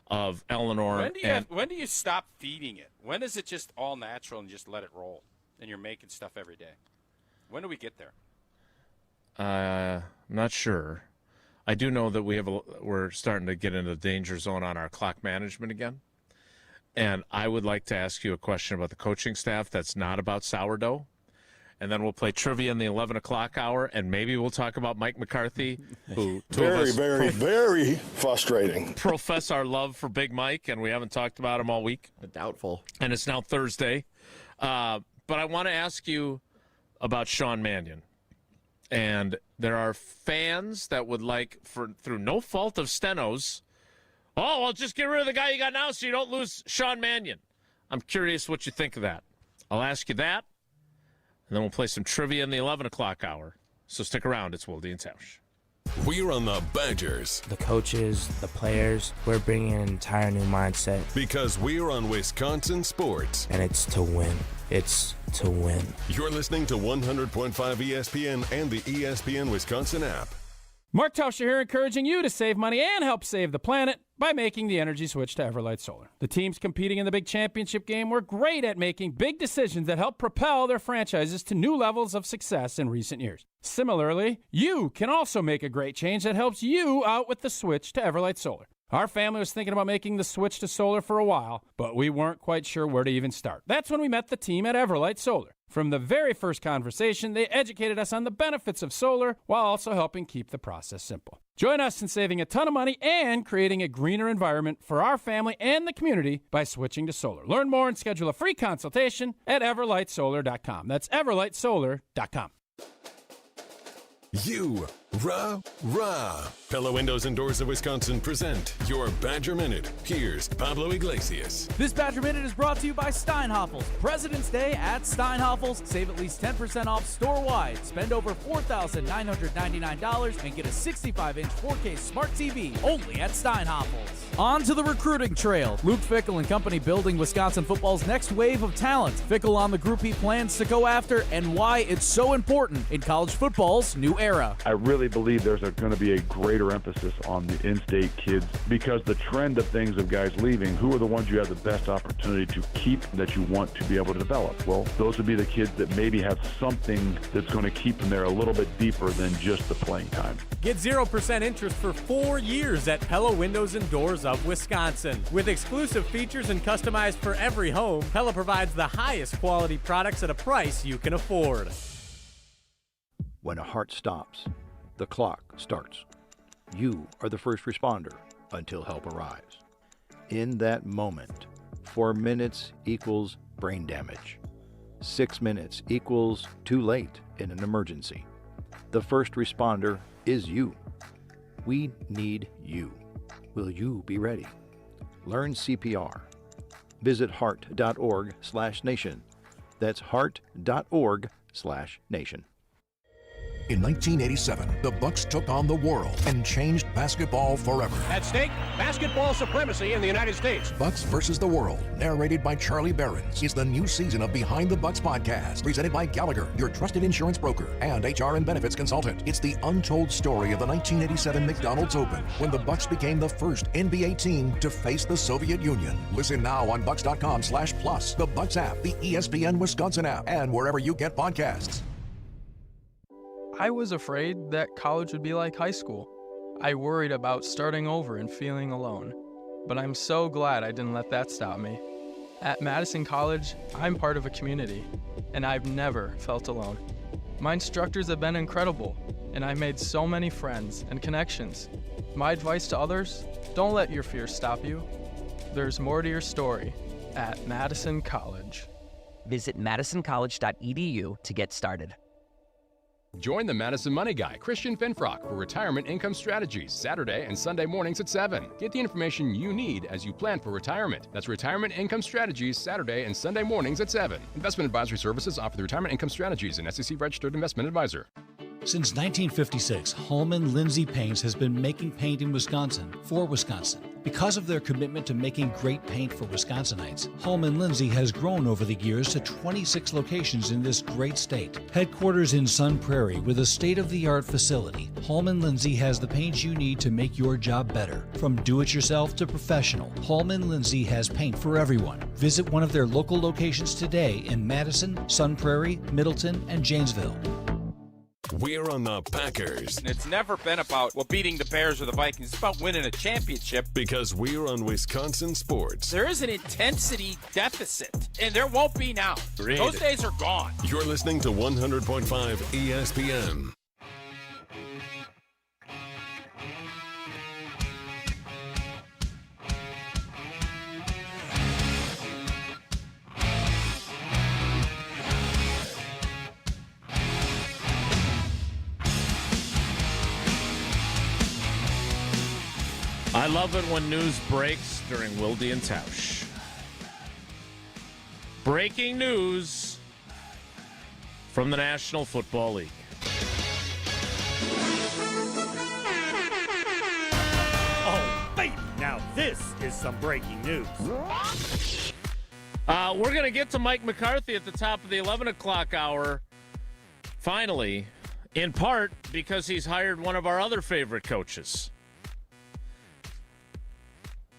of Eleanor. When do you stop feeding it? When is it just all natural and just let it roll, and you're making stuff every day? When do we get there? I'm not sure. I do know that we're starting to get into the danger zone on our clock management again. And I would like to ask you a question about the coaching staff that's not about sourdough. And then we'll play trivia in the 11 o'clock hour, and maybe we'll talk about Mike McCarthy, who very frustrating. Profess our love for Big Mike, and we haven't talked about him all week. Doubtful. And it's now Thursday. But I want to ask you about Sean Mannion. And there are fans that would like, through no fault of Stenos, well, just get rid of the guy you got now so you don't lose Sean Mannion. I'm curious what you think of that. I'll ask you that, and then we'll play some trivia in the 11 o'clock hour. So stick around. It's Wilde and Tausch. We're on the Badgers. The coaches, the players, we're bringing an entire new mindset. Because we're on Wisconsin Sports. And it's to win. It's to win. You're listening to 100.5 ESPN and the ESPN Wisconsin app. Mark Tauscher here, encouraging you to save money and help save the planet by making the energy switch to Everlight Solar. The teams competing in the big championship game were great at making big decisions that help propel their franchises to new levels of success in recent years. Similarly, you can also make a great change that helps you out with the switch to Everlight Solar. Our family was thinking about making the switch to solar for a while, but we weren't quite sure where to even start. That's when we met the team at Everlight Solar. From the very first conversation, they educated us on the benefits of solar while also helping keep the process simple. Join us in saving a ton of money and creating a greener environment for our family and the community by switching to solar. Learn more and schedule a free consultation at everlightsolar.com. That's everlightsolar.com. Rah. Pella Windows and Doors of Wisconsin present your Badger Minute. Here's Pablo Iglesias. This Badger Minute is brought to you by Steinhoffels. President's Day at Steinhoffels. Save at least 10% off store-wide. Spend over $4,999 and get a 65-inch 4K smart TV only at Steinhoffels. On to the recruiting trail. Luke Fickell and company building Wisconsin football's next wave of talent. Fickell on the group he plans to go after and why it's so important in college football's new era. I really really believe there's going to be a greater emphasis on the in-state kids because the trend of things of guys leaving, who are the ones you have the best opportunity to keep that you want to be able to develop? Well, those would be the kids that maybe have something that's going to keep them there a little bit deeper than just the playing time. Get 0% interest for 4 years at Pella Windows and Doors of Wisconsin. With exclusive features and customized for every home, Pella provides the highest quality products at a price you can afford. When a heart stops, the clock starts. You are the first responder until help arrives. In that moment, 4 minutes equals brain damage. 6 minutes equals too late in an emergency. The first responder is you. We need you. Will you be ready? Learn CPR. Visit heart.org/nation. That's heart.org/nation. In 1987, the Bucks took on the world and changed basketball forever. At stake, basketball supremacy in the United States. Bucks versus the World, narrated by Charlie Behrens, is the new season of Behind the Bucks podcast, presented by Gallagher, your trusted insurance broker and HR and benefits consultant. It's the untold story of the 1987 McDonald's Open, when the Bucks became the first NBA team to face the Soviet Union. Listen now on bucks.com/plus, the Bucks app, the ESPN Wisconsin app, and wherever you get podcasts. I was afraid that college would be like high school. I worried about starting over and feeling alone. But I'm so glad I didn't let that stop me. At Madison College, I'm part of a community, and I've never felt alone. My instructors have been incredible, and I've made so many friends and connections. My advice to others, don't let your fears stop you. There's more to your story at Madison College. Visit madisoncollege.edu to get started. Join the Madison Money Guy, Christian Finfrock, for Retirement Income Strategies, Saturday and Sunday mornings at 7. Get the information you need as you plan for retirement. That's Retirement Income Strategies, Saturday and Sunday mornings at 7. Investment advisory services offered through Retirement Income Strategies, an SEC-registered investment advisor. Since 1956, Holman Lindsay Paints has been making paint in Wisconsin for Wisconsin. Because of their commitment to making great paint for Wisconsinites, Holman Lindsay has grown over the years to 26 locations in this great state. Headquarters in Sun Prairie with a state-of-the-art facility, Holman Lindsay has the paint you need to make your job better. From do-it-yourself to professional, Holman Lindsay has paint for everyone. Visit one of their local locations today in Madison, Sun Prairie, Middleton, and Janesville. We're on the Packers. It's never been about, beating the Bears or the Vikings. It's about winning a championship. Because we're on Wisconsin sports. There is an intensity deficit, and there won't be now. Agreed. Those days are gone. You're listening to 100.5 ESPN. I love it when news breaks during Wilde and Tausch. Breaking news from the National Football League. Oh, baby, now this is some breaking news. We're going to get to Mike McCarthy at the top of the 11 o'clock hour, finally, in part because he's hired one of our other favorite coaches.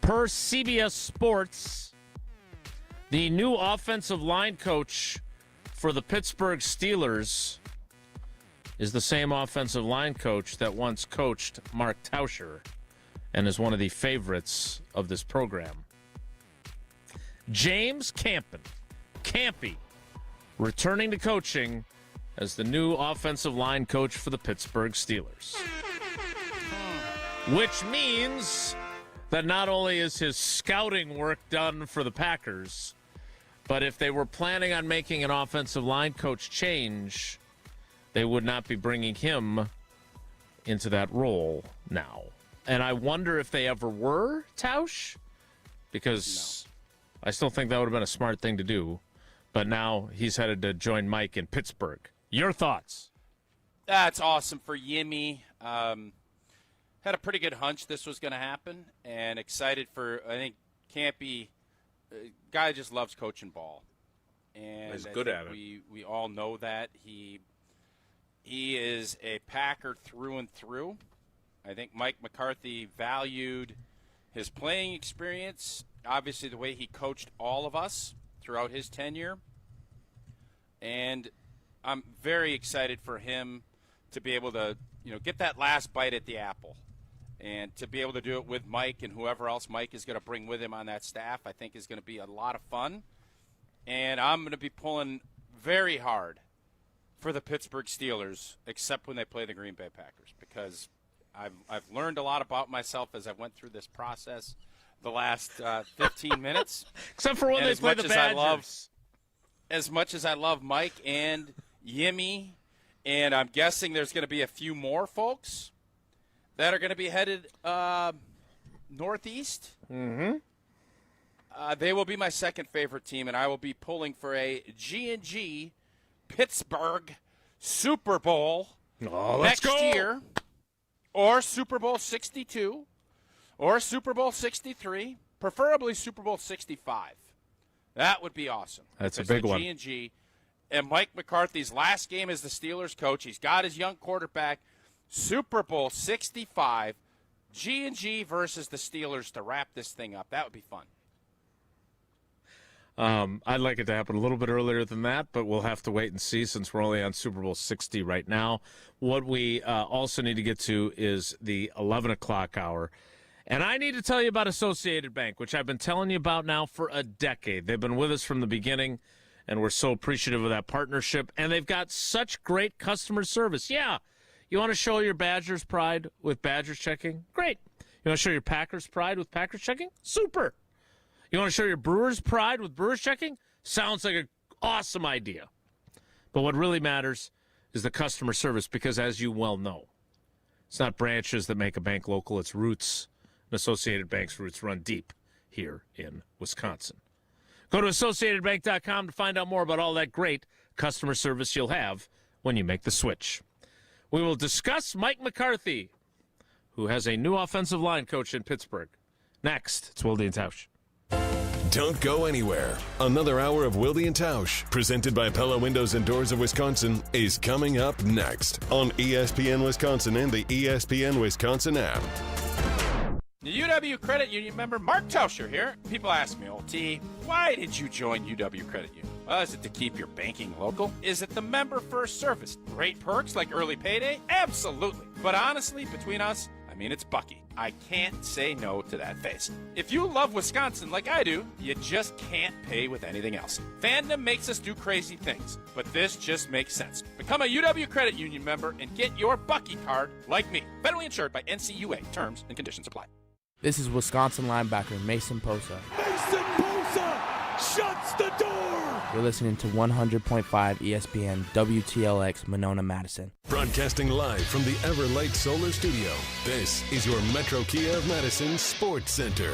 Per CBS Sports, the new offensive line coach for the Pittsburgh Steelers is the same offensive line coach that once coached Mark Tauscher and is one of the favorites of this program. James Campy, returning to coaching as the new offensive line coach for the Pittsburgh Steelers. Which means that not only is his scouting work done for the Packers, but if they were planning on making an offensive line coach change, they would not be bringing him into that role now. And I wonder if they ever were, Tausch, because I still think that would have been a smart thing to do. But now he's headed to join Mike in Pittsburgh. Your thoughts? That's awesome for Yimmy. Had a pretty good hunch this was going to happen, and excited for, I think, Campy, guy just loves coaching ball. And he's good at it. We all know that. He He is a Packer through and through. I think Mike McCarthy valued his playing experience, obviously the way he coached all of us throughout his tenure. And I'm very excited for him to be able to, get that last bite at the apple. And to be able to do it with Mike and whoever else Mike is going to bring with him on that staff, I think is going to be a lot of fun. And I'm going to be pulling very hard for the Pittsburgh Steelers, except when they play the Green Bay Packers, because I've learned a lot about myself as I went through this process the last 15 minutes. Except for when they play the Badgers. As much as I love Mike and Yimmy, and I'm guessing there's going to be a few more folks that are going to be headed northeast. Mm-hmm. They will be my second favorite team, and I will be pulling for a G&G Pittsburgh Super Bowl next year, or Super Bowl 62, or Super Bowl 63, preferably Super Bowl 65. That would be awesome. That's a big one. G&G, and Mike McCarthy's last game as the Steelers coach. He's got his young quarterback. Super Bowl 65, G&G versus the Steelers to wrap this thing up. That would be fun. I'd like it to happen a little bit earlier than that, but we'll have to wait and see since we're only on Super Bowl 60 right now. What we also need to get to is the 11 o'clock hour. And I need to tell you about Associated Bank, which I've been telling you about now for a decade. They've been with us from the beginning, and we're so appreciative of that partnership. And they've got such great customer service. Yeah, you want to show your Badgers pride with Badgers checking? Great. You want to show your Packers pride with Packers checking? Super. You want to show your Brewers pride with Brewers checking? Sounds like an awesome idea. But what really matters is the customer service, because as you well know, it's not branches that make a bank local, it's roots. And Associated Bank's roots run deep here in Wisconsin. Go to AssociatedBank.com to find out more about all that great customer service you'll have when you make the switch. We will discuss Mike McCarthy, who has a new offensive line coach in Pittsburgh. Next, it's Wilde and Tausch. Don't go anywhere. Another hour of Wilde and Tausch, presented by Pella Windows and Doors of Wisconsin, is coming up next on ESPN Wisconsin and the ESPN Wisconsin app. The UW Credit Union member Mark Tauscher here. People ask me, T, why did you join UW Credit Union? Well, is it to keep your banking local? Is it the member first service? Great perks like early payday? Absolutely. But honestly, between us, it's Bucky. I can't say no to that face. If you love Wisconsin like I do, you just can't pay with anything else. Fandom makes us do crazy things, but this just makes sense. Become a UW Credit Union member and get your Bucky card like me. Federally insured by NCUA. Terms and conditions apply. This is Wisconsin linebacker Mason Posa. Mason Posa shuts the door! You're listening to 100.5 ESPN WTLX Monona, Madison. Broadcasting live from the Everlight Solar Studio, this is your Metro Kia of Madison Sports Center.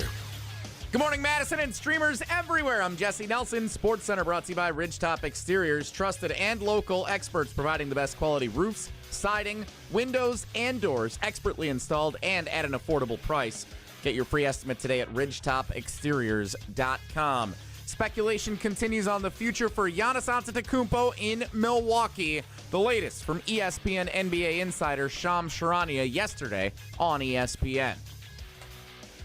Good morning, Madison and streamers everywhere. I'm Jesse Nelson. Sports Center brought to you by Ridgetop Exteriors. Trusted and local experts providing the best quality roofs, siding, windows, and doors, expertly installed and at an affordable price. Get your free estimate today at ridgetopexteriors.com. Speculation continues on the future for Giannis Antetokounmpo in Milwaukee. The latest from ESPN NBA insider Charania yesterday on ESPN.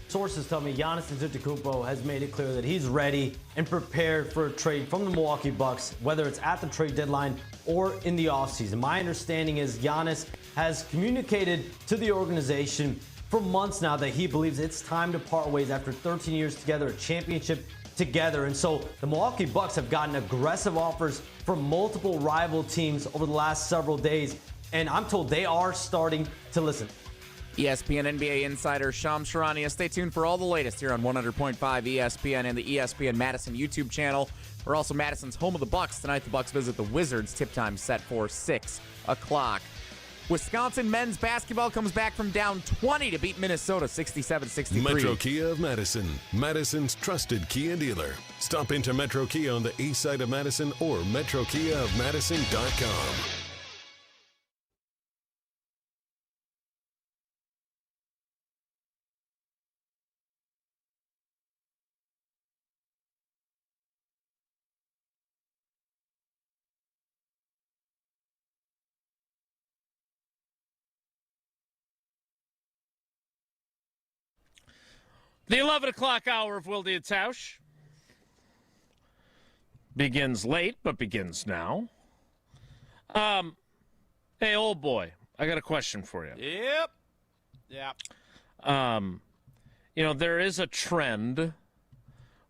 Sources tell me Giannis Antetokounmpo has made it clear that he's ready and prepared for a trade from the Milwaukee Bucks, whether it's at the trade deadline or in the offseason. My understanding is Giannis has communicated to the organization for months now that he believes it's time to part ways after 13 years together, a championship together. And so the Milwaukee Bucks have gotten aggressive offers from multiple rival teams over the last several days, and I'm told they are starting to listen. ESPN NBA insider Shams Charania. Stay tuned for all the latest here on 100.5 ESPN and the ESPN Madison YouTube channel. We're also Madison's home of the Bucks. Tonight the Bucks visit the Wizards. Tip time set for 6 o'clock. Wisconsin men's basketball comes back from down 20 to beat Minnesota 67-63. Metro Kia of Madison, Madison's trusted Kia dealer. Stop into Metro Kia on the east side of Madison or metrokiaofmadison.com. The 11 o'clock hour of Wilde and Tausch begins late, but begins now. Hey, old boy, I got a question for you. Yep. Yeah. There is a trend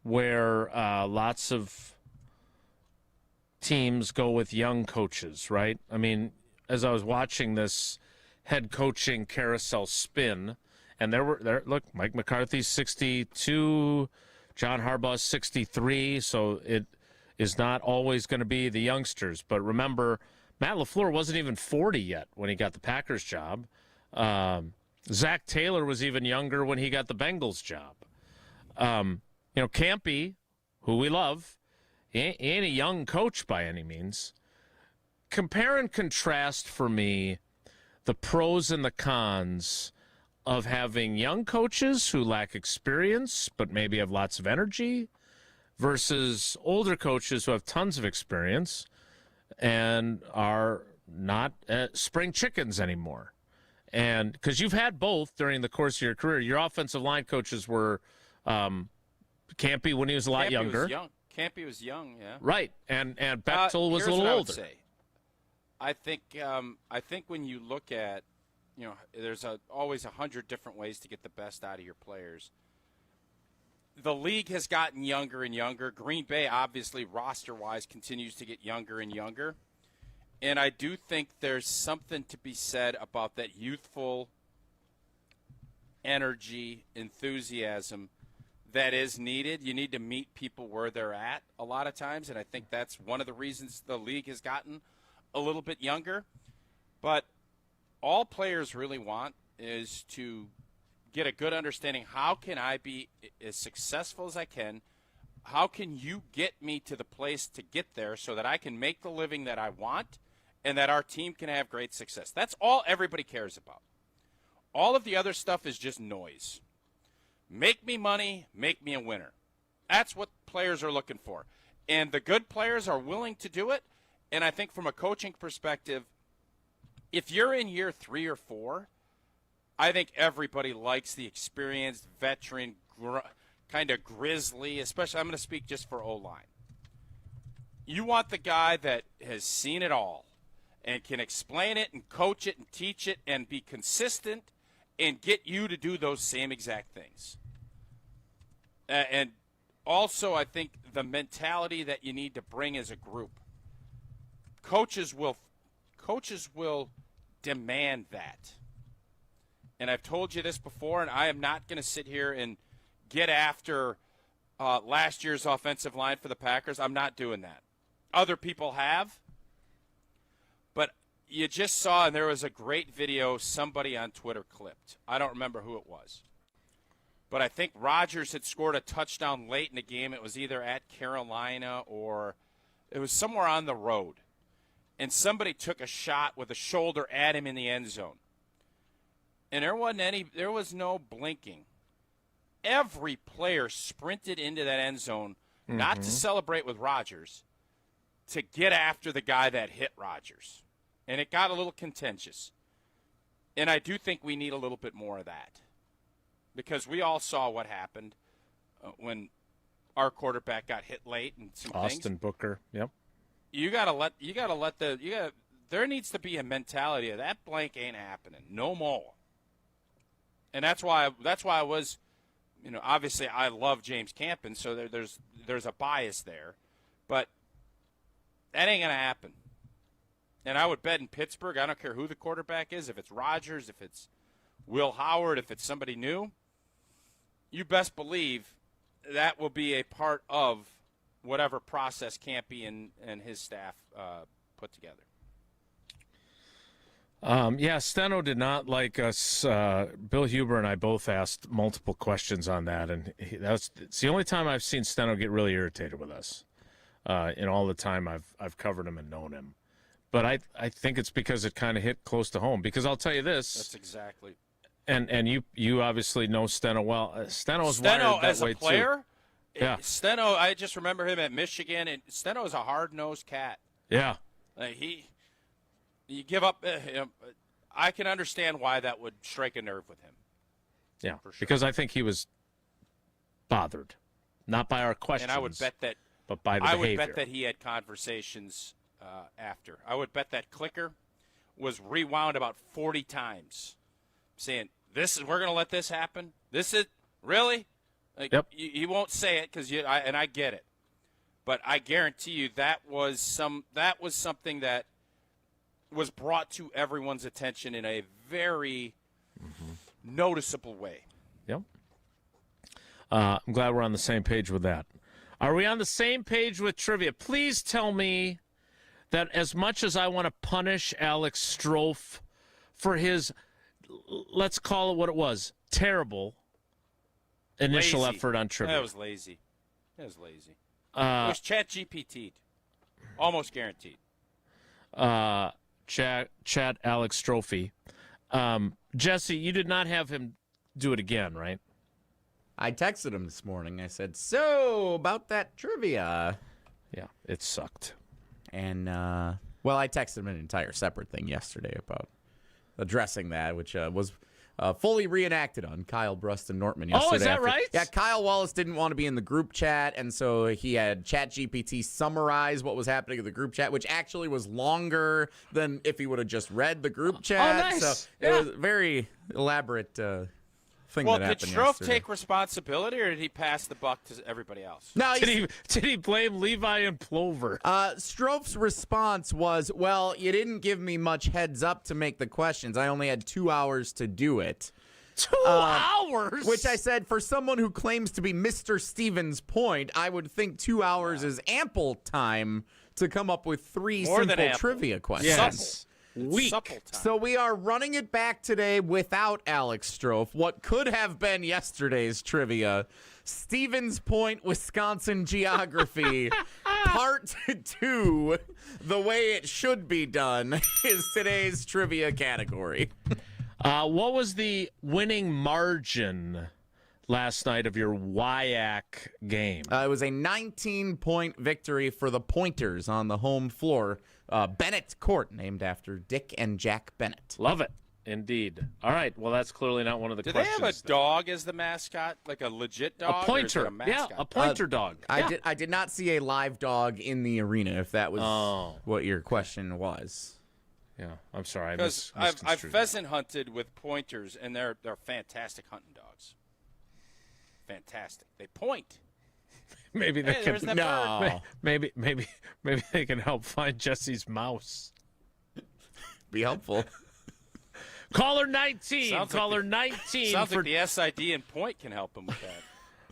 where lots of teams go with young coaches, right? I mean, as I was watching this head coaching carousel spin, and look, Mike McCarthy's 62, John Harbaugh's 63, so it is not always going to be the youngsters. But remember, Matt LaFleur wasn't even 40 yet when he got the Packers job. Zach Taylor was even younger when he got the Bengals job. Campy, who we love, he ain't a young coach by any means. Compare and contrast for me the pros and the cons of having young coaches who lack experience but maybe have lots of energy versus older coaches who have tons of experience and are not spring chickens anymore. And because you've had both during the course of your career, your offensive line coaches were Campy when he was a lot younger. Campy was young, yeah. Right, and Bechtel was a little older. I think when you look at, there's always 100 different ways to get the best out of your players. The league has gotten younger and younger. Green Bay, obviously, roster-wise, continues to get younger and younger. And I do think there's something to be said about that youthful energy, enthusiasm that is needed. You need to meet people where they're at a lot of times, and I think that's one of the reasons the league has gotten a little bit younger. But all players really want is to get a good understanding, how can I be as successful as I can? How can you get me to the place to get there so that I can make the living that I want and that our team can have great success? That's all everybody cares about. All of the other stuff is just noise. Make me money, make me a winner. That's what players are looking for. And the good players are willing to do it. And I think from a coaching perspective, if you're in year 3 or 4, I think everybody likes the experienced veteran, kind of grizzly, especially I'm going to speak just for O-line. You want the guy that has seen it all and can explain it and coach it and teach it and be consistent and get you to do those same exact things. And also, I think the mentality that you need to bring as a group. Coaches will demand that. And I've told you this before, and I am not going to sit here and get after last year's offensive line for the Packers. I'm not doing that. Other people have. But you just saw, and there was a great video somebody on Twitter clipped. I don't remember who it was. But I think Rodgers had scored a touchdown late in the game. It was either at Carolina or it was somewhere on the road. And somebody took a shot with a shoulder at him in the end zone. And there was no blinking. Every player sprinted into that end zone, not to celebrate with Rodgers, to get after the guy that hit Rodgers. And it got a little contentious. And I do think we need a little bit more of that. Because we all saw what happened when our quarterback got hit late and some Austin things. Booker, yep. There needs to be a mentality of that blank ain't happening no more. And that's why I was, obviously I love James Campen, so there's a bias there, but that ain't gonna happen. And I would bet in Pittsburgh, I don't care who the quarterback is, if it's Rodgers, if it's Will Howard, if it's somebody new, you best believe that will be a part of whatever process Campy and his staff put together. Steno did not like us. Bill Huber and I both asked multiple questions on that, and it's the only time I've seen Steno get really irritated with us in all the time I've covered him and known him. But I think it's because it kind of hit close to home. Because I'll tell you this. That's exactly. And you obviously know Steno well. Steno's wired that as way a player, too. Yeah. Steno, I just remember him at Michigan, and Steno is a hard-nosed cat. Yeah. You give up. I can understand why that would strike a nerve with him. Yeah, for sure. Because I think he was bothered, not by our questions. And I would bet that. But by the behavior. I would bet that he had conversations after. I would bet that clicker was rewound about 40 times, saying, we're going to let this happen? This is really? Like, yep. You won't say it and I get it. But I guarantee you that was something that was brought to everyone's attention in a very noticeable way. Yep. I'm glad we're on the same page with that. Are we on the same page with trivia? Please tell me that as much as I want to punish Alex Strofe for his, let's call it what it was, terrible initial effort on trivia. That was lazy. It was Chat GPT'd. Almost guaranteed. Chat Alex Strofe. Jesse, you did not have him do it again, right? I texted him this morning. I said, so, about that trivia. Yeah, it sucked. And, I texted him an entire separate thing yesterday about addressing that, which was fully reenacted on Kyle Brust and Nortman yesterday. Oh, is that right? Yeah, Kyle Wallace didn't want to be in the group chat, and so he had ChatGPT summarize what was happening in the group chat, which actually was longer than if he would have just read the group chat. Oh, nice. So it was a very elaborate thing that happened did Strofe yesterday. take responsibility, or did he pass the buck to everybody else? No, did he blame Levi and Plover? Strofe's response was, well, you didn't give me much heads up to make the questions. I only had 2 hours to do it. 2 hours? Which I said, for someone who claims to be Mr. Stevens' point, I would think 2 hours is ample time to come up with three simple trivia questions. Yes. Weak. So we are running it back today without Alex Strofe. What could have been yesterday's trivia, Stevens Point, Wisconsin geography, part 2, the way it should be done, is today's trivia category. What was the winning margin last night of your WIAC game? It was a 19-point victory for the Pointers on the home floor. Bennett Court, named after Dick and Jack Bennett. Love it. Indeed. All right. Well, that's clearly not one of the questions. questions. Do they have a dog as the mascot? Like a legit dog? A pointer. Or is it a mascot? Yeah, a pointer dog. I did not see a live dog in the arena, if that was what your question was. Yeah, I'm sorry. Because I've pheasant hunted with pointers, and they're fantastic hunting dogs. Fantastic. They point. Maybe they can. No. Maybe they can help find Jesse's mouse. Be helpful. Caller 19. Sounds Caller like 19. Sounds like the SID and point can help him with that.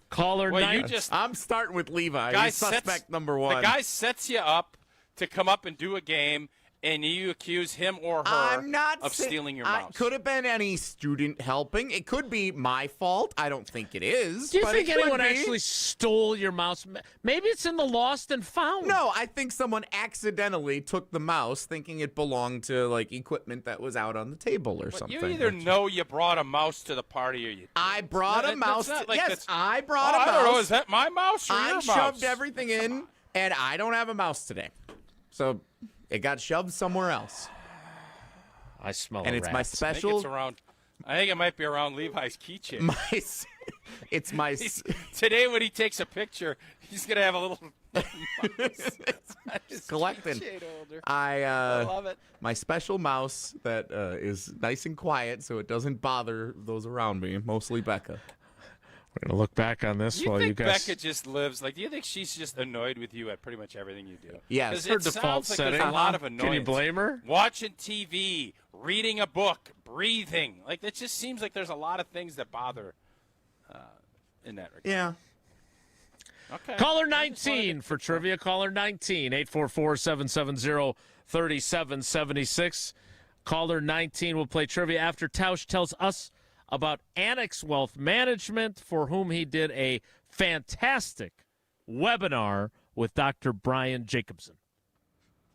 Caller 19. I'm starting with Levi. He's suspect number one. The guy sets you up to come up and do a game, and you accuse him or her of stealing your mouse. It could have been any student helping. It could be my fault. I don't think it is. Do you think anyone actually stole your mouse? Maybe it's in the lost and found. No, I think someone accidentally took the mouse thinking it belonged to like equipment that was out on the table or something. You either know you brought a mouse to the party or you didn't. I brought a mouse. I brought a mouse. I don't know. Is that my mouse or your mouse? I shoved everything in, and I don't have a mouse today. So it got shoved somewhere else. I smell and it's rat. my special. I think it's around. I think it might be around Levi's keychain. It's my. Today, when he takes a picture, he's gonna have a little. Collecting. I love it. My special mouse that is nice and quiet, so it doesn't bother those around me. Mostly Becca. We're gonna look back on this while you guys. Becca just lives like? Do you think she's just annoyed with you at pretty much everything you do? Yeah, it's her default like setting. There's a lot of annoyance. Can you blame her? Watching TV, reading a book, breathing. Like it just seems like there's a lot of things that bother in that regard. Yeah. Okay. Caller 19 for trivia. Caller 19, 844-770-3776. Caller 19 will play trivia after Tausch tells us about Annex Wealth Management, for whom he did a fantastic webinar with Dr. Brian Jacobson.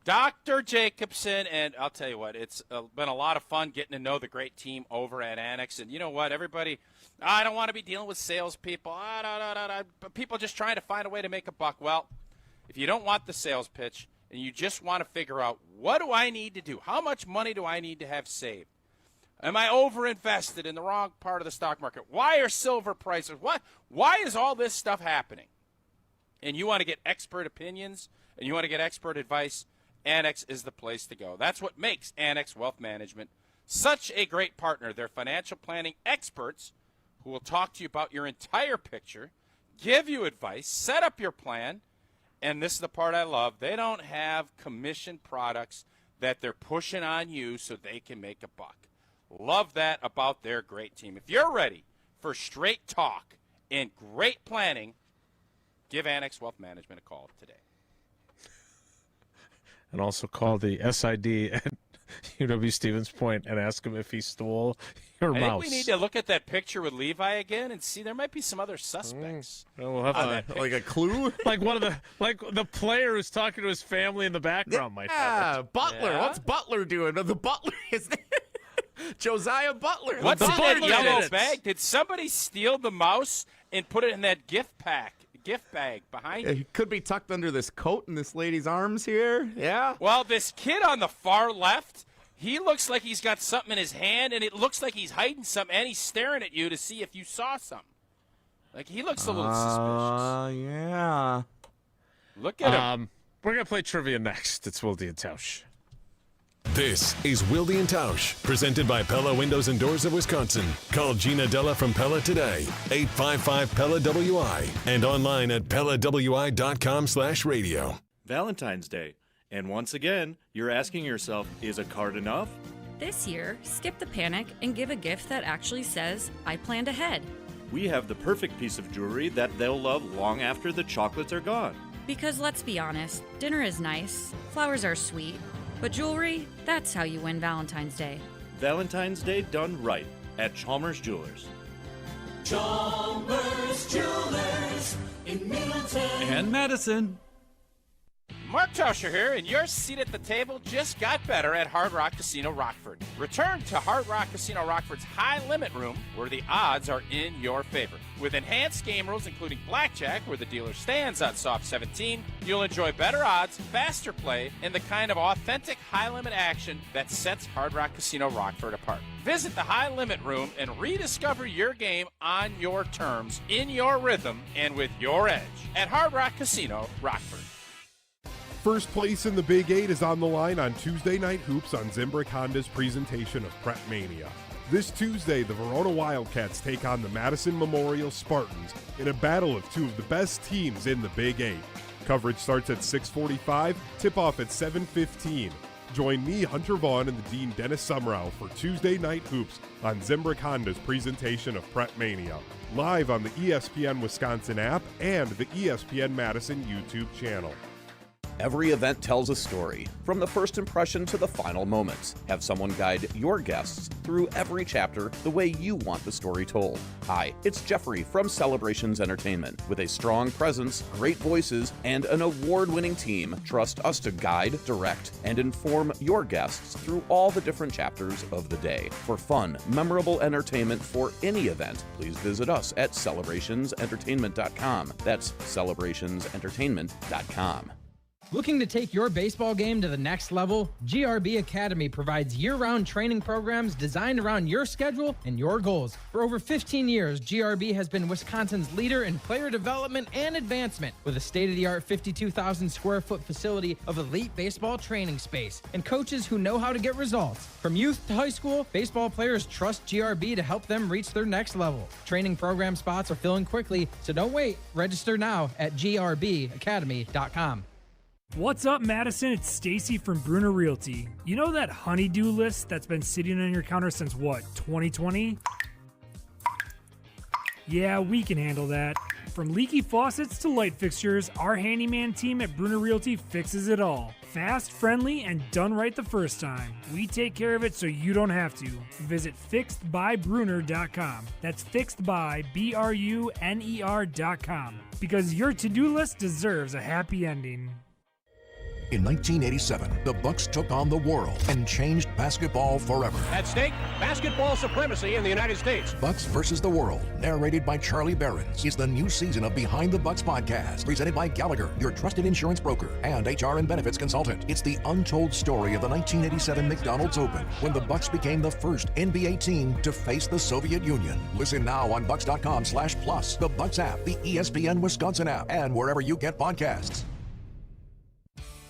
Dr. Jacobson, and I'll tell you what, it's been a lot of fun getting to know the great team over at Annex. And you know what, everybody, I don't want to be dealing with salespeople. People just trying to find a way to make a buck. Well, if you don't want the sales pitch and you just want to figure out what do I need to do, how much money do I need to have saved, Am I overinvested in the wrong part of the stock market? Why are silver prices? Why is all this stuff happening? And you want to get expert opinions and you want to get expert advice, Annex is the place to go. That's what makes Annex Wealth Management such a great partner. They're financial planning experts who will talk to you about your entire picture, give you advice, set up your plan, and this is the part I love. They don't have commission products that they're pushing on you so they can make a buck. Love that about their great team. If you're ready for straight talk and great planning, give Annex Wealth Management a call today. And also call the SID at UW-Stevens Point and ask him if he stole your mouse. I think we need to look at that picture with Levi again and see there might be some other suspects. We'll have like a clue? like one of the player who's talking to his family in the background might have it. Butler. Yeah. What's Butler doing? The Butler is Josiah Butler. What's the in that Butler yellow minutes. bag? Did somebody steal the mouse and put it in that gift bag behind you? It could be tucked under this coat in this lady's arms here. Yeah. Well, this kid on the far left, he looks like he's got something in his hand, and it looks like he's hiding something, and he's staring at you to see if you saw something. Like, he looks a little suspicious. Yeah. Look at him. We're going to play trivia next. It's Wilde and Tausch. This is Wilde and Tausch, presented by Pella Windows and Doors of Wisconsin. Call Gina Della from Pella today, 855-PELLA-WI, and online at PellaWI.com/radio. Valentine's Day. And once again, you're asking yourself, is a card enough? This year, skip the panic and give a gift that actually says, I planned ahead. We have the perfect piece of jewelry that they'll love long after the chocolates are gone. Because let's be honest, dinner is nice, flowers are sweet, but jewelry, that's how you win Valentine's Day. Valentine's Day done right at Chalmers Jewelers. Chalmers Jewelers in Middleton And Madison. Mark Tauscher here, and your seat at the table just got better at Hard Rock Casino Rockford. Return to Hard Rock Casino Rockford's high-limit room, where the odds are in your favor. With enhanced game rules, including blackjack, where the dealer stands on soft 17, you'll enjoy better odds, faster play, and the kind of authentic high-limit action that sets Hard Rock Casino Rockford apart. Visit the high-limit room and rediscover your game on your terms, in your rhythm, and with your edge at Hard Rock Casino Rockford. First place in the Big 8 is on the line on Tuesday Night Hoops on Zimbrick Honda's presentation of Prep Mania. This Tuesday, the Verona Wildcats take on the Madison Memorial Spartans in a battle of two of the best teams in the Big 8. Coverage starts at 6:45, tip-off at 7:15. Join me, Hunter Vaughn, and the Dean Dennis Summerall for Tuesday Night Hoops on Zimbrick Honda's presentation of Prep Mania. Live on the ESPN Wisconsin app and the ESPN Madison YouTube channel. Every event tells a story, from the first impression to the final moments. Have someone guide your guests through every chapter the way you want the story told. Hi, it's Jeffrey from Celebrations Entertainment. With a strong presence, great voices, and an award-winning team, trust us to guide, direct, and inform your guests through all the different chapters of the day. For fun, memorable entertainment for any event, please visit us at celebrationsentertainment.com. That's celebrationsentertainment.com. Looking to take your baseball game to the next level? GRB Academy provides year-round training programs designed around your schedule and your goals. For over 15 years, GRB has been Wisconsin's leader in player development and advancement, with a state-of-the-art 52,000-square-foot facility of elite baseball training space and coaches who know how to get results. From youth to high school, baseball players trust GRB to help them reach their next level. Training program spots are filling quickly, so don't wait. Register now at grbacademy.com. What's up, Madison? It's Stacy from Bruner Realty. You know that honey-do list that's been sitting on your counter since, 2020? Yeah, we can handle that. From leaky faucets to light fixtures, our handyman team at Bruner Realty fixes it all. Fast, friendly, and done right the first time. We take care of it so you don't have to. Visit fixedbybruner.com. That's fixedby, BRUNER.com. Because your to-do list deserves a happy ending. In 1987, the Bucks took on the world and changed basketball forever. At stake, basketball supremacy in the United States. Bucks versus the World, narrated by Charlie Behrens, is the new season of Behind the Bucks podcast, presented by Gallagher, your trusted insurance broker and HR and benefits consultant. It's the untold story of the 1987 McDonald's Open, when the Bucks became the first NBA team to face the Soviet Union. Listen now on Bucks.com/plus, the Bucks app, the ESPN Wisconsin app, and wherever you get podcasts.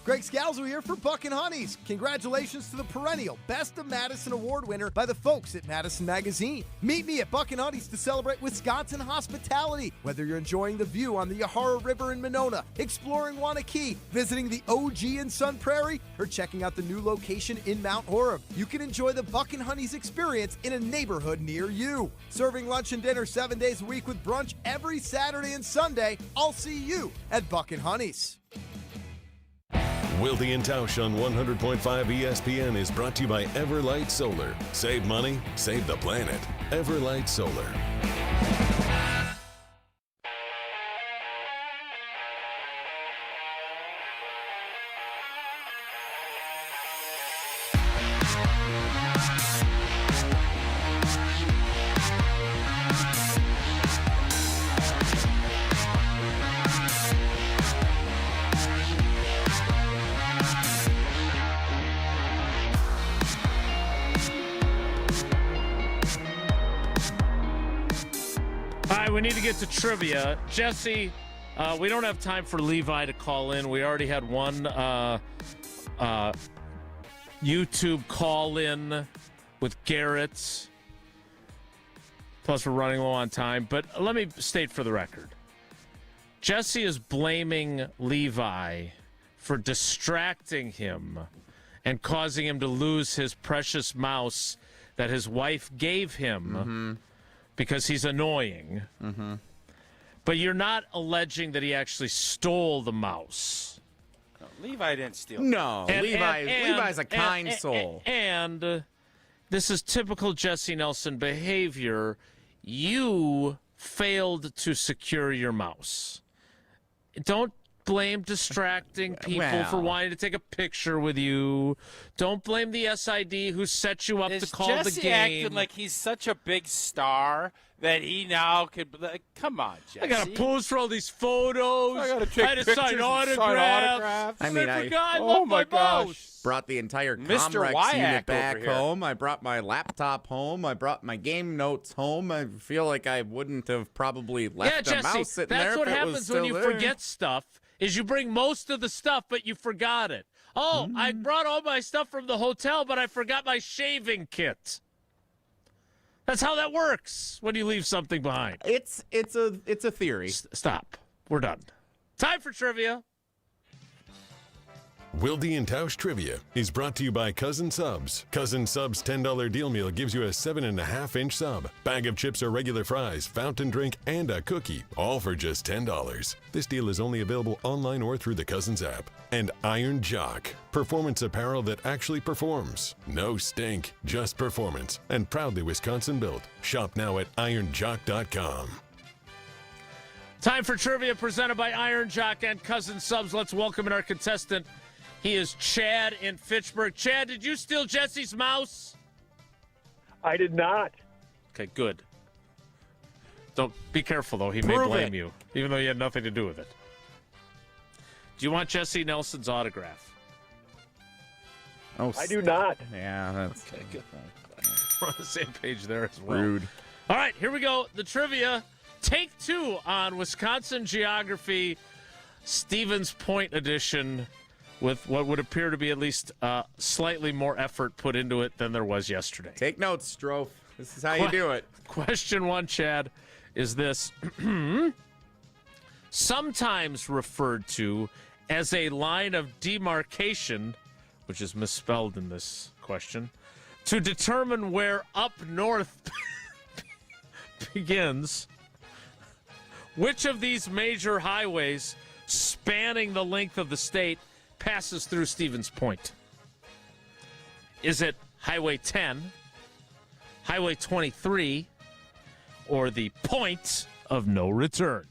Greg Scalzo here for Buck and Honeys. Congratulations to the perennial Best of Madison Award winner by the folks at Madison Magazine. Meet me at Buck and Honeys to celebrate Wisconsin hospitality. Whether you're enjoying the view on the Yahara River in Monona, exploring Wanakee, visiting the OG in Sun Prairie, or checking out the new location in Mount Horeb, you can enjoy the Buck and Honeys experience in a neighborhood near you. Serving lunch and dinner 7 days a week with brunch every Saturday and Sunday. I'll see you at Buck and Honeys. Wilde and Tausch on 100.5 ESPN is brought to you by Everlight Solar. Save money, save the planet. Everlight Solar. We need to get to trivia. Jesse, we don't have time for Levi to call in. We already had one YouTube call in with Garrett. Plus, we're running low on time. But let me state for the record. Jesse is blaming Levi for distracting him and causing him to lose his precious mouse that his wife gave him. Because he's annoying. But you're not alleging that he actually stole the mouse. No, Levi didn't steal. No, Levi's a kind soul. And this is typical Jesse Nelson behavior. You failed to secure your mouse. Don't blame distracting people for wanting to take a picture with you. Don't blame the SID who set you up to call Jesse the game. acting like he's such a big star that he now could. Come on, Jesse. I got to pose for all these photos. I got to take pictures sign and autographs. I mean, I forgot. I love my mouse. Brought the entire Mr. Comrex Wyack unit back over here. home. I brought my laptop home. I brought my game notes home. I feel like I wouldn't have probably left the mouse sitting there. That's what if it was happens when still you there. forget stuff. Is you bring most of the stuff, but you forgot it. Oh, I brought all my stuff from the hotel, but I forgot my shaving kit. That's how that works when you leave something behind. It's a theory. Stop. We're done. Time for trivia. Wilde and Tausch Trivia is brought to you by Cousin Subs. Cousin Subs $10 deal meal gives you a 7.5-inch sub, bag of chips or regular fries, fountain drink, and a cookie, all for just $10. This deal is only available online or through the Cousins app. And Iron Jock, performance apparel that actually performs. No stink, just performance, and proudly Wisconsin built. Shop now at ironjock.com. Time for trivia presented by Iron Jock and Cousin Subs. Let's welcome in our contestant. He is Chad in Fitchburg. Chad, did you steal Jesse's mouse? I did not. Okay, good. Don't be careful, though. He may blame you, even though you had nothing to do with it. Do you want Jesse Nelson's autograph? Oh, I do not. Yeah, that's okay. Good. We're on the same page there as well. Rude. All right, here we go. The trivia. Take 2 on Wisconsin geography, Stevens Point edition, with what would appear to be at least slightly more effort put into it than there was yesterday. Take notes, Strofe. This is how you do it. Question 1, Chad, is this. Sometimes referred to as a line of demarcation, which is misspelled in this question, to determine where up north begins. Which of these major highways spanning the length of the state passes through Stevens Point? Is it Highway 10, Highway 23, or the point of no return?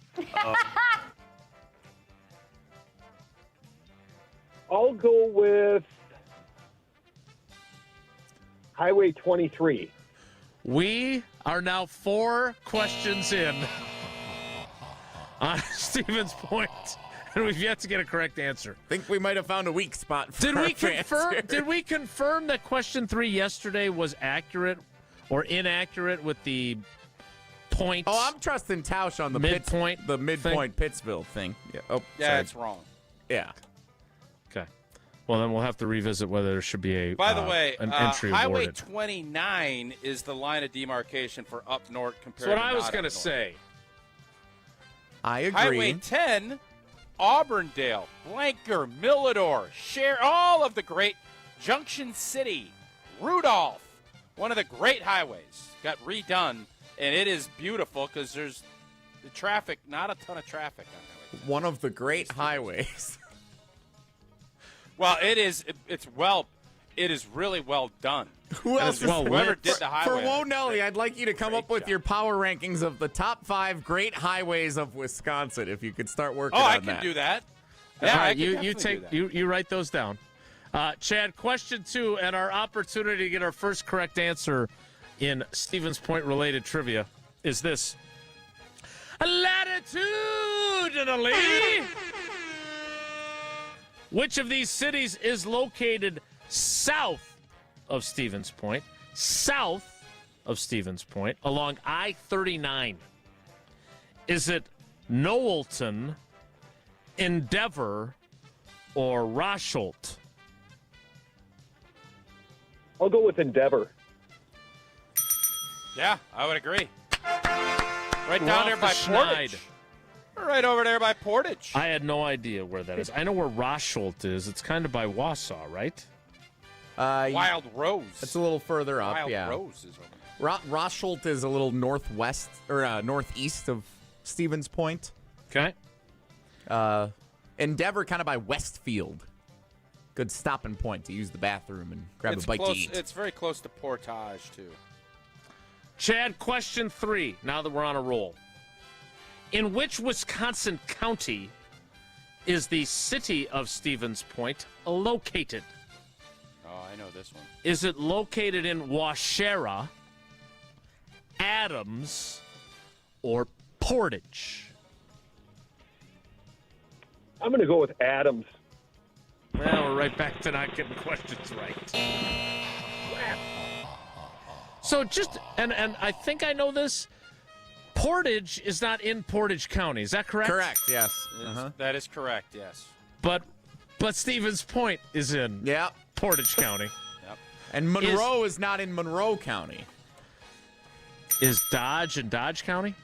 I'll go with Highway 23. We are now 4 questions in on Stevens Point, and we've yet to get a correct answer. Think we might have found a weak spot for Did we our confirm? answer. Did we confirm that question 3 yesterday was accurate or inaccurate with the point? Oh, I'm trusting Tausch on the midpoint. The midpoint Pittsville thing. Yeah. Oh, Yeah, sorry. it's wrong. Yeah. Okay. Well, then we'll have to revisit whether there should be a. By the way, an entry Highway awarded. 29 is the line of demarcation for up north compared That's what to I was not going to up north. say. I agree. Highway 10, Auburndale, Blanker, Millador, all of the great Junction City, Rudolph, one of the great highways, got redone, and it is beautiful because there's the traffic, not a ton of traffic on Highway 10. One of the great highways. Well, it is really well done. Who else? Whoever did the highway. For Whoa Nelly, I'd like you to come up with your power rankings of the top 5 great highways of Wisconsin. If you could start working on that. I can do that. All Yeah, I right, can you definitely take do that. you write those down. Chad, question 2, and our opportunity to get our first correct answer in Stevens Point related trivia is this: latitudinally, which of these cities is located south of Stevens Point? South of Stevens Point along I-39. Is it Knowlton, Endeavor, or Rosholt? I'll go with Endeavor. Yeah, I would agree. Right We're down off there the by Schneid. Portage. Right over there by Portage. I had no idea where that is. I know where Rosholt is. It's kind of by Wausau, right? Wild Rose. It's a little further up. Wild yeah. Rose is over there. Rosholt is a little northwest or northeast of Stevens Point. Okay. Endeavor kind of by Westfield. Good stopping point to use the bathroom and grab It's a bite close, to eat. It's very close to Portage, too. Chad, question 3, now that we're on a roll. In which Wisconsin county is the city of Stevens Point located? Oh, I know this one. Is it located in Waushara, Adams, or Portage? I'm going to go with Adams. Well, we're right back to not getting questions right. So just, and I think I know this, Portage is not in Portage County. Is that correct? Correct, yes. That is correct, yes. But Stevens Point is in Portage County. Yep. And Monroe is not in Monroe County. Is Dodge in Dodge County?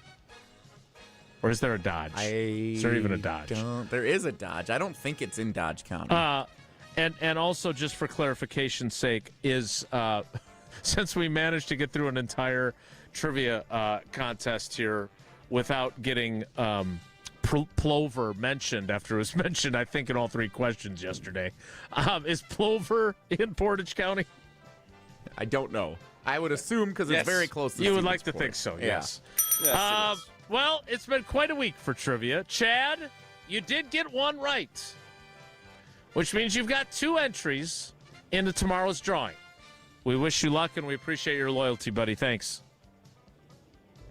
Or is there a Dodge? Is there even a Dodge? There is a Dodge. I don't think it's in Dodge County. And also, just for clarification's sake, is since we managed to get through an entire trivia contest here without getting Plover mentioned after it was mentioned, I think, in all 3 questions yesterday, is Plover in Portage County? I don't know. I would assume because it's very close to You would Stevens like to Point. think so, Yeah. yes. Yes, it is. Well, it's been quite a week for trivia. Chad, you did get 1 right, which means you've got 2 entries into tomorrow's drawing. We wish you luck, and we appreciate your loyalty, buddy. Thanks.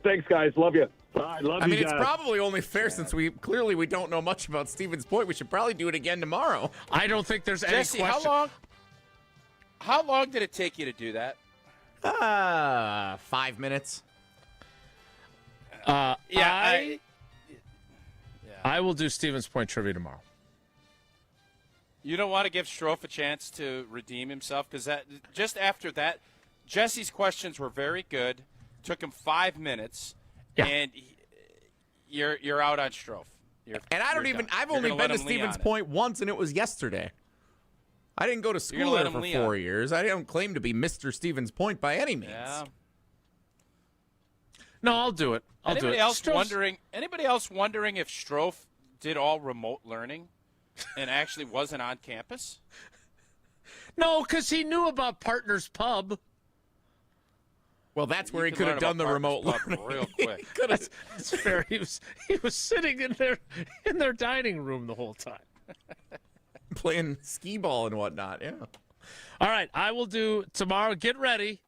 Thanks, guys. Love you. I love I you mean, guys. it's probably only fair since we don't know much about Stevens Point. We should probably do it again tomorrow. I don't think there's any Jesse, question. how long did it take you to do that? 5 minutes. I will do Stevens Point trivia tomorrow. You don't want to give Strofe a chance to redeem himself because that just after that, Jesse's questions were very good. Took him 5 minutes, and you're out on Strofe. I've only been to Stevens Point once, and it was yesterday. I didn't go to school there for 4 years. I don't claim to be Mr. Stevens Point by any means. Yeah. No, I'll do it. Anybody else wondering if Strofe did all remote learning and actually wasn't on campus? No, because he knew about Partners Pub. Well, that's where he can could learn have done the about remote Partners learning. Pub real quick. That's fair. He was sitting in their dining room the whole time. playing skee ball and whatnot. Yeah. All right, I will do tomorrow. Get ready,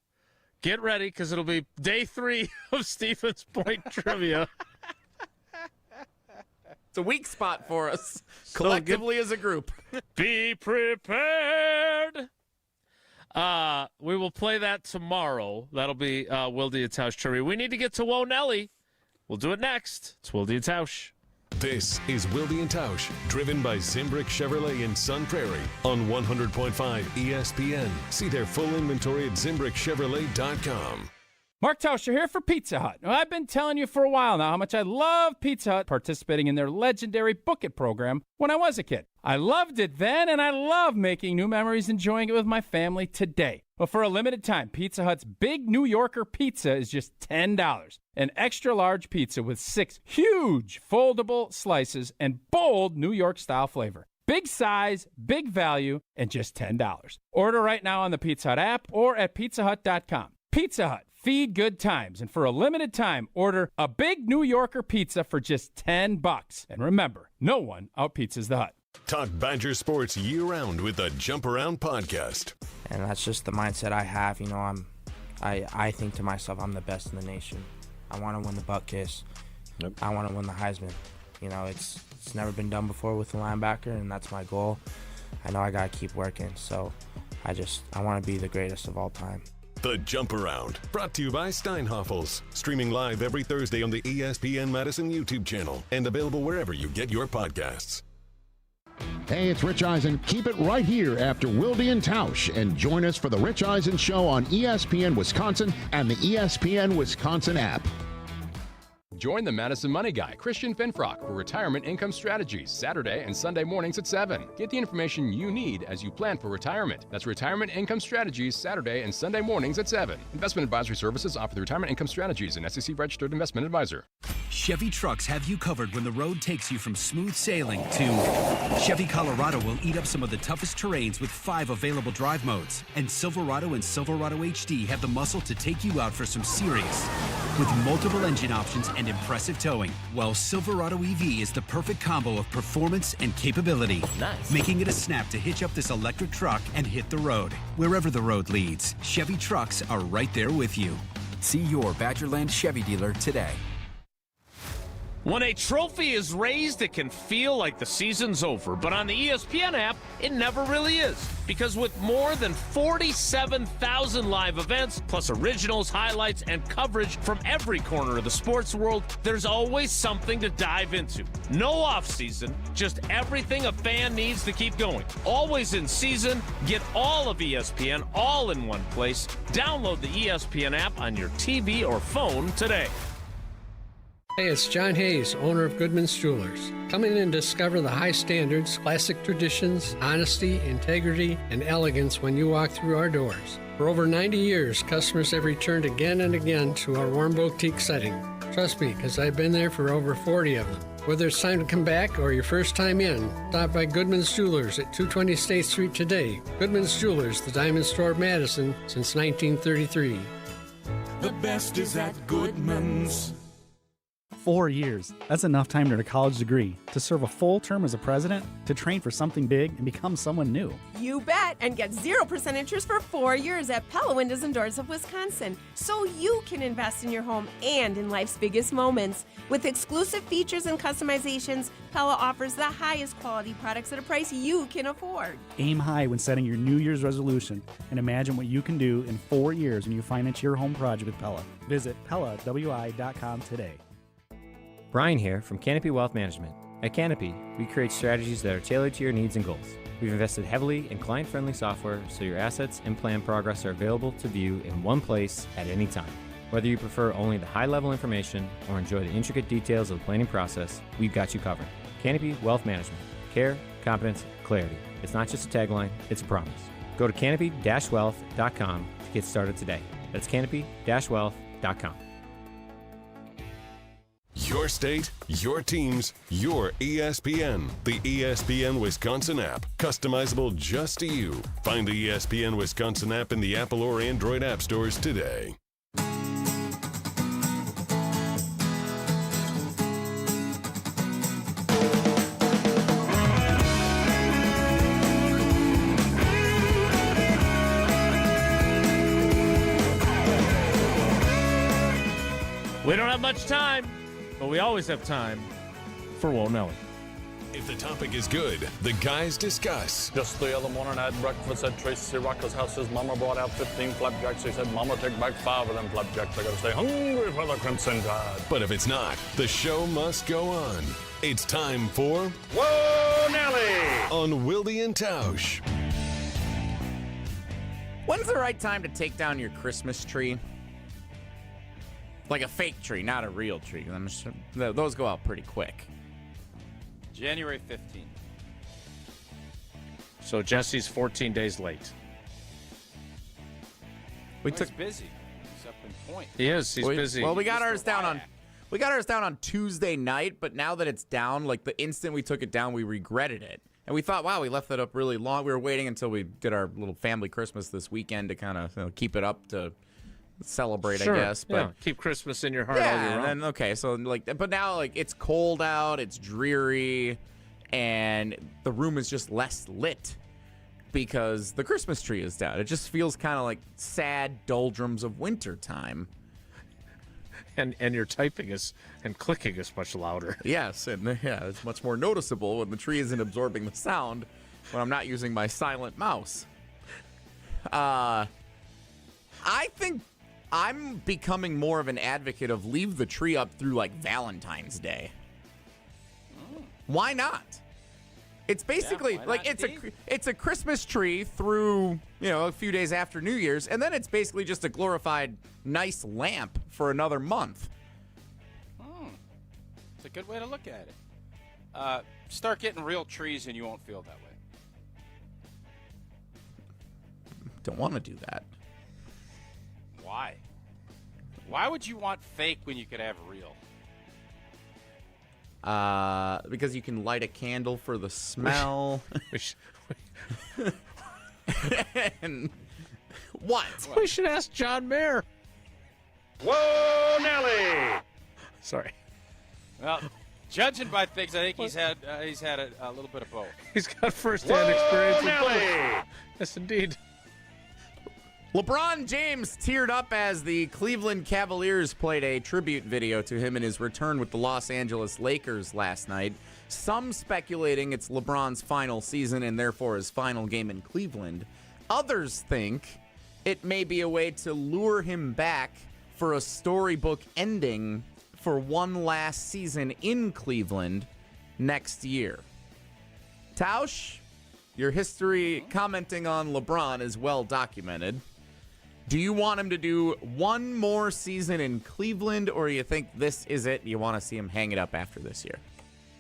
because it'll be day 3 of Stevens Point trivia. It's a weak spot for us, collectively as a group. Be prepared. We will play that tomorrow. That'll be Wilde and Tausch trivia. We need to get to Whoa Nelly. We'll do it next. It's Wilde and Tausch. This is Wilde and Tausch, driven by Zimbrick Chevrolet in Sun Prairie on 100.5 ESPN. See their full inventory at ZimbrickChevrolet.com. Mark Tauscher here for Pizza Hut. Now, I've been telling you for a while now how much I love Pizza Hut participating in their legendary Book It program when I was a kid. I loved it then, and I love making new memories enjoying it with my family today. But for a limited time, Pizza Hut's Big New Yorker pizza is just $10. An extra large pizza with 6 huge foldable slices and bold New York-style flavor. Big size, big value, and just $10. Order right now on the Pizza Hut app or at pizzahut.com. Pizza Hut. Feed good times, and for a limited time, order a Big New Yorker pizza for just $10. And remember, no one out-pizzas the Hut. Talk Badger sports year-round with the Jump Around podcast. And that's just the mindset I have. You know, I think to myself, I'm the best in the nation. I want to win the butt kiss. Yep. I want to win the Heisman. You know, it's never been done before with the linebacker, and that's my goal. I know I got to keep working, so I want to be the greatest of all time. The Jump Around, brought to you by Steinhoffels. Streaming live every Thursday on the ESPN Madison YouTube channel and available wherever you get your podcasts. Hey, it's Rich Eisen. Keep it right here after Wilde and Tausch and join us for the Rich Eisen Show on ESPN Wisconsin and the ESPN Wisconsin app. Join the Madison Money Guy, Christian Finfrock, for Retirement Income Strategies, Saturday and Sunday mornings at 7. Get the information you need as you plan for retirement. That's Retirement Income Strategies, Saturday and Sunday mornings at 7. Investment advisory services offer the Retirement Income Strategies, an SEC-registered investment advisor. Chevy trucks have you covered when the road takes you from smooth sailing to Chevy Colorado will eat up some of the toughest terrains with 5 available drive modes. And Silverado and Silverado HD have the muscle to take you out for some serious with multiple engine options and impressive towing. While Silverado EV is the perfect combo of performance and capability, making it a snap to hitch up this electric truck and hit the road. Wherever the road leads, Chevy trucks are right there with you. See your Badgerland Chevy dealer today. When a trophy is raised, it can feel like the season's over. But on the ESPN app, it never really is. Because with more than 47,000 live events, plus originals, highlights, and coverage from every corner of the sports world, there's always something to dive into. No offseason, just everything a fan needs to keep going. Always in season, get all of ESPN all in one place. Download the ESPN app on your TV or phone today. Hey, it's John Hayes, owner of Goodman's Jewelers. Come in and discover the high standards, classic traditions, honesty, integrity, and elegance when you walk through our doors. For over 90 years, customers have returned again and again to our warm boutique setting. Trust me, because I've been there for over 40 of them. Whether it's time to come back or your first time in, stop by Goodman's Jewelers at 220 State Street today. Goodman's Jewelers, the diamond store of Madison since 1933. The best is at Goodman's. 4 years. That's enough time to earn a college degree, to serve a full term as a president, to train for something big and become someone new. You bet, and get 0% interest for 4 years at Pella Windows and Doors of Wisconsin, so you can invest in your home and in life's biggest moments. With exclusive features and customizations, Pella offers the highest quality products at a price you can afford. Aim high when setting your New Year's resolution and imagine what you can do in 4 years when you finance your home project with Pella. Visit PellaWI.com today. Brian here from Canopy Wealth Management. At Canopy, we create strategies that are tailored to your needs and goals. We've invested heavily in client-friendly software so your assets and plan progress are available to view in one place at any time. Whether you prefer only the high-level information or enjoy the intricate details of the planning process, we've got you covered. Canopy Wealth Management. Care, competence, clarity. It's not just a tagline, it's a promise. Go to canopy-wealth.com to get started today. That's canopy-wealth.com. Your state, your teams, your ESPN. The ESPN Wisconsin app. Customizable just to you. Find the ESPN Wisconsin app in the Apple or Android app stores today. We don't have much time, but we always have time for Whoa Nelly. If the topic is good, the guys discuss. Just the other morning I had breakfast at Tracy Rocker's house. His mama brought out 15 flapjacks. He said, Mama, take back 5 of them flapjacks. I gotta stay hungry for the Crimson Tide. But if it's not, the show must go on. It's time for Whoa Nelly on Wilde and Tausch. When's the right time to take down your Christmas tree? Like a fake tree, not a real tree. Those go out pretty quick. January 15th. So Jesse's 14 days late. He's busy. He's up in point. He is. He's busy. Well, we got ours down on Tuesday night, but now that it's down, like the instant we took it down, we regretted it. And we thought, wow, we left it up really long. We were waiting until we did our little family Christmas this weekend to kind of keep it up to celebrate, sure. I guess. But yeah. Keep Christmas in your heart all year round. and then, okay, so but now it's cold out, it's dreary, and the room is just less lit because the Christmas tree is down. It just feels kind of like sad doldrums of winter time. And your typing and clicking is much louder. Yes, and it's much more noticeable when the tree isn't absorbing the sound when I'm not using my silent mouse. I think I'm becoming more of an advocate of leave the tree up through like Valentine's Day. Why not? It's basically it's a Christmas tree through, a few days after New Year's, and then it's basically just a glorified nice lamp for another month. It's a good way to look at it. Start getting real trees and you won't feel that way. Don't want to do that. Why? Why would you want fake when you could have real? Because you can light a candle for the smell. And what? We should ask John Mayer. Whoa Nelly! Sorry. Well, judging by things, I think he's had a little bit of both. He's got first-hand experience with Nelly! both. Yes, indeed. LeBron James teared up as the Cleveland Cavaliers played a tribute video to him in his return with the Los Angeles Lakers last night. Some speculating it's LeBron's final season and therefore his final game in Cleveland. Others think it may be a way to lure him back for a storybook ending for one last season in Cleveland next year. Tausch, your history commenting on LeBron is well documented. Do you want him to do one more season in Cleveland, or you think this is it? You want to see him hang it up after this year?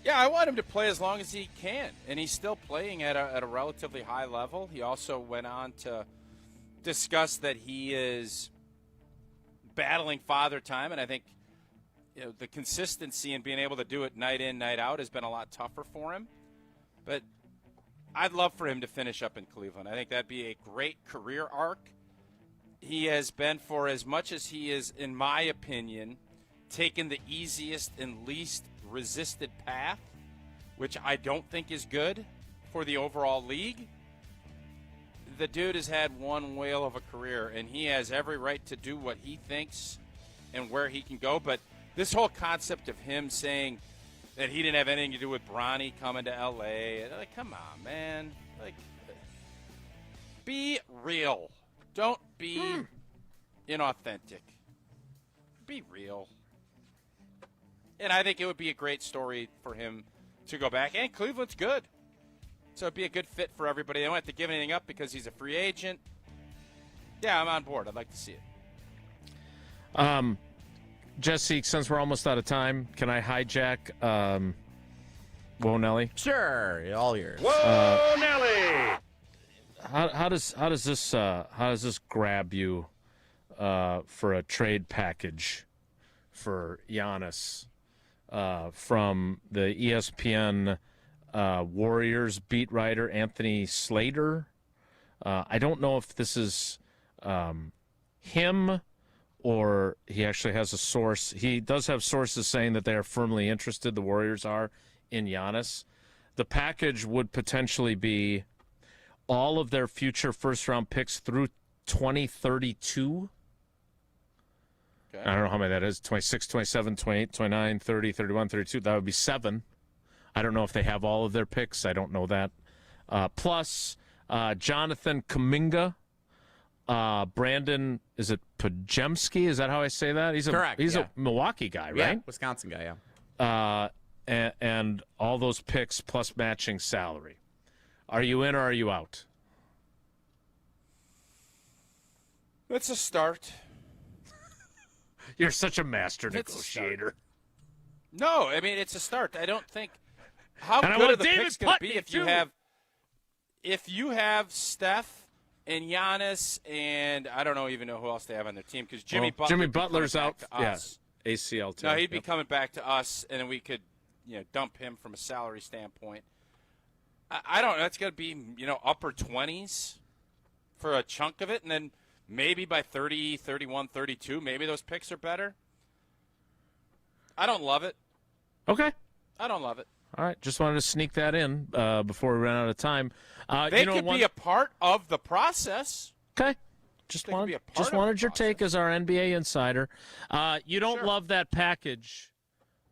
Yeah, I want him to play as long as he can, and he's still playing at a relatively high level. He also went on to discuss that he is battling father time, and I think the consistency in being able to do it night in, night out has been a lot tougher for him. But I'd love for him to finish up in Cleveland. I think that'd be a great career arc. He has been, for as much as he is, in my opinion, taken the easiest and least resisted path, which I don't think is good for the overall league. The dude has had one whale of a career, and he has every right to do what he thinks and where he can go. But this whole concept of him saying that he didn't have anything to do with Bronny coming to L.A., like, come on, man. Like, be real. Don't be inauthentic. Be real. And I think it would be a great story for him to go back. And Cleveland's good. So it'd be a good fit for everybody. They don't have to give anything up because he's a free agent. Yeah, I'm on board. I'd like to see it. Jesse, since we're almost out of time, can I hijack Whoa Nelly? Sure, all yours. Whoa Nelly! How does this grab you for a trade package for Giannis from the ESPN Warriors beat writer Anthony Slater? I don't know if this is him or he actually has a source. He does have sources saying that they are firmly interested, the Warriors are, in Giannis. The package would potentially be all of their future first-round picks through 2032. I don't know how many that is. 26, 27, 28, 29, 30, 31, 32. That would be 7. I don't know if they have all of their picks. I don't know that. Plus Jonathan Kuminga. Brandon, is it Pajemski? Is that how I say that? Correct. He's a Milwaukee guy, right? Yeah, Wisconsin guy, yeah. And all those picks plus matching salary. Are you in or are you out? It's a start. You're such a master negotiator. No, I mean, it's a start. I don't think how and good are the picks going to be if you have Steph and Giannis and I don't even know who else they have on their team because Jimmy Butler's out. Yeah, ACL too. No, he'd be coming back to us, and then we could dump him from a salary standpoint. I don't know. It's going to be upper 20s for a chunk of it, and then maybe by 30, 31, 32, maybe those picks are better. I don't love it. Okay. I don't love it. All right. Just wanted to sneak that in before we run out of time. They could be a part of the process. Okay. Just wanted your take as our NBA insider. You don't love that package,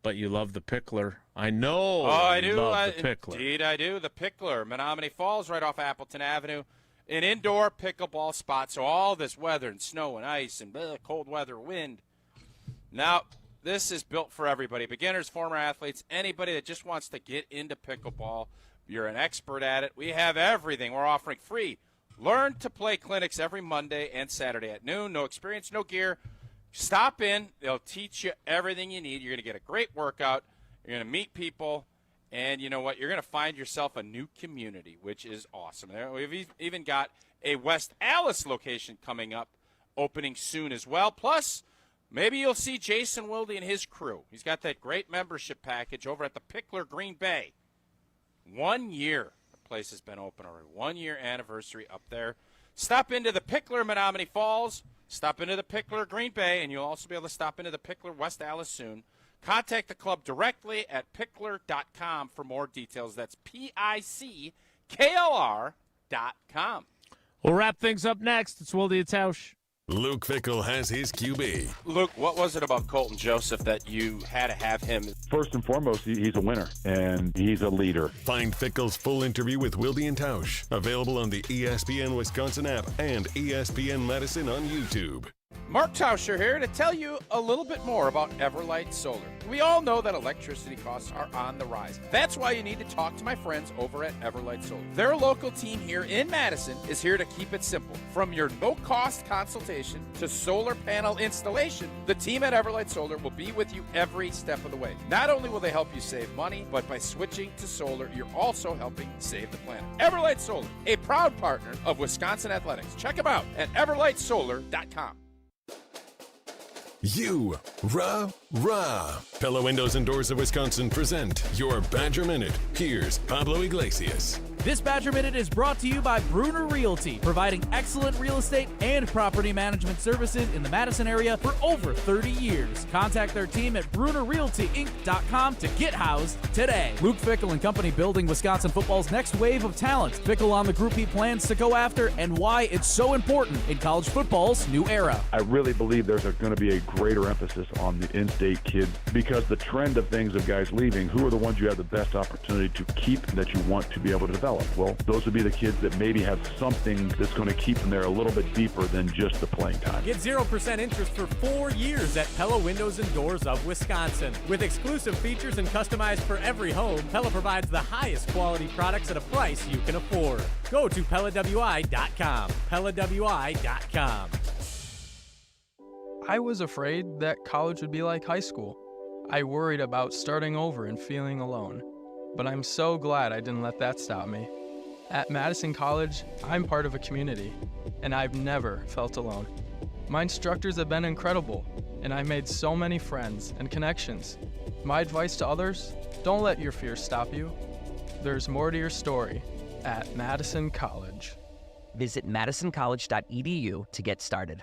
but you love the pickler. I know. Oh, I do. Love the pickler. Indeed, I do. The pickler, Menominee Falls, right off Appleton Avenue. An indoor pickleball spot, so all this weather and snow and ice and cold weather, wind. Now, this is built for everybody. Beginners, former athletes, anybody that just wants to get into pickleball. You're an expert at it. We have everything. We're offering free Learn to Play clinics every Monday and Saturday at noon. No experience, no gear. Stop in. They'll teach you everything you need. You're going to get a great workout. You're going to meet people. And you know what? You're going to find yourself a new community, which is awesome. We've even got a West Allis location coming up, opening soon as well. Plus, maybe you'll see Jason Wilde and his crew. He's got that great membership package over at the Pickler Green Bay. 1 year the place has been open already. 1 year anniversary up there. Stop into the Pickler Menominee Falls. Stop into the Pickler Green Bay, and you'll also be able to stop into the Pickler West Allis soon. Contact the club directly at pickler.com for more details. That's PICKLR.com. We'll wrap things up next. It's Wilde and Tausch. Luke Fickell has his QB. Luke, what was it about Colton Joseph that you had to have him? First and foremost, he's a winner, and he's a leader. Find Fickell's full interview with Wilde and Tausch, available on the ESPN Wisconsin app and ESPN Madison on YouTube. Mark Tauscher here to tell you a little bit more about Everlight Solar. We all know that electricity costs are on the rise. That's why you need to talk to my friends over at Everlight Solar. Their local team here in Madison is here to keep it simple. From your no-cost consultation to solar panel installation, the team at Everlight Solar will be with you every step of the way. Not only will they help you save money, but by switching to solar, you're also helping save the planet. Everlight Solar, a proud partner of Wisconsin Athletics. Check them out at everlightsolar.com. Rah. Pella Windows and Doors of Wisconsin present your Badger Minute. Here's Pablo Iglesias. This Badger Minute is brought to you by Bruner Realty, providing excellent real estate and property management services in the Madison area for over 30 years. Contact their team at BrunerRealtyInc.com to get housed today. Luke Fickell and company building Wisconsin football's next wave of talent. Fickell on the group he plans to go after and why it's so important in college football's new era. I really believe there's going to be a greater emphasis on the in-state kids because the trend of things of guys leaving, who are the ones you have the best opportunity to keep that you want to be able to develop? Well, those would be the kids that maybe have something that's going to keep them there a little bit deeper than just the playing time. Get 0% interest for 4 years at Pella Windows and Doors of Wisconsin. With exclusive features and customized for every home, Pella provides the highest quality products at a price you can afford. Go to PellaWI.com. PellaWI.com. I was afraid that college would be like high school. I worried about starting over and feeling alone. But I'm so glad I didn't let that stop me. At Madison College, I'm part of a community, and I've never felt alone. My instructors have been incredible, and I've made so many friends and connections. My advice to others, don't let your fears stop you. There's more to your story at Madison College. Visit madisoncollege.edu to get started.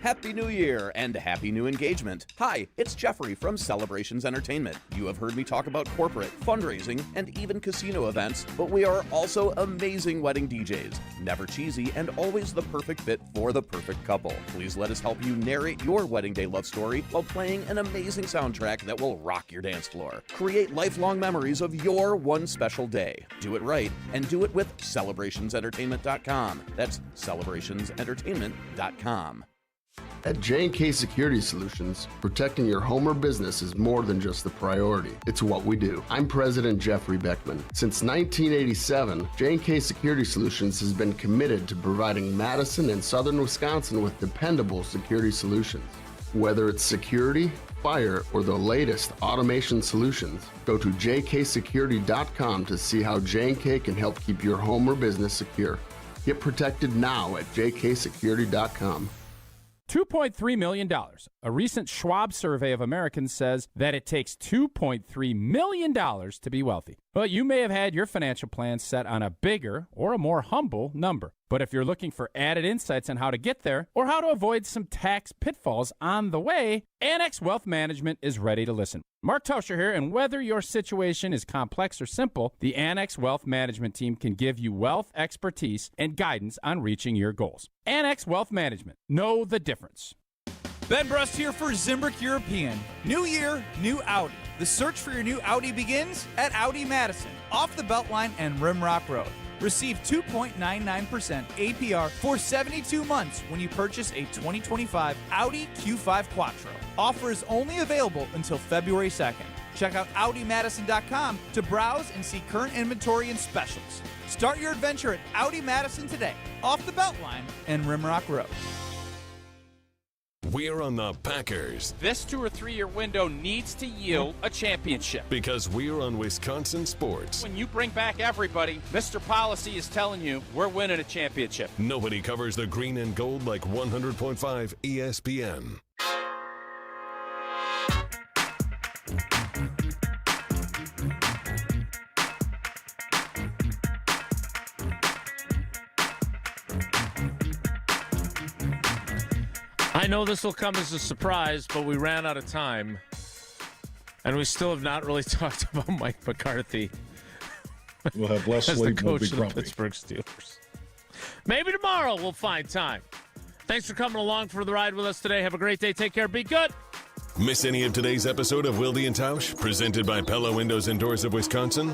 Happy New Year and Happy New Engagement. Hi, it's Jeffrey from Celebrations Entertainment. You have heard me talk about corporate, fundraising, and even casino events, but we are also amazing wedding DJs. Never cheesy and always the perfect fit for the perfect couple. Please let us help you narrate your wedding day love story while playing an amazing soundtrack that will rock your dance floor. Create lifelong memories of your one special day. Do it right and do it with celebrationsentertainment.com. That's celebrationsentertainment.com. At J&K Security Solutions, protecting your home or business is more than just a priority. It's what we do. I'm President Jeffrey Beckman. Since 1987, J&K Security Solutions has been committed to providing Madison and Southern Wisconsin with dependable security solutions. Whether it's security, fire, or the latest automation solutions, go to jksecurity.com to see how J&K can help keep your home or business secure. Get protected now at jksecurity.com. $2.3 million. A recent Schwab survey of Americans says that it takes $2.3 million to be wealthy. But you may have had your financial plan set on a bigger or a more humble number. But if you're looking for added insights on how to get there or how to avoid some tax pitfalls on the way, Annex Wealth Management is ready to listen. Mark Tauscher here, and whether your situation is complex or simple, the Annex Wealth Management team can give you wealth expertise and guidance on reaching your goals. Annex Wealth Management. Know the difference. Ben Brust here for Zimbrick European. New year, new Audi. The search for your new Audi begins at Audi Madison, off the Beltline and Rimrock Road. Receive 2.99% APR for 72 months when you purchase a 2025 Audi Q5 Quattro. Offer is only available until February 2nd. Check out AudiMadison.com to browse and see current inventory and specials. Start your adventure at Audi Madison today, off the Beltline and Rimrock Road. We're on the Packers. This 2 or 3 year window needs to yield a championship. Because we're on Wisconsin sports. When you bring back everybody, Mr. Policy is telling you we're winning a championship. Nobody covers the green and gold like 100.5 ESPN. I know this will come as a surprise, but we ran out of time. And we still have not really talked about Mike McCarthy. We'll have less as the sleep. coach of the Pittsburgh Steelers. Maybe tomorrow we'll find time. Thanks for coming along for the ride with us today. Have a great day. Take care. Be good. Miss any of today's episode of Wilde and Tausch, presented by Pella Windows and Doors of Wisconsin?